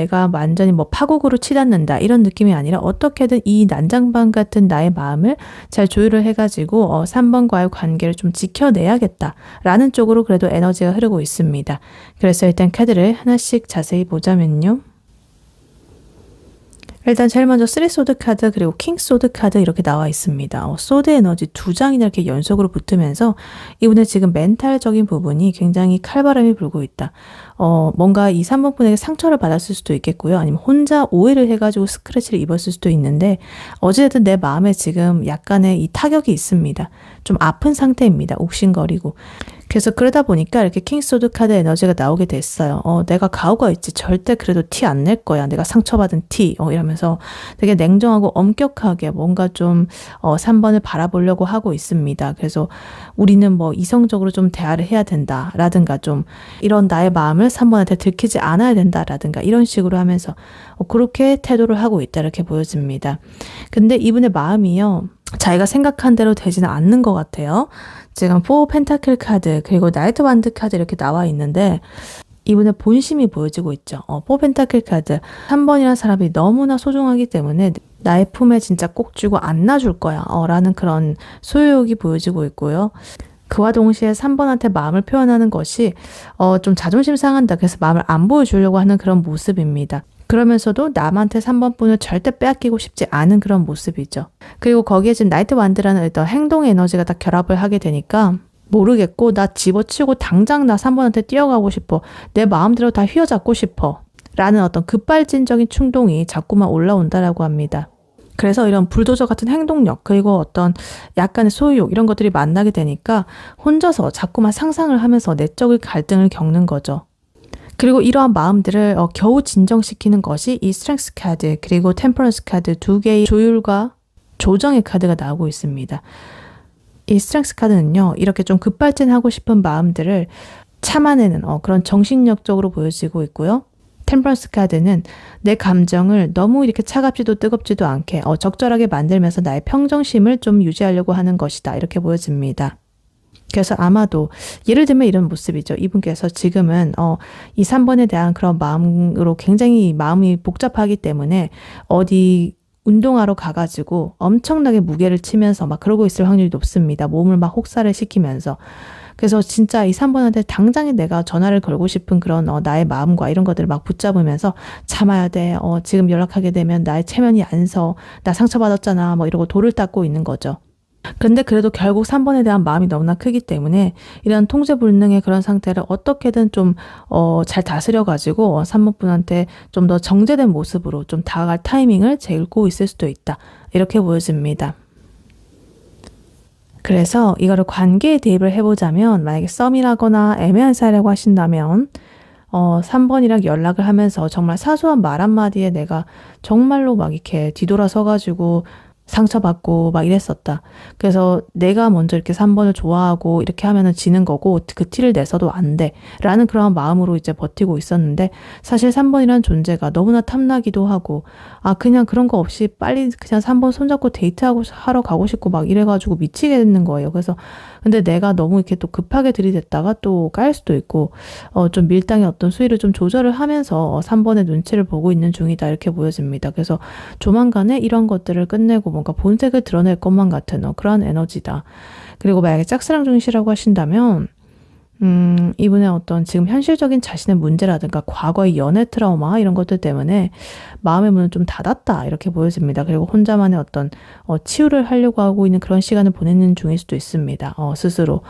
뭐 파국으로 치닫는다 이런 느낌이 아니라 어떻게든 이 난장판 같은 나의 마음을 잘 조율을 해가지고 3번과의 관계를 좀 지켜내야겠다라는 쪽으로 그래도 에너지가 흐르고 있습니다. 그래서 일단 카드를 하나씩 자세히 보자면요. 일단 제일 먼저 3소드 카드 그리고 킹소드 카드 이렇게 나와 있습니다. 소드 에너지 2장이나 이렇게 연속으로 붙으면서 이분의 지금 멘탈적인 부분이 굉장히 칼바람이 불고 있다. 뭔가 이 3번 분에게 상처를 받았을 수도 있겠고요. 아니면 혼자 오해를 해가지고 스크래치를 입었을 수도 있는데 어찌됐든 내 마음에 지금 약간의 이 타격이 있습니다. 좀 아픈 상태입니다. 옥신거리고. 그래서 그러다 보니까 이렇게 킹소드 카드 에너지가 나오게 됐어요. 내가 가오가 있지. 절대 그래도 티 안 낼 거야. 내가 상처받은 티. 이러면서 되게 냉정하고 엄격하게 뭔가 좀 3번을 바라보려고 하고 있습니다. 그래서 우리는 뭐 이성적으로 좀 대화를 해야 된다. 라든가 좀 이런 나의 마음을 3번한테 들키지 않아야 된다. 라든가 이런 식으로 하면서 그렇게 태도를 하고 있다. 이렇게 보여집니다. 근데 이분의 마음이요. 자기가 생각한 대로 되지는 않는 것 같아요. 지금 4 펜타클 카드 그리고 나이트 완드 카드 이렇게 나와 있는데 이분의 본심이 보여지고 있죠. 4 펜타클 카드 3번이라는 사람이 너무나 소중하기 때문에 나의 품에 진짜 꼭 쥐고 안 놔줄 거야 라는 그런 소유욕이 보여지고 있고요. 그와 동시에 3번한테 마음을 표현하는 것이 좀 자존심 상한다. 그래서 마음을 안 보여주려고 하는 그런 모습입니다. 그러면서도 남한테 3번 분을 절대 빼앗기고 싶지 않은 그런 모습이죠. 그리고 거기에 지금 나이트 완드라는 어떤 행동 에너지가 다 결합을 하게 되니까 모르겠고 나 집어치우고 당장 나 3번한테 뛰어가고 싶어. 내 마음대로 다 휘어잡고 싶어. 라는 어떤 급발진적인 충동이 자꾸만 올라온다라고 합니다. 그래서 이런 불도저 같은 행동력 그리고 어떤 약간의 소유욕 이런 것들이 만나게 되니까 혼자서 자꾸만 상상을 하면서 내적인 갈등을 겪는 거죠. 그리고 이러한 마음들을 겨우 진정시키는 것이 이 스트렝스 카드 그리고 템퍼런스 카드 두 개의 조율과 조정의 카드가 나오고 있습니다. 이 스트렝스 카드는요. 이렇게 좀 급발진하고 싶은 마음들을 참아내는 그런 정신력적으로 보여지고 있고요. 템퍼런스 카드는 내 감정을 너무 이렇게 차갑지도 뜨겁지도 않게 적절하게 만들면서 나의 평정심을 좀 유지하려고 하는 것이다. 이렇게 보여집니다. 그래서 아마도 예를 들면 이런 모습이죠. 이분께서 지금은 이 3번에 대한 그런 마음으로 굉장히 마음이 복잡하기 때문에 어디 운동하러 가가지고 엄청나게 무게를 치면서 막 그러고 있을 확률이 높습니다. 몸을 막 혹사를 시키면서. 그래서 진짜 이 3번한테 당장에 내가 전화를 걸고 싶은 그런 나의 마음과 이런 것들을 막 붙잡으면서 참아야 돼. 지금 연락하게 되면 나의 체면이 안 서. 나 상처받았잖아. 뭐 이러고 돌을 닦고 있는 거죠. 근데 그래도 결국 3번에 대한 마음이 너무나 크기 때문에 이런 통제불능의 그런 상태를 어떻게든 좀 잘 다스려가지고 3번 분한테 좀 더 정제된 모습으로 좀 다가갈 타이밍을 재고 있을 수도 있다. 이렇게 보여집니다. 그래서 이거를 관계에 대입을 해보자면 만약에 썸이라거나 애매한 사이라고 하신다면 3번이랑 연락을 하면서 정말 사소한 말 한마디에 내가 정말로 막 이렇게 뒤돌아서가지고 상처받고 막 이랬었다. 그래서 내가 먼저 이렇게 3번을 좋아하고 이렇게 하면은 지는 거고 그 티를 내서도 안 돼. 라는 그런 마음으로 이제 버티고 있었는데 사실 3번이라는 존재가 너무나 탐나기도 하고 그냥 그런 거 없이 빨리 그냥 3번 손잡고 데이트하고 하러 가고 싶고 막 이래가지고 미치게 되는 거예요. 그래서 근데 내가 너무 이렇게 또 급하게 들이댔다가 또 까일 수도 있고 좀 밀당의 어떤 수위를 좀 조절을 하면서 3번의 눈치를 보고 있는 중이다. 이렇게 보여집니다. 그래서 조만간에 이런 것들을 끝내고 뭔가 본색을 드러낼 것만 같은 그런 에너지다. 그리고 만약에 짝사랑 중이시라고 하신다면 이분의 어떤 지금 현실적인 자신의 문제라든가 과거의 연애 트라우마 이런 것들 때문에 마음의 문은 좀 닫았다 이렇게 보여집니다. 그리고 혼자만의 어떤 치유를 하려고 하고 있는 그런 시간을 보내는 중일 수도 있습니다. 스스로.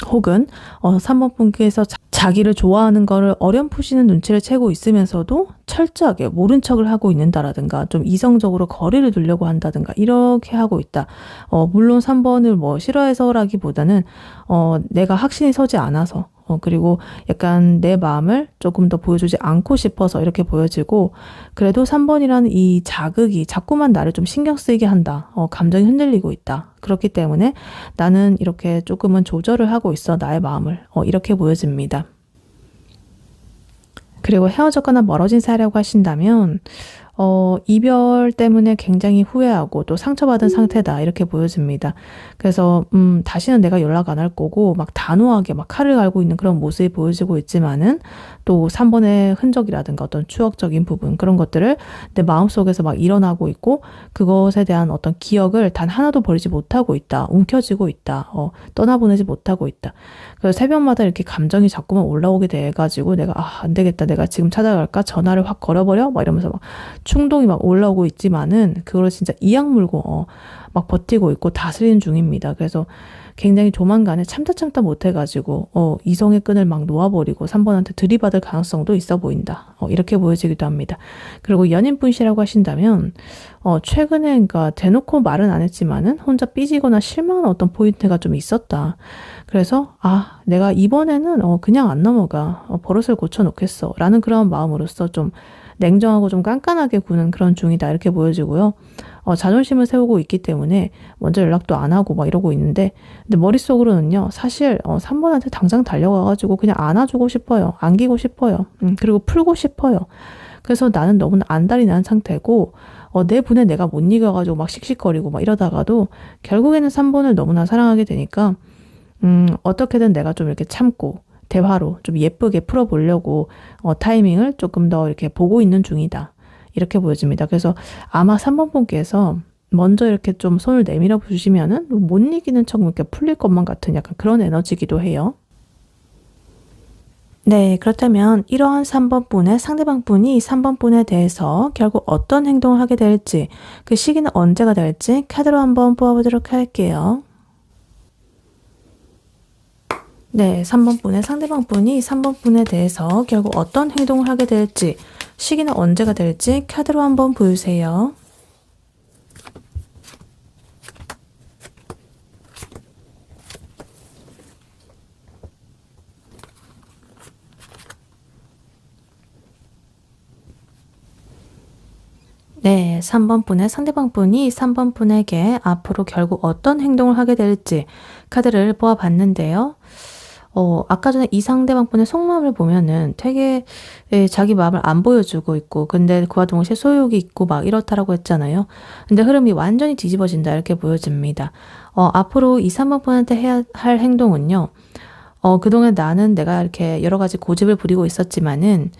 혹은 3번 분께서 자기를 좋아하는 거를 어렴풋이는 눈치를 채고 있으면서도 철저하게 모른 척을 하고 있는다라든가 좀 이성적으로 거리를 두려고 한다든가 이렇게 하고 있다. 물론 3번을 뭐 싫어해서라기보다는 내가 확신이 서지 않아서 그리고 약간 내 마음을 조금 더 보여주지 않고 싶어서 이렇게 보여지고 그래도 3번이라는 이 자극이 자꾸만 나를 좀 신경 쓰이게 한다. 감정이 흔들리고 있다. 그렇기 때문에 나는 이렇게 조금은 조절을 하고 있어. 나의 마음을. 이렇게 보여집니다. 그리고 헤어졌거나 멀어진 사이라고 하신다면 이별 때문에 굉장히 후회하고 또 상처받은 상태다 이렇게 보여집니다. 그래서 다시는 내가 연락 안 할 거고 막 단호하게 막 칼을 갈고 있는 그런 모습이 보여지고 있지만은 또 3번의 흔적이라든가 어떤 추억적인 부분 그런 것들을 내 마음속에서 막 일어나고 있고 그것에 대한 어떤 기억을 단 하나도 버리지 못하고 있다. 움켜쥐고 있다. 떠나보내지 못하고 있다. 그래서 새벽마다 이렇게 감정이 자꾸만 올라오게 돼가지고 내가 안 되겠다. 내가 지금 찾아갈까? 전화를 확 걸어버려? 막 이러면서 막 충동이 막 올라오고 있지만은 그걸 진짜 이악 물고 막 버티고 있고 다스리는 중입니다. 그래서 굉장히 조만간에 참다 못해가지고 이성의 끈을 막 놓아버리고 3번한테 들이받을 가능성도 있어 보인다. 이렇게 보여지기도 합니다. 그리고 연인분이시라고 하신다면 최근에 그러니까 대놓고 말은 안 했지만은 혼자 삐지거나 실망하는 어떤 포인트가 좀 있었다. 그래서 내가 이번에는 그냥 안 넘어가. 버릇을 고쳐놓겠어. 라는 그런 마음으로서 좀 냉정하고 좀 깐깐하게 구는 그런 중이다 이렇게 보여지고요. 자존심을 세우고 있기 때문에 먼저 연락도 안 하고 막 이러고 있는데 근데 머릿속으로는요. 사실 3번한테 당장 달려가가지고 그냥 안아주고 싶어요. 안기고 싶어요. 그리고 풀고 싶어요. 그래서 나는 너무나 안달이 난 상태고 내 분에 내가 못 이겨가지고 막 씩씩거리고 막 이러다가도 결국에는 3번을 너무나 사랑하게 되니까 어떻게든 내가 좀 이렇게 참고 대화로 좀 예쁘게 풀어보려고 타이밍을 조금 더 이렇게 보고 있는 중이다. 이렇게 보여집니다. 그래서 아마 3번 분께서 먼저 이렇게 좀 손을 내밀어 주시면은 못 이기는 척 이렇게 풀릴 것만 같은 약간 그런 에너지기도 해요. 네, 그렇다면 이러한 3번 분의 상대방 분이 3번 분에 대해서 결국 어떤 행동을 하게 될지 그 시기는 언제가 될지 카드로 한번 뽑아보도록 할게요. 네, 3번 분의 상대방 분이 3번 분에 대해서 결국 어떤 행동을 하게 될지 시기는 언제가 될지 카드로 한번 보여주세요. 네, 3번 분의 상대방 분이 3번 분에게 앞으로 결국 어떤 행동을 하게 될지 카드를 뽑아봤는데요. 아까 전에 이 상대방분의 속마음을 보면은 되게 자기 마음을 안 보여주고 있고, 근데 그와 동시에 소유욕이 있고 막 이렇다라고 했잖아요. 근데 흐름이 완전히 뒤집어진다 이렇게 보여집니다. 앞으로 2, 3번분한테 해야 할 행동은요. 그동안 나는 내가 이렇게 여러 가지 고집을 부리고 있었지만은,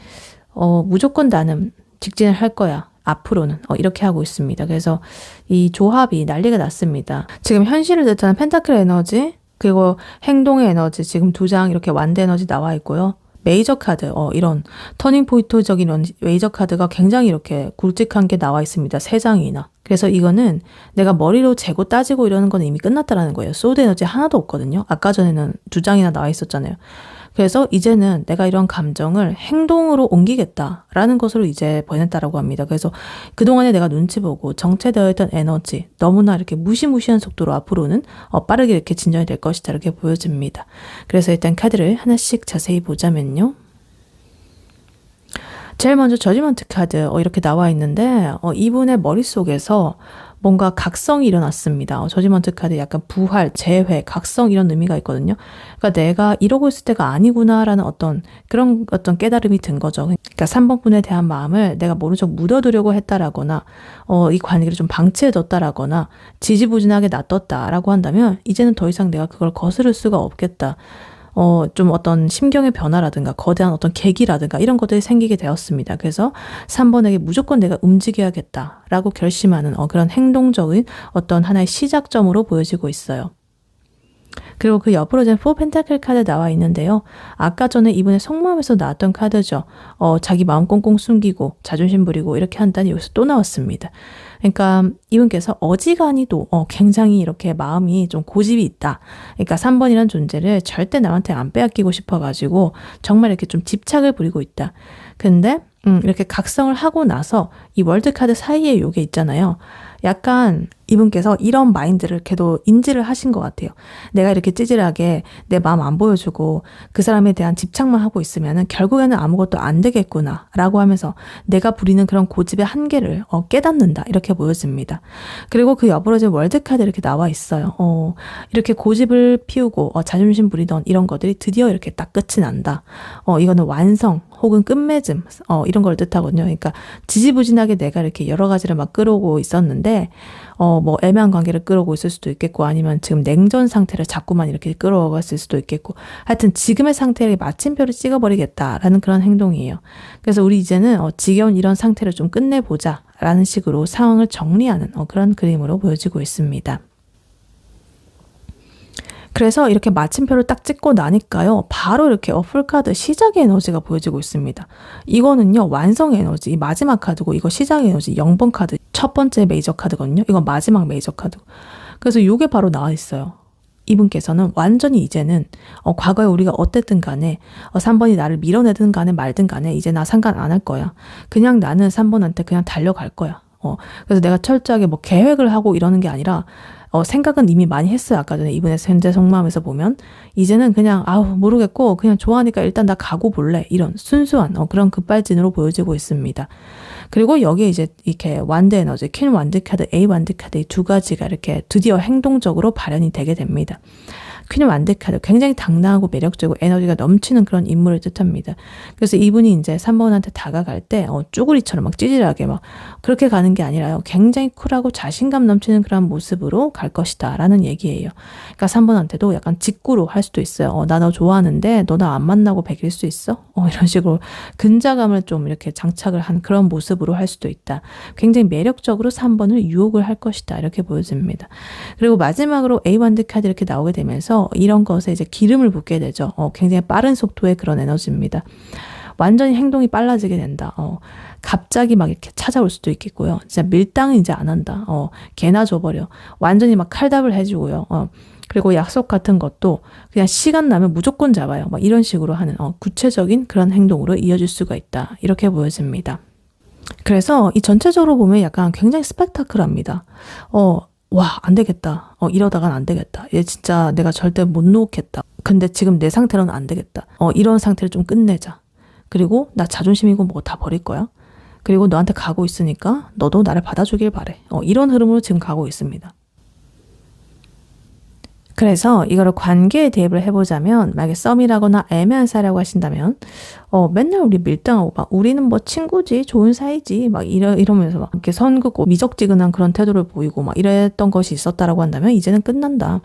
무조건 나는 직진을 할 거야. 앞으로는. 이렇게 하고 있습니다. 그래서 이 조합이 난리가 났습니다. 지금 현실을 뜻하는 펜타클 에너지, 그리고 행동의 에너지, 지금 두 장 이렇게 완드 에너지 나와 있고요. 메이저 카드, 이런 터닝 포인트적인 이런 메이저 카드가 굉장히 이렇게 굵직한 게 나와 있습니다. 세 장이나. 그래서 이거는 내가 머리로 재고 따지고 이러는 건 이미 끝났다라는 거예요. 소드 에너지 하나도 없거든요. 아까 전에는 두 장이나 나와 있었잖아요. 그래서 이제는 내가 이런 감정을 행동으로 옮기겠다라는 것으로 이제 보냈다라고 합니다. 그래서 그동안에 내가 눈치 보고 정체되어 있던 에너지, 너무나 이렇게 무시무시한 속도로 앞으로는 빠르게 이렇게 진전이 될 것이다 이렇게 보여집니다. 그래서 일단 카드를 하나씩 자세히 보자면요. 제일 먼저 저지먼트 카드 이렇게 나와 있는데 이분의 머릿속에서 뭔가 각성이 일어났습니다. 저지먼트 카드 약간 부활, 재회, 각성 이런 의미가 있거든요. 그러니까 내가 이러고 있을 때가 아니구나라는 그런 깨달음이 든 거죠. 그러니까 3번 분에 대한 마음을 내가 모른 척 묻어두려고 했다라거나 이 관계를 좀 방치해뒀다라거나 지지부진하게 놔뒀다라고 한다면 이제는 더 이상 내가 그걸 거스를 수가 없겠다. 좀 어떤 심경의 변화라든가 거대한 어떤 계기라든가 이런 것들이 생기게 되었습니다. 그래서 3번에게 무조건 내가 움직여야겠다라고 결심하는 그런 행동적인 어떤 하나의 시작점으로 보여지고 있어요. 그리고 그 옆으로 이제 4 펜타클 카드 나와 있는데요. 아까 전에 이분의 속마음에서 나왔던 카드죠. 자기 마음 꽁꽁 숨기고 자존심 부리고 이렇게 한다니 여기서 또 나왔습니다. 그러니까 이분께서 어지간히도 굉장히 이렇게 마음이 좀 고집이 있다. 그러니까 3번이란 존재를 절대 남한테 안 빼앗기고 싶어가지고 정말 이렇게 좀 집착을 부리고 있다. 근데 이렇게 각성을 하고 나서 이 월드카드 사이에 요게 있잖아요. 약간 이분께서 이런 마인드를 걔도 인지를 하신 것 같아요. 내가 이렇게 찌질하게 내 마음 안 보여주고 그 사람에 대한 집착만 하고 있으면은 결국에는 아무것도 안 되겠구나 라고 하면서 내가 부리는 그런 고집의 한계를 깨닫는다 이렇게 보여집니다. 그리고 그 옆으로 이제 월드카드 이렇게 나와 있어요. 이렇게 고집을 피우고 자존심 부리던 이런 것들이 드디어 이렇게 딱 끝이 난다. 이거는 완성 혹은 끝맺음 이런 걸 뜻하거든요. 그러니까 지지부진하게 내가 이렇게 여러 가지를 막 끌어오고 있었는데 뭐 애매한 관계를 끌어오고 있을 수도 있겠고 아니면 지금 냉전 상태를 자꾸만 이렇게 끌어오갔을 수도 있겠고 하여튼 지금의 상태에 마침표를 찍어버리겠다라는 그런 행동이에요. 그래서 우리 이제는 지겨운 이런 상태를 좀 끝내보자 라는 식으로 상황을 정리하는 그런 그림으로 보여지고 있습니다. 그래서 이렇게 마침표를 딱 찍고 나니까요. 바로 이렇게 풀카드 시작의 에너지가 보여지고 있습니다. 이거는요. 완성 에너지, 이 마지막 카드고 이거 시작 에너지 0번 카드. 첫 번째 메이저 카드거든요. 이건 마지막 메이저 카드. 그래서 이게 바로 나와 있어요. 이분께서는 완전히 이제는 과거에 우리가 어땠든 간에 3번이 나를 밀어내든 간에 말든 간에 이제 나 상관 안 할 거야. 그냥 나는 3번한테 그냥 달려갈 거야. 그래서 내가 철저하게 뭐 계획을 하고 이러는 게 아니라 생각은 이미 많이 했어요. 아까 전에 이분의 현재 속마음에서 보면 이제는 그냥 모르겠고 그냥 좋아하니까 일단 나 가고 볼래 이런 순수한 그런 급발진으로 보여지고 있습니다. 그리고 여기에 이제 이렇게 완드 에너지, 퀸 완드 카드, A 완드 카드 이 두 가지가 이렇게 드디어 행동적으로 발현이 되게 됩니다. 퀸 완드 카드 굉장히 당당하고 매력적이고 에너지가 넘치는 그런 인물을 뜻합니다. 그래서 이분이 이제 3번한테 다가갈 때 쭈구리처럼 막 찌질하게 막 그렇게 가는 게 아니라요. 굉장히 쿨하고 자신감 넘치는 그런 모습으로 갈 것이다 라는 얘기예요. 그러니까 3번한테도 약간 직구로 할 수도 있어요. 나 너 좋아하는데 너 나 안 만나고 베길 수 있어? 이런 식으로 근자감을 좀 이렇게 장착을 한 그런 모습으로 할 수도 있다. 굉장히 매력적으로 3번을 유혹을 할 것이다 이렇게 보여집니다. 그리고 마지막으로 A 완드 카드 이렇게 나오게 되면서 이런 것에 이제 기름을 붓게 되죠. 굉장히 빠른 속도의 그런 에너지입니다. 완전히 행동이 빨라지게 된다. 갑자기 막 이렇게 찾아올 수도 있겠고요. 진짜 밀당은 이제 안 한다. 개나 줘버려. 완전히 막 칼답을 해주고요. 그리고 약속 같은 것도 그냥 시간 나면 무조건 잡아요. 막 이런 식으로 하는 구체적인 그런 행동으로 이어질 수가 있다. 이렇게 보여집니다. 그래서 이 전체적으로 보면 약간 굉장히 스펙타클합니다. 와, 안 되겠다. 이러다간 안 되겠다. 얘 진짜 내가 절대 못 놓겠다. 근데 지금 내 상태로는 안 되겠다. 이런 상태를 좀 끝내자. 그리고 나 자존심이고 뭐 다 버릴 거야. 그리고 너한테 가고 있으니까 너도 나를 받아주길 바래. 이런 흐름으로 지금 가고 있습니다. 그래서 이거를 관계에 대입을 해보자면 만약에 썸이라거나 애매한 사이라고 하신다면 맨날 우리 밀당하고 막 우리는 뭐 친구지 좋은 사이지 막 이러면서 막 이렇게 선 긋고 미적지근한 그런 태도를 보이고 막 이랬던 것이 있었다라고 한다면 이제는 끝난다.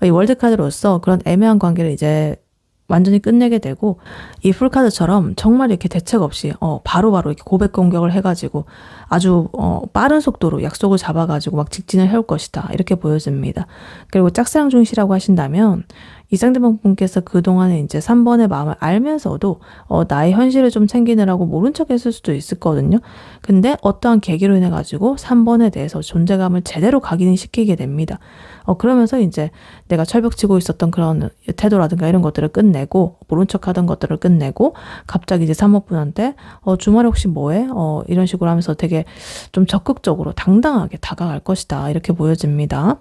이 월드카드로서 그런 애매한 관계를 이제 완전히 끝내게 되고 이 풀카드처럼 정말 이렇게 대책 없이 바로바로 이렇게 고백 공격을 해가지고 아주 빠른 속도로 약속을 잡아가지고 막 직진을 해올 것이다 이렇게 보여집니다. 그리고 짝사랑 중이시라고 하신다면 이 상대방 분께서 그동안에 이제 3번의 마음을 알면서도 나의 현실을 좀 챙기느라고 모른 척 했을 수도 있었거든요. 근데 어떠한 계기로 인해 가지고 3번에 대해서 존재감을 제대로 각인시키게 됩니다. 그러면서 이제 내가 철벽치고 있었던 그런 태도라든가 이런 것들을 끝내고 모른 척 하던 것들을 끝내고 갑자기 이제 3번 분한테 주말에 혹시 뭐해? 이런 식으로 하면서 되게 좀 적극적으로 당당하게 다가갈 것이다 이렇게 보여집니다.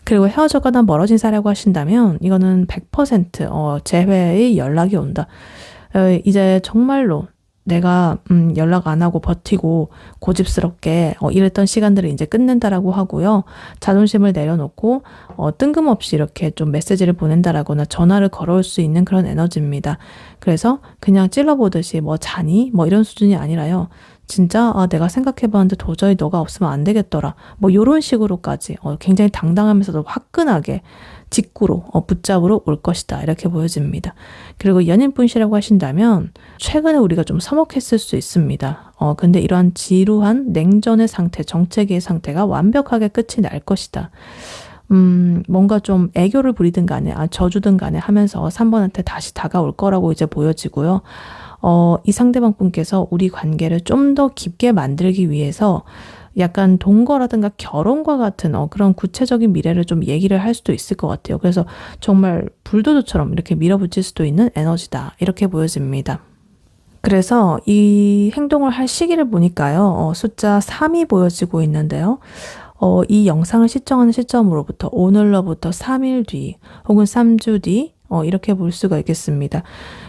그리고 헤어져가다 멀어진 사이라고 하신다면 이거는 100% 재회의 연락이 온다. 이제 정말로 내가 연락 안 하고 버티고 고집스럽게 이랬던 시간들을 이제 끝낸다라고 하고요. 자존심을 내려놓고 뜬금없이 이렇게 좀 메시지를 보낸다라거나 전화를 걸어올 수 있는 그런 에너지입니다. 그래서 그냥 찔러보듯이 뭐 자니? 뭐 이런 수준이 아니라요. 진짜 내가 생각해봤는데 도저히 너가 없으면 안 되겠더라. 뭐 이런 식으로까지 굉장히 당당하면서도 화끈하게 직구로 붙잡으러 올 것이다 이렇게 보여집니다. 그리고 연인분이라고 하신다면 최근에 우리가 좀 서먹했을 수 있습니다. 근데 이러한 지루한 냉전의 상태, 정체기의 상태가 완벽하게 끝이 날 것이다. 뭔가 좀 애교를 부리든 간에 져주든 간에 하면서 3번한테 다시 다가올 거라고 이제 보여지고요. 이 상대방 분께서 우리 관계를 좀 더 깊게 만들기 위해서 약간 동거라든가 결혼과 같은 그런 구체적인 미래를 좀 얘기를 할 수도 있을 것 같아요. 그래서 정말 불도저처럼 이렇게 밀어붙일 수도 있는 에너지다. 이렇게 보여집니다. 그래서 이 행동을 할 시기를 보니까요. 숫자 3이 보여지고 있는데요. 이 영상을 시청하는 시점으로부터 오늘로부터 3일 뒤 혹은 3주 뒤 이렇게 볼 수가 있겠습니다.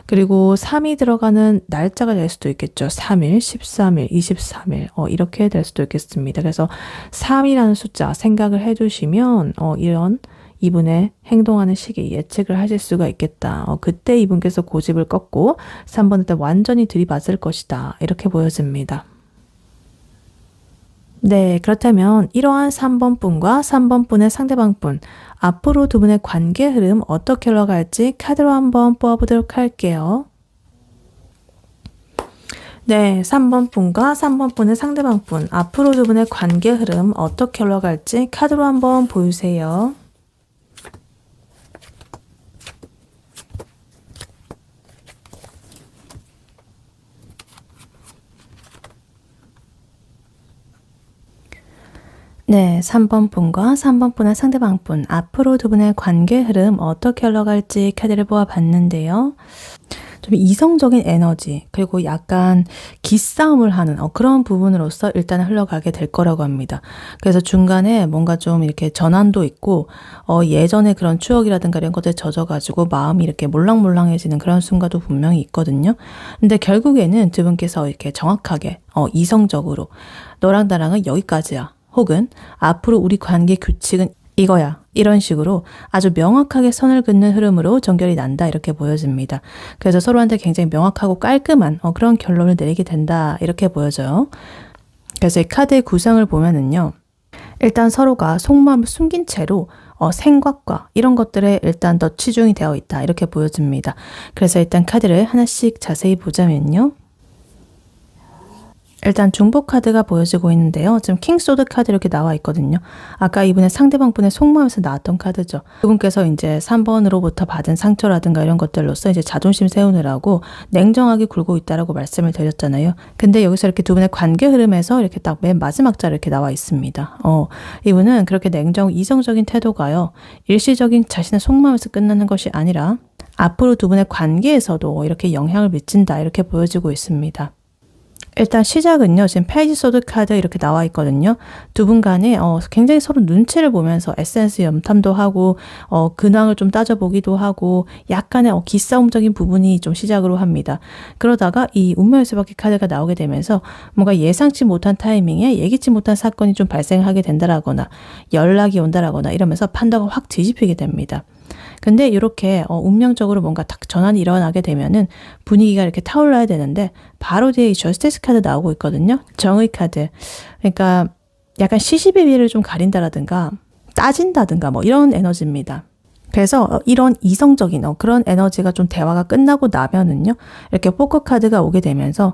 그리고 3이 들어가는 날짜가 될 수도 있겠죠. 3일, 13일, 23일 이렇게 될 수도 있겠습니다. 그래서 3이라는 숫자 생각을 해두시면 이런 이분의 행동하는 시기 예측을 하실 수가 있겠다. 그때 이분께서 고집을 꺾고 3번한테 완전히 들이받을 것이다. 이렇게 보여집니다. 네, 그렇다면 이러한 3번 분과 3번 분의 상대방 분, 앞으로 두 분의 관계 흐름 어떻게 흘러갈지 카드로 한번 뽑아보도록 할게요. 네, 3번 분과 3번 분의 상대방 분, 앞으로 두 분의 관계 흐름 어떻게 흘러갈지 카드로 한번 보여주세요. 네, 3번 분과 3번 분의 상대방 분, 앞으로 두 분의 관계 흐름 어떻게 흘러갈지 카드를 뽑아봤는데요. 좀 이성적인 에너지, 그리고 약간 기싸움을 하는 그런 부분으로서 일단 흘러가게 될 거라고 합니다. 그래서 중간에 뭔가 좀 이렇게 전환도 있고 예전의 그런 추억이라든가 이런 것들에 젖어가지고 마음이 이렇게 몰랑몰랑해지는 그런 순간도 분명히 있거든요. 근데 결국에는 두 분께서 이렇게 정확하게 이성적으로 너랑 나랑은 여기까지야. 혹은 앞으로 우리 관계 규칙은 이거야. 이런 식으로 아주 명확하게 선을 긋는 흐름으로 전결이 난다 이렇게 보여집니다. 그래서 서로한테 굉장히 명확하고 깔끔한 그런 결론을 내리게 된다 이렇게 보여져요. 그래서 이 카드의 구성을 보면은요. 일단 서로가 속마음을 숨긴 채로 생각과 이런 것들에 일단 더 치중이 되어 있다 이렇게 보여집니다. 그래서 일단 카드를 하나씩 자세히 보자면요. 일단 중복 카드가 보여지고 있는데요. 지금 킹소드 카드 이렇게 나와 있거든요. 아까 이분의 상대방 분의 속마음에서 나왔던 카드죠. 그분께서 이제 3번으로부터 받은 상처라든가 이런 것들로서 이제 자존심 세우느라고 냉정하게 굴고 있다라고 말씀을 드렸잖아요. 근데 여기서 이렇게 두 분의 관계 흐름에서 이렇게 딱 맨 마지막 자리 이렇게 나와 있습니다. 이분은 그렇게 이성적인 태도가요. 일시적인 자신의 속마음에서 끝나는 것이 아니라 앞으로 두 분의 관계에서도 이렇게 영향을 미친다 이렇게 보여지고 있습니다. 일단 시작은요. 지금 페이지 소드 카드 이렇게 나와 있거든요. 두 분 간에 굉장히 서로 눈치를 보면서 에센스 염탐도 하고 근황을 좀 따져보기도 하고 약간의 기싸움적인 부분이 좀 시작으로 합니다. 그러다가 이 운명의 수박의 카드가 나오게 되면서 뭔가 예상치 못한 타이밍에 예기치 못한 사건이 좀 발생하게 된다라거나 연락이 온다라거나 이러면서 판도가 확 뒤집히게 됩니다. 근데 이렇게 운명적으로 뭔가 딱 전환이 일어나게 되면은 분위기가 이렇게 타올라야 되는데 바로 뒤에 이 저스티스 카드 나오고 있거든요. 정의 카드. 그러니까 약간 시시비비를 좀 가린다라든가 따진다든가 뭐 이런 에너지입니다. 그래서 이런 이성적인 그런 에너지가 좀 대화가 끝나고 나면은요. 이렇게 포커 카드가 오게 되면서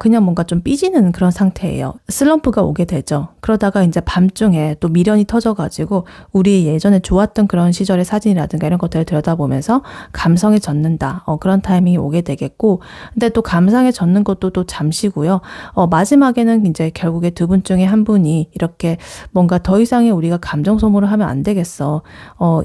그냥 뭔가 좀 삐지는 그런 상태예요. 슬럼프가 오게 되죠. 그러다가 이제 밤중에 또 미련이 터져가지고 우리 예전에 좋았던 그런 시절의 사진이라든가 이런 것들을 들여다보면서 감성에 젖는다. 그런 타이밍이 오게 되겠고 근데 또 감상에 젖는 것도 또 잠시고요. 마지막에는 이제 결국에 두 분 중에 한 분이 이렇게 뭔가 더 이상의 우리가 감정 소모를 하면 안 되겠어.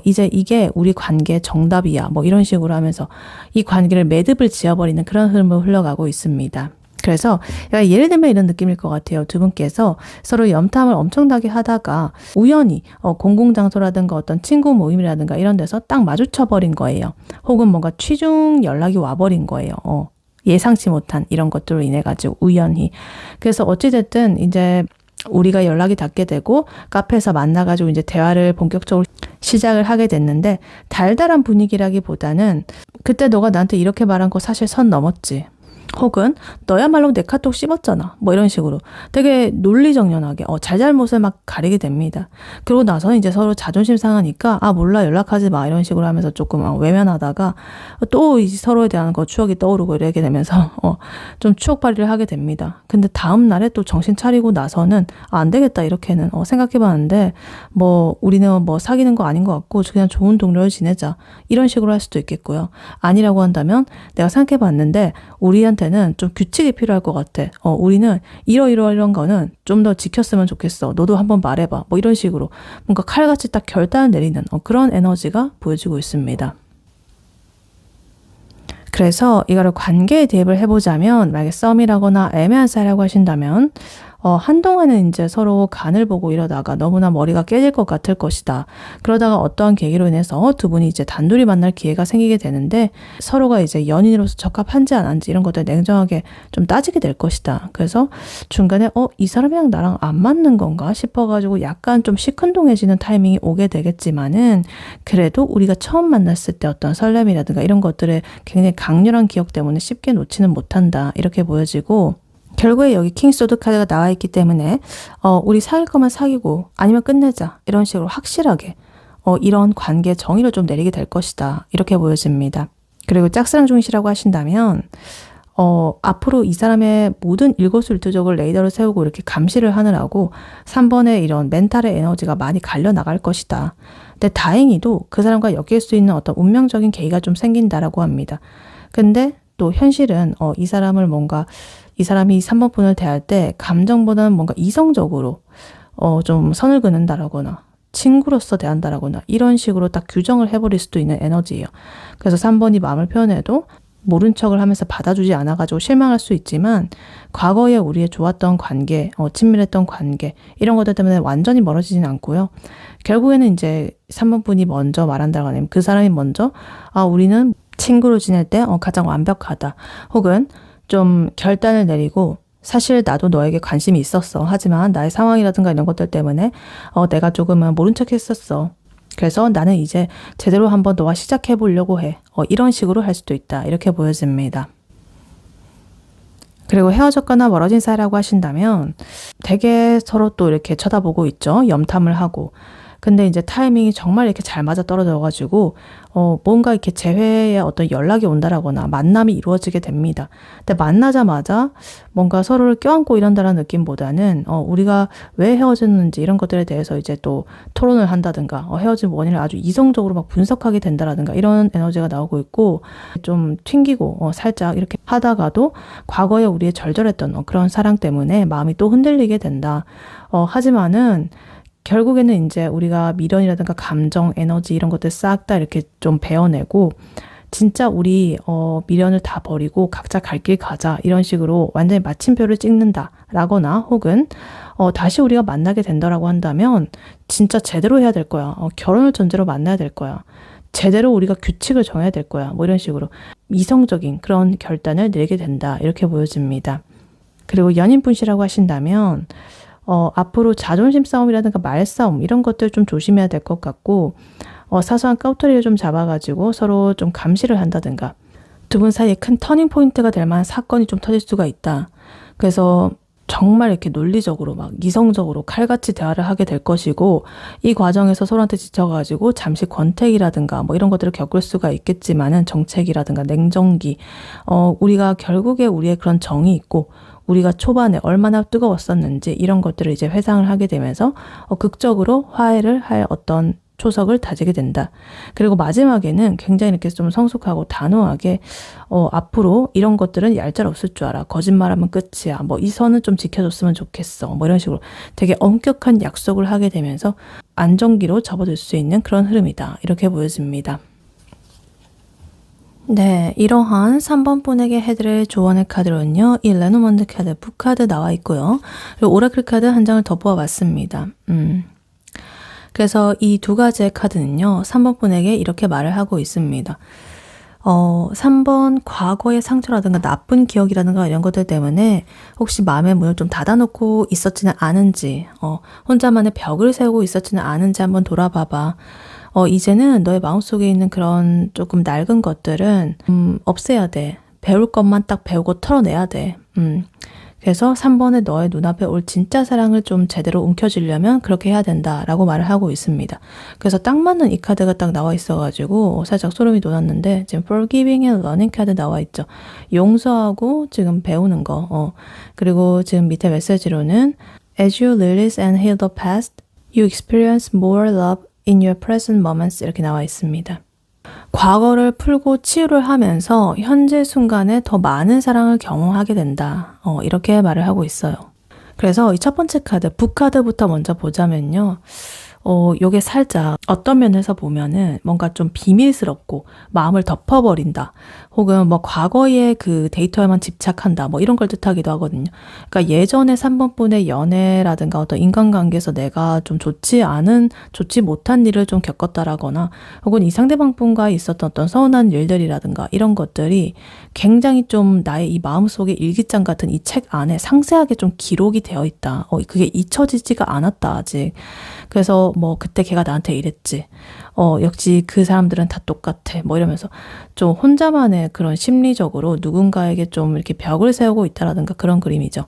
이제 이게 우리 관계의 정답이야. 뭐 이런 식으로 하면서 이 관계를 매듭을 지어버리는 그런 흐름으로 흘러가고 있습니다. 그래서 예를 들면 이런 느낌일 것 같아요. 두 분께서 서로 염탐을 엄청나게 하다가 우연히 공공장소라든가 어떤 친구 모임이라든가 이런 데서 딱 마주쳐버린 거예요. 혹은 뭔가 취중 연락이 와버린 거예요. 예상치 못한 이런 것들로 인해 가지고 우연히. 그래서 어찌됐든 이제 우리가 연락이 닿게 되고 카페에서 만나가지고 이제 대화를 본격적으로 시작을 하게 됐는데 달달한 분위기라기보다는 그때 너가 나한테 이렇게 말한 거 사실 선 넘었지. 혹은 너야말로 내 카톡 씹었잖아. 뭐 이런 식으로 되게 논리정연하게 잘잘못을 막 가리게 됩니다. 그러고 나서는 이제 서로 자존심 상하니까 몰라 연락하지 마 이런 식으로 하면서 조금 외면하다가 또 서로에 대한 추억이 떠오르고 이렇게 되면서 좀 추억발휘를 하게 됩니다. 근데 다음 날에 또 정신 차리고 나서는 안 되겠다 이렇게는 생각해봤는데 뭐 우리는 뭐 사귀는 거 아닌 것 같고 그냥 좋은 동료를 지내자 이런 식으로 할 수도 있겠고요. 아니라고 한다면 내가 생각해봤는데 우리한테는 좀 규칙이 필요할 것 같아. 우리는 이런 거는 좀 더 지켰으면 좋겠어. 너도 한번 말해봐. 뭐 이런 식으로 뭔가 칼같이 딱 결단을 내리는 그런 에너지가 보여지고 있습니다. 그래서 이거를 관계에 대입을 해보자면 만약에 썸이라거나 애매한 사이라고 하신다면 한동안은 이제 서로 간을 보고 이러다가 너무나 머리가 깨질 것 같을 것이다. 그러다가 어떠한 계기로 인해서 두 분이 이제 단둘이 만날 기회가 생기게 되는데 서로가 이제 연인으로서 적합한지 안 한지 이런 것들 냉정하게 좀 따지게 될 것이다. 그래서 중간에 이 사람이랑 나랑 안 맞는 건가 싶어가지고 약간 좀 시큰둥해지는 타이밍이 오게 되겠지만은 그래도 우리가 처음 만났을 때 어떤 설렘이라든가 이런 것들을 굉장히 강렬한 기억 때문에 쉽게 놓지는 못한다. 이렇게 보여지고 결국에 여기 킹소드 카드가 나와 있기 때문에 우리 사귈 거면 사귀고 아니면 끝내자 이런 식으로 확실하게 이런 관계의 정의를 좀 내리게 될 것이다 이렇게 보여집니다. 그리고 짝사랑 중이시라고 하신다면 앞으로 이 사람의 모든 일거수일투족을 레이더를 세우고 이렇게 감시를 하느라고 3번의 이런 멘탈의 에너지가 많이 갈려 나갈 것이다. 근데 다행히도 그 사람과 엮일 수 있는 어떤 운명적인 계기가 좀 생긴다라고 합니다. 근데 또 현실은 이 사람이 3번 분을 대할 때 감정보다는 뭔가 이성적으로 좀 선을 그는다라거나 친구로서 대한다라거나 이런 식으로 딱 규정을 해버릴 수도 있는 에너지예요. 그래서 3번이 마음을 표현해도 모른 척을 하면서 받아주지 않아가지고 실망할 수 있지만 과거에 우리의 좋았던 관계, 친밀했던 관계 이런 것들 때문에 완전히 멀어지진 않고요. 결국에는 이제 3번 분이 먼저 말한다거나 아니면 그 사람이 먼저 우리는 친구로 지낼 때 가장 완벽하다. 혹은 좀 결단을 내리고 사실 나도 너에게 관심이 있었어. 하지만 나의 상황이라든가 이런 것들 때문에 내가 조금은 모른 척 했었어. 그래서 나는 이제 제대로 한번 너와 시작해 보려고 해. 이런 식으로 할 수도 있다. 이렇게 보여집니다. 그리고 헤어졌거나 멀어진 사이라고 하신다면 되게 서로 또 이렇게 쳐다보고 있죠. 염탐을 하고. 근데 이제 타이밍이 정말 이렇게 잘 맞아 떨어져가지고 뭔가 이렇게 재회의 어떤 연락이 온다라거나 만남이 이루어지게 됩니다. 근데 만나자마자 뭔가 서로를 껴안고 이런다는 느낌보다는 우리가 왜 헤어졌는지 이런 것들에 대해서 이제 또 토론을 한다든가 헤어진 원인을 아주 이성적으로 막 분석하게 된다라든가 이런 에너지가 나오고 있고 좀 튕기고 살짝 이렇게 하다가도 과거에 우리의 절절했던 그런 사랑 때문에 마음이 또 흔들리게 된다. 하지만은 결국에는 이제 우리가 미련이라든가 감정, 에너지 이런 것들 싹 다 이렇게 좀 베어내고 진짜 우리 미련을 다 버리고 각자 갈 길 가자 이런 식으로 완전히 마침표를 찍는다 라거나 혹은 다시 우리가 만나게 된다라고 한다면 진짜 제대로 해야 될 거야. 결혼을 전제로 만나야 될 거야. 제대로 우리가 규칙을 정해야 될 거야. 뭐 이런 식으로 이성적인 그런 결단을 내게 된다. 이렇게 보여집니다. 그리고 연인분이라고 하신다면 앞으로 자존심 싸움이라든가 말싸움 이런 것들 좀 조심해야 될 것 같고 사소한 까우터리를 좀 잡아가지고 서로 좀 감시를 한다든가 두 분 사이에 큰 터닝 포인트가 될 만한 사건이 좀 터질 수가 있다. 그래서 정말 이렇게 논리적으로 막 이성적으로 칼같이 대화를 하게 될 것이고 이 과정에서 서로한테 지쳐가지고 잠시 권태기라든가 뭐 이런 것들을 겪을 수가 있겠지만은 정체기라든가 냉정기 우리가 결국에 우리의 그런 정이 있고 우리가 초반에 얼마나 뜨거웠었는지 이런 것들을 이제 회상을 하게 되면서 극적으로 화해를 할 어떤 초석을 다지게 된다. 그리고 마지막에는 굉장히 이렇게 좀 성숙하고 단호하게 앞으로 이런 것들은 얄짤 없을 줄 알아. 거짓말하면 끝이야. 뭐 이 선은 좀 지켜줬으면 좋겠어. 뭐 이런 식으로 되게 엄격한 약속을 하게 되면서 안정기로 접어들 수 있는 그런 흐름이다. 이렇게 보여집니다. 네, 이러한 3번 분에게 해드릴 조언의 카드로는요. 이 레노먼드 카드, 북카드 나와 있고요. 그리고 오라클 카드 한 장을 더 뽑아봤습니다. 그래서 이 두 가지의 카드는요. 3번 분에게 이렇게 말을 하고 있습니다. 3번 과거의 상처라든가 나쁜 기억이라든가 이런 것들 때문에 혹시 마음의 문을 좀 닫아놓고 있었지는 않은지 혼자만의 벽을 세우고 있었지는 않은지 한번 돌아봐봐. 이제는 너의 마음속에 있는 그런 조금 낡은 것들은 없애야 돼. 배울 것만 딱 배우고 털어내야 돼. 그래서 3번에 너의 눈앞에 올 진짜 사랑을 좀 제대로 움켜쥐려면 그렇게 해야 된다라고 말을 하고 있습니다. 그래서 딱 맞는 이 카드가 딱 나와 있어가지고 살짝 소름이 돋았는데 지금 forgiving and learning 카드 나와 있죠. 용서하고 지금 배우는 거. 그리고 지금 밑에 메시지로는 as you release and heal the past, you experience more love in your present moments 이렇게 나와 있습니다. 과거를 풀고 치유를 하면서 현재 순간에 더 많은 사랑을 경험하게 된다. 이렇게 말을 하고 있어요. 그래서 이 첫 번째 카드, 북카드부터 먼저 보자면요. 요게 살짝 어떤 면에서 보면은 뭔가 좀 비밀스럽고 마음을 덮어버린다. 혹은 뭐 과거의 그 데이터에만 집착한다. 뭐 이런 걸 뜻하기도 하거든요. 그러니까 예전에 3번 분의 연애라든가 어떤 인간관계에서 내가 좀 좋지 못한 일을 좀 겪었다라거나 혹은 이 상대방 분과 있었던 어떤 서운한 일들이라든가 이런 것들이 굉장히 좀 나의 이 마음속의 일기장 같은 이 책 안에 상세하게 좀 기록이 되어 있다. 그게 잊혀지지가 않았다, 아직. 그래서 뭐 그때 걔가 나한테 이랬지. 역시 그 사람들은 다 똑같아. 뭐 이러면서 좀 혼자만의 그런 심리적으로 누군가에게 좀 이렇게 벽을 세우고 있다라든가 그런 그림이죠.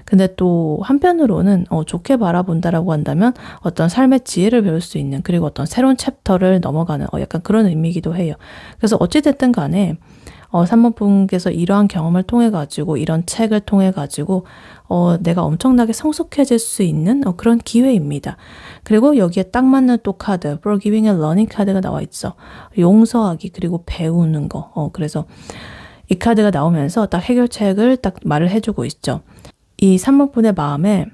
근데 또 한편으로는 좋게 바라본다라고 한다면 어떤 삶의 지혜를 배울 수 있는 그리고 어떤 새로운 챕터를 넘어가는 약간 그런 의미이기도 해요. 그래서 어찌됐든 간에 3번 분께서 이러한 경험을 통해 가지고 이런 책을 통해 가지고 내가 엄청나게 성숙해질 수 있는 그런 기회입니다. 그리고 여기에 딱 맞는 또 카드, forgiving and learning 카드가 나와 있죠. 용서하기 그리고 배우는 거. 그래서 이 카드가 나오면서 딱 해결책을 딱 말을 해주고 있죠. 이 3번 분의 마음에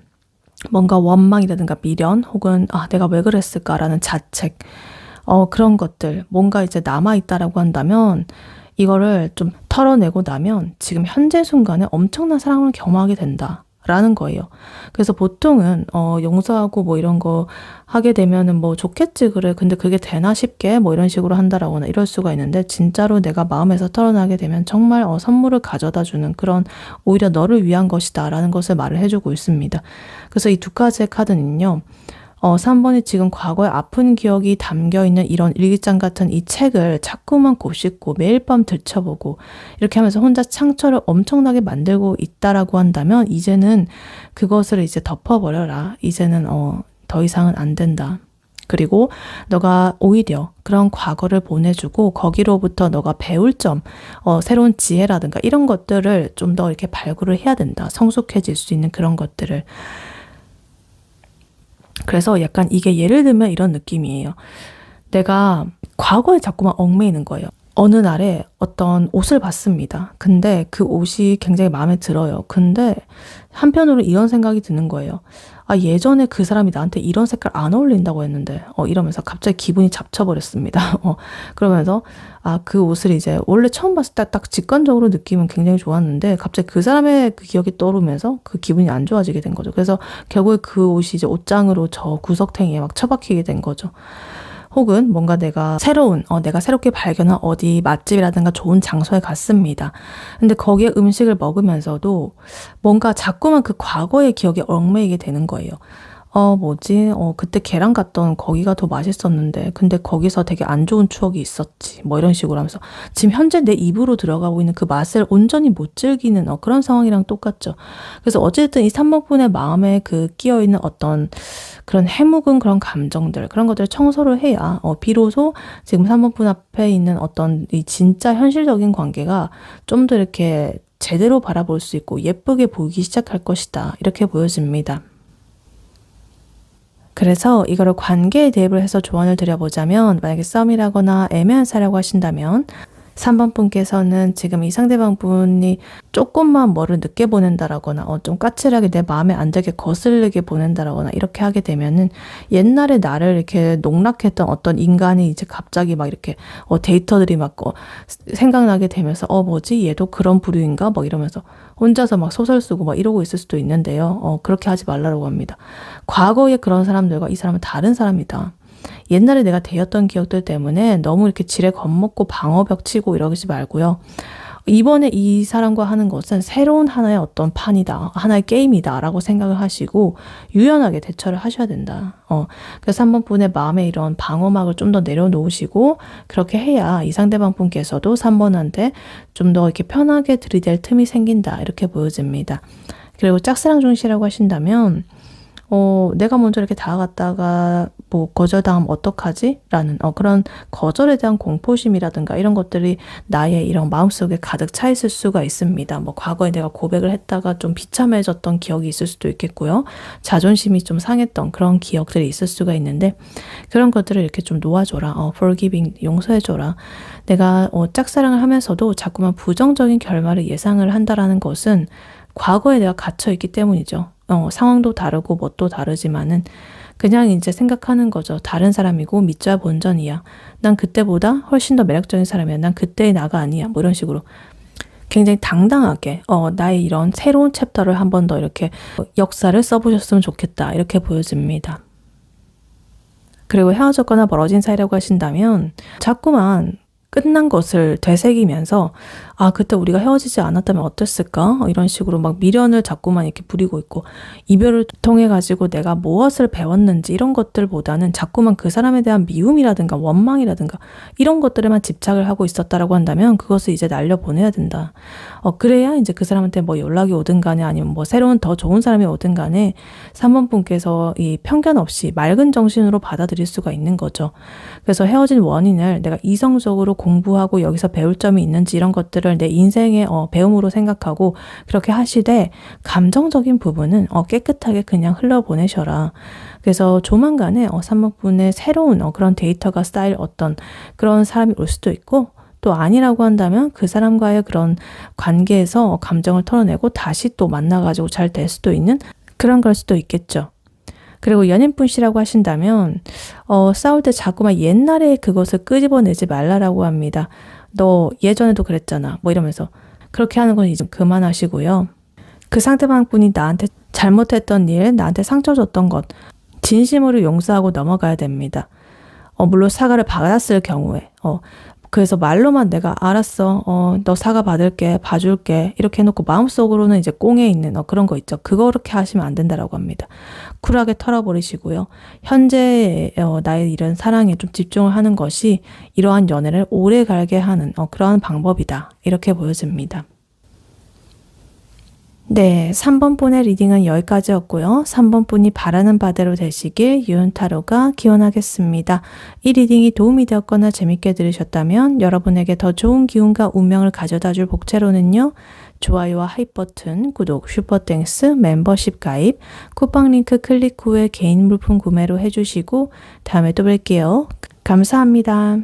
뭔가 원망이라든가 미련 혹은 내가 왜 그랬을까라는 자책 그런 것들 뭔가 이제 남아있다라고 한다면 이거를 좀 털어내고 나면 지금 현재 순간에 엄청난 사랑을 경험하게 된다라는 거예요. 그래서 보통은 용서하고 뭐 이런 거 하게 되면은 뭐 좋겠지 그래. 근데 그게 되나 싶게 뭐 이런 식으로 한다라거나 이럴 수가 있는데 진짜로 내가 마음에서 털어나게 되면 정말 선물을 가져다 주는 그런 오히려 너를 위한 것이다라는 것을 말을 해주고 있습니다. 그래서 이 두 가지의 카드는요. 3번이 지금 과거의 아픈 기억이 담겨있는 이런 일기장 같은 이 책을 자꾸만 곱씹고 매일 밤 들춰보고 이렇게 하면서 혼자 상처를 엄청나게 만들고 있다라고 한다면 이제는 그것을 이제 덮어버려라. 이제는 더 이상은 안 된다. 그리고 너가 오히려 그런 과거를 보내주고 거기로부터 너가 배울 점, 새로운 지혜라든가 이런 것들을 좀 더 이렇게 발굴을 해야 된다. 성숙해질 수 있는 그런 것들을. 그래서 약간 이게 예를 들면 이런 느낌이에요. 내가 과거에 자꾸만 얽매이는 거예요. 어느 날에 어떤 옷을 봤습니다. 근데 그 옷이 굉장히 마음에 들어요. 근데 한편으로 이런 생각이 드는 거예요. 아, 예전에 그 사람이 나한테 이런 색깔 안 어울린다고 했는데, 이러면서 갑자기 기분이 잡쳐버렸습니다. 그러면서, 아, 그 옷을 이제 원래 처음 봤을 때 딱 직관적으로 느낌은 굉장히 좋았는데, 갑자기 그 사람의 그 기억이 떠오르면서 그 기분이 안 좋아지게 된 거죠. 그래서 결국에 그 옷이 이제 옷장으로 저 구석탱이에 막 처박히게 된 거죠. 혹은 뭔가 내가 새롭게 발견한 어디 맛집이라든가 좋은 장소에 갔습니다. 근데 거기에 음식을 먹으면서도 뭔가 자꾸만 그 과거의 기억에 얽매이게 되는 거예요. 그때 걔랑 갔던 거기가 더 맛있었는데, 근데 거기서 되게 안 좋은 추억이 있었지. 뭐 이런 식으로 하면서 지금 현재 내 입으로 들어가고 있는 그 맛을 온전히 못 즐기는 그런 상황이랑 똑같죠. 그래서 어쨌든 이 3번 분의 마음에 그 끼어있는 어떤 그런 해묵은 그런 감정들, 그런 것들을 청소를 해야, 비로소 지금 3번 분 앞에 있는 어떤 이 진짜 현실적인 관계가 좀 더 이렇게 제대로 바라볼 수 있고 예쁘게 보이기 시작할 것이다. 이렇게 보여집니다. 그래서 이거를 관계에 대입을 해서 조언을 드려보자면, 만약에 썸이라거나 애매한 사이라고 하신다면 3번 분께서는 지금 이 상대방 분이 조금만 뭐를 늦게 보낸다라거나 좀 까칠하게 내 마음에 안 들게 거슬리게 보낸다라거나 이렇게 하게 되면은 옛날에 나를 이렇게 농락했던 어떤 인간이 이제 갑자기 막 이렇게 데이터들이 막 생각나게 되면서 뭐지 얘도 그런 부류인가 막 이러면서 혼자서 막 소설 쓰고 막 이러고 있을 수도 있는데요. 그렇게 하지 말라고 합니다. 과거에 그런 사람들과 이 사람은 다른 사람이다. 옛날에 내가 대했던 기억들 때문에 너무 이렇게 지레 겁먹고 방어벽 치고 이러지 말고요. 이번에 이 사람과 하는 것은 새로운 하나의 어떤 판이다. 하나의 게임이다. 라고 생각을 하시고 유연하게 대처를 하셔야 된다. 그래서 3번 분의 마음에 이런 방어막을 좀 더 내려놓으시고 그렇게 해야 이 상대방 분께서도 3번한테 좀 더 이렇게 편하게 들이댈 틈이 생긴다. 이렇게 보여집니다. 그리고 짝사랑 중시라고 하신다면 내가 먼저 이렇게 다가갔다가 뭐 거절당하면 어떡하지? 라는 그런 거절에 대한 공포심이라든가 이런 것들이 나의 이런 마음속에 가득 차 있을 수가 있습니다. 뭐 과거에 내가 고백을 했다가 좀 비참해졌던 기억이 있을 수도 있겠고요. 자존심이 좀 상했던 그런 기억들이 있을 수가 있는데 그런 것들을 이렇게 좀 놓아줘라. forgiving, 용서해줘라. 내가 짝사랑을 하면서도 자꾸만 부정적인 결말을 예상을 한다라는 것은 과거에 내가 갇혀있기 때문이죠. 상황도 다르고 뭣도 다르지만은 그냥 이제 생각하는 거죠. 다른 사람이고 믿자 본전이야. 난 그때보다 훨씬 더 매력적인 사람이야. 난 그때의 나가 아니야. 뭐 이런 식으로 굉장히 당당하게 나의 이런 새로운 챕터를 한 번 더 이렇게 역사를 써보셨으면 좋겠다. 이렇게 보여집니다. 그리고 헤어졌거나 멀어진 사이라고 하신다면 자꾸만 끝난 것을 되새기면서 그때 우리가 헤어지지 않았다면 어땠을까? 이런 식으로 막 미련을 자꾸만 이렇게 부리고 있고 이별을 통해 가지고 내가 무엇을 배웠는지 이런 것들보다는 자꾸만 그 사람에 대한 미움이라든가 원망이라든가 이런 것들에만 집착을 하고 있었다라고 한다면 그것을 이제 날려보내야 된다. 그래야 이제 그 사람한테 뭐 연락이 오든 간에 아니면 뭐 새로운 더 좋은 사람이 오든 간에 3번 분께서 이 편견 없이 맑은 정신으로 받아들일 수가 있는 거죠. 그래서 헤어진 원인을 내가 이성적으로 공부하고 여기서 배울 점이 있는지 이런 것들을 내 인생의 배움으로 생각하고 그렇게 하시되 감정적인 부분은 깨끗하게 그냥 흘러보내셔라. 그래서 조만간에 3번 분의 새로운 그런 데이터가 쌓일 어떤 그런 사람이 올 수도 있고 또 아니라고 한다면 그 사람과의 그런 관계에서 감정을 털어내고 다시 또 만나가지고 잘 될 수도 있는 그런 걸 수도 있겠죠. 그리고 연인분시라고 하신다면 싸울 때 자꾸만 옛날에 그것을 끄집어내지 말라라고 합니다. 너 예전에도 그랬잖아. 뭐 이러면서 그렇게 하는 건 이제 그만하시고요. 그 상대방 분이 나한테 잘못했던 일, 나한테 상처 줬던 것 진심으로 용서하고 넘어가야 됩니다. 물론 사과를 받았을 경우에 그래서 말로만 내가 알았어, 너 사과 받을게, 봐줄게 이렇게 해놓고 마음속으로는 이제 꽁에 있는 그런 거 있죠. 그렇게 하시면 안 된다라고 합니다. 쿨하게 털어버리시고요. 현재 나의 이런 사랑에 좀 집중을 하는 것이 이러한 연애를 오래 가게 하는 그러한 방법이다. 이렇게 보여집니다. 네, 3번 분의 리딩은 여기까지였고요. 3번 분이 바라는 바대로 되시길 유은타로가 기원하겠습니다. 이 리딩이 도움이 되었거나 재밌게 들으셨다면 여러분에게 더 좋은 기운과 운명을 가져다줄 복채로는요. 좋아요와 하이 버튼, 구독, 슈퍼땡스, 멤버십 가입, 쿠팡 링크 클릭 후에 개인 물품 구매로 해주시고 다음에 또 뵐게요. 감사합니다.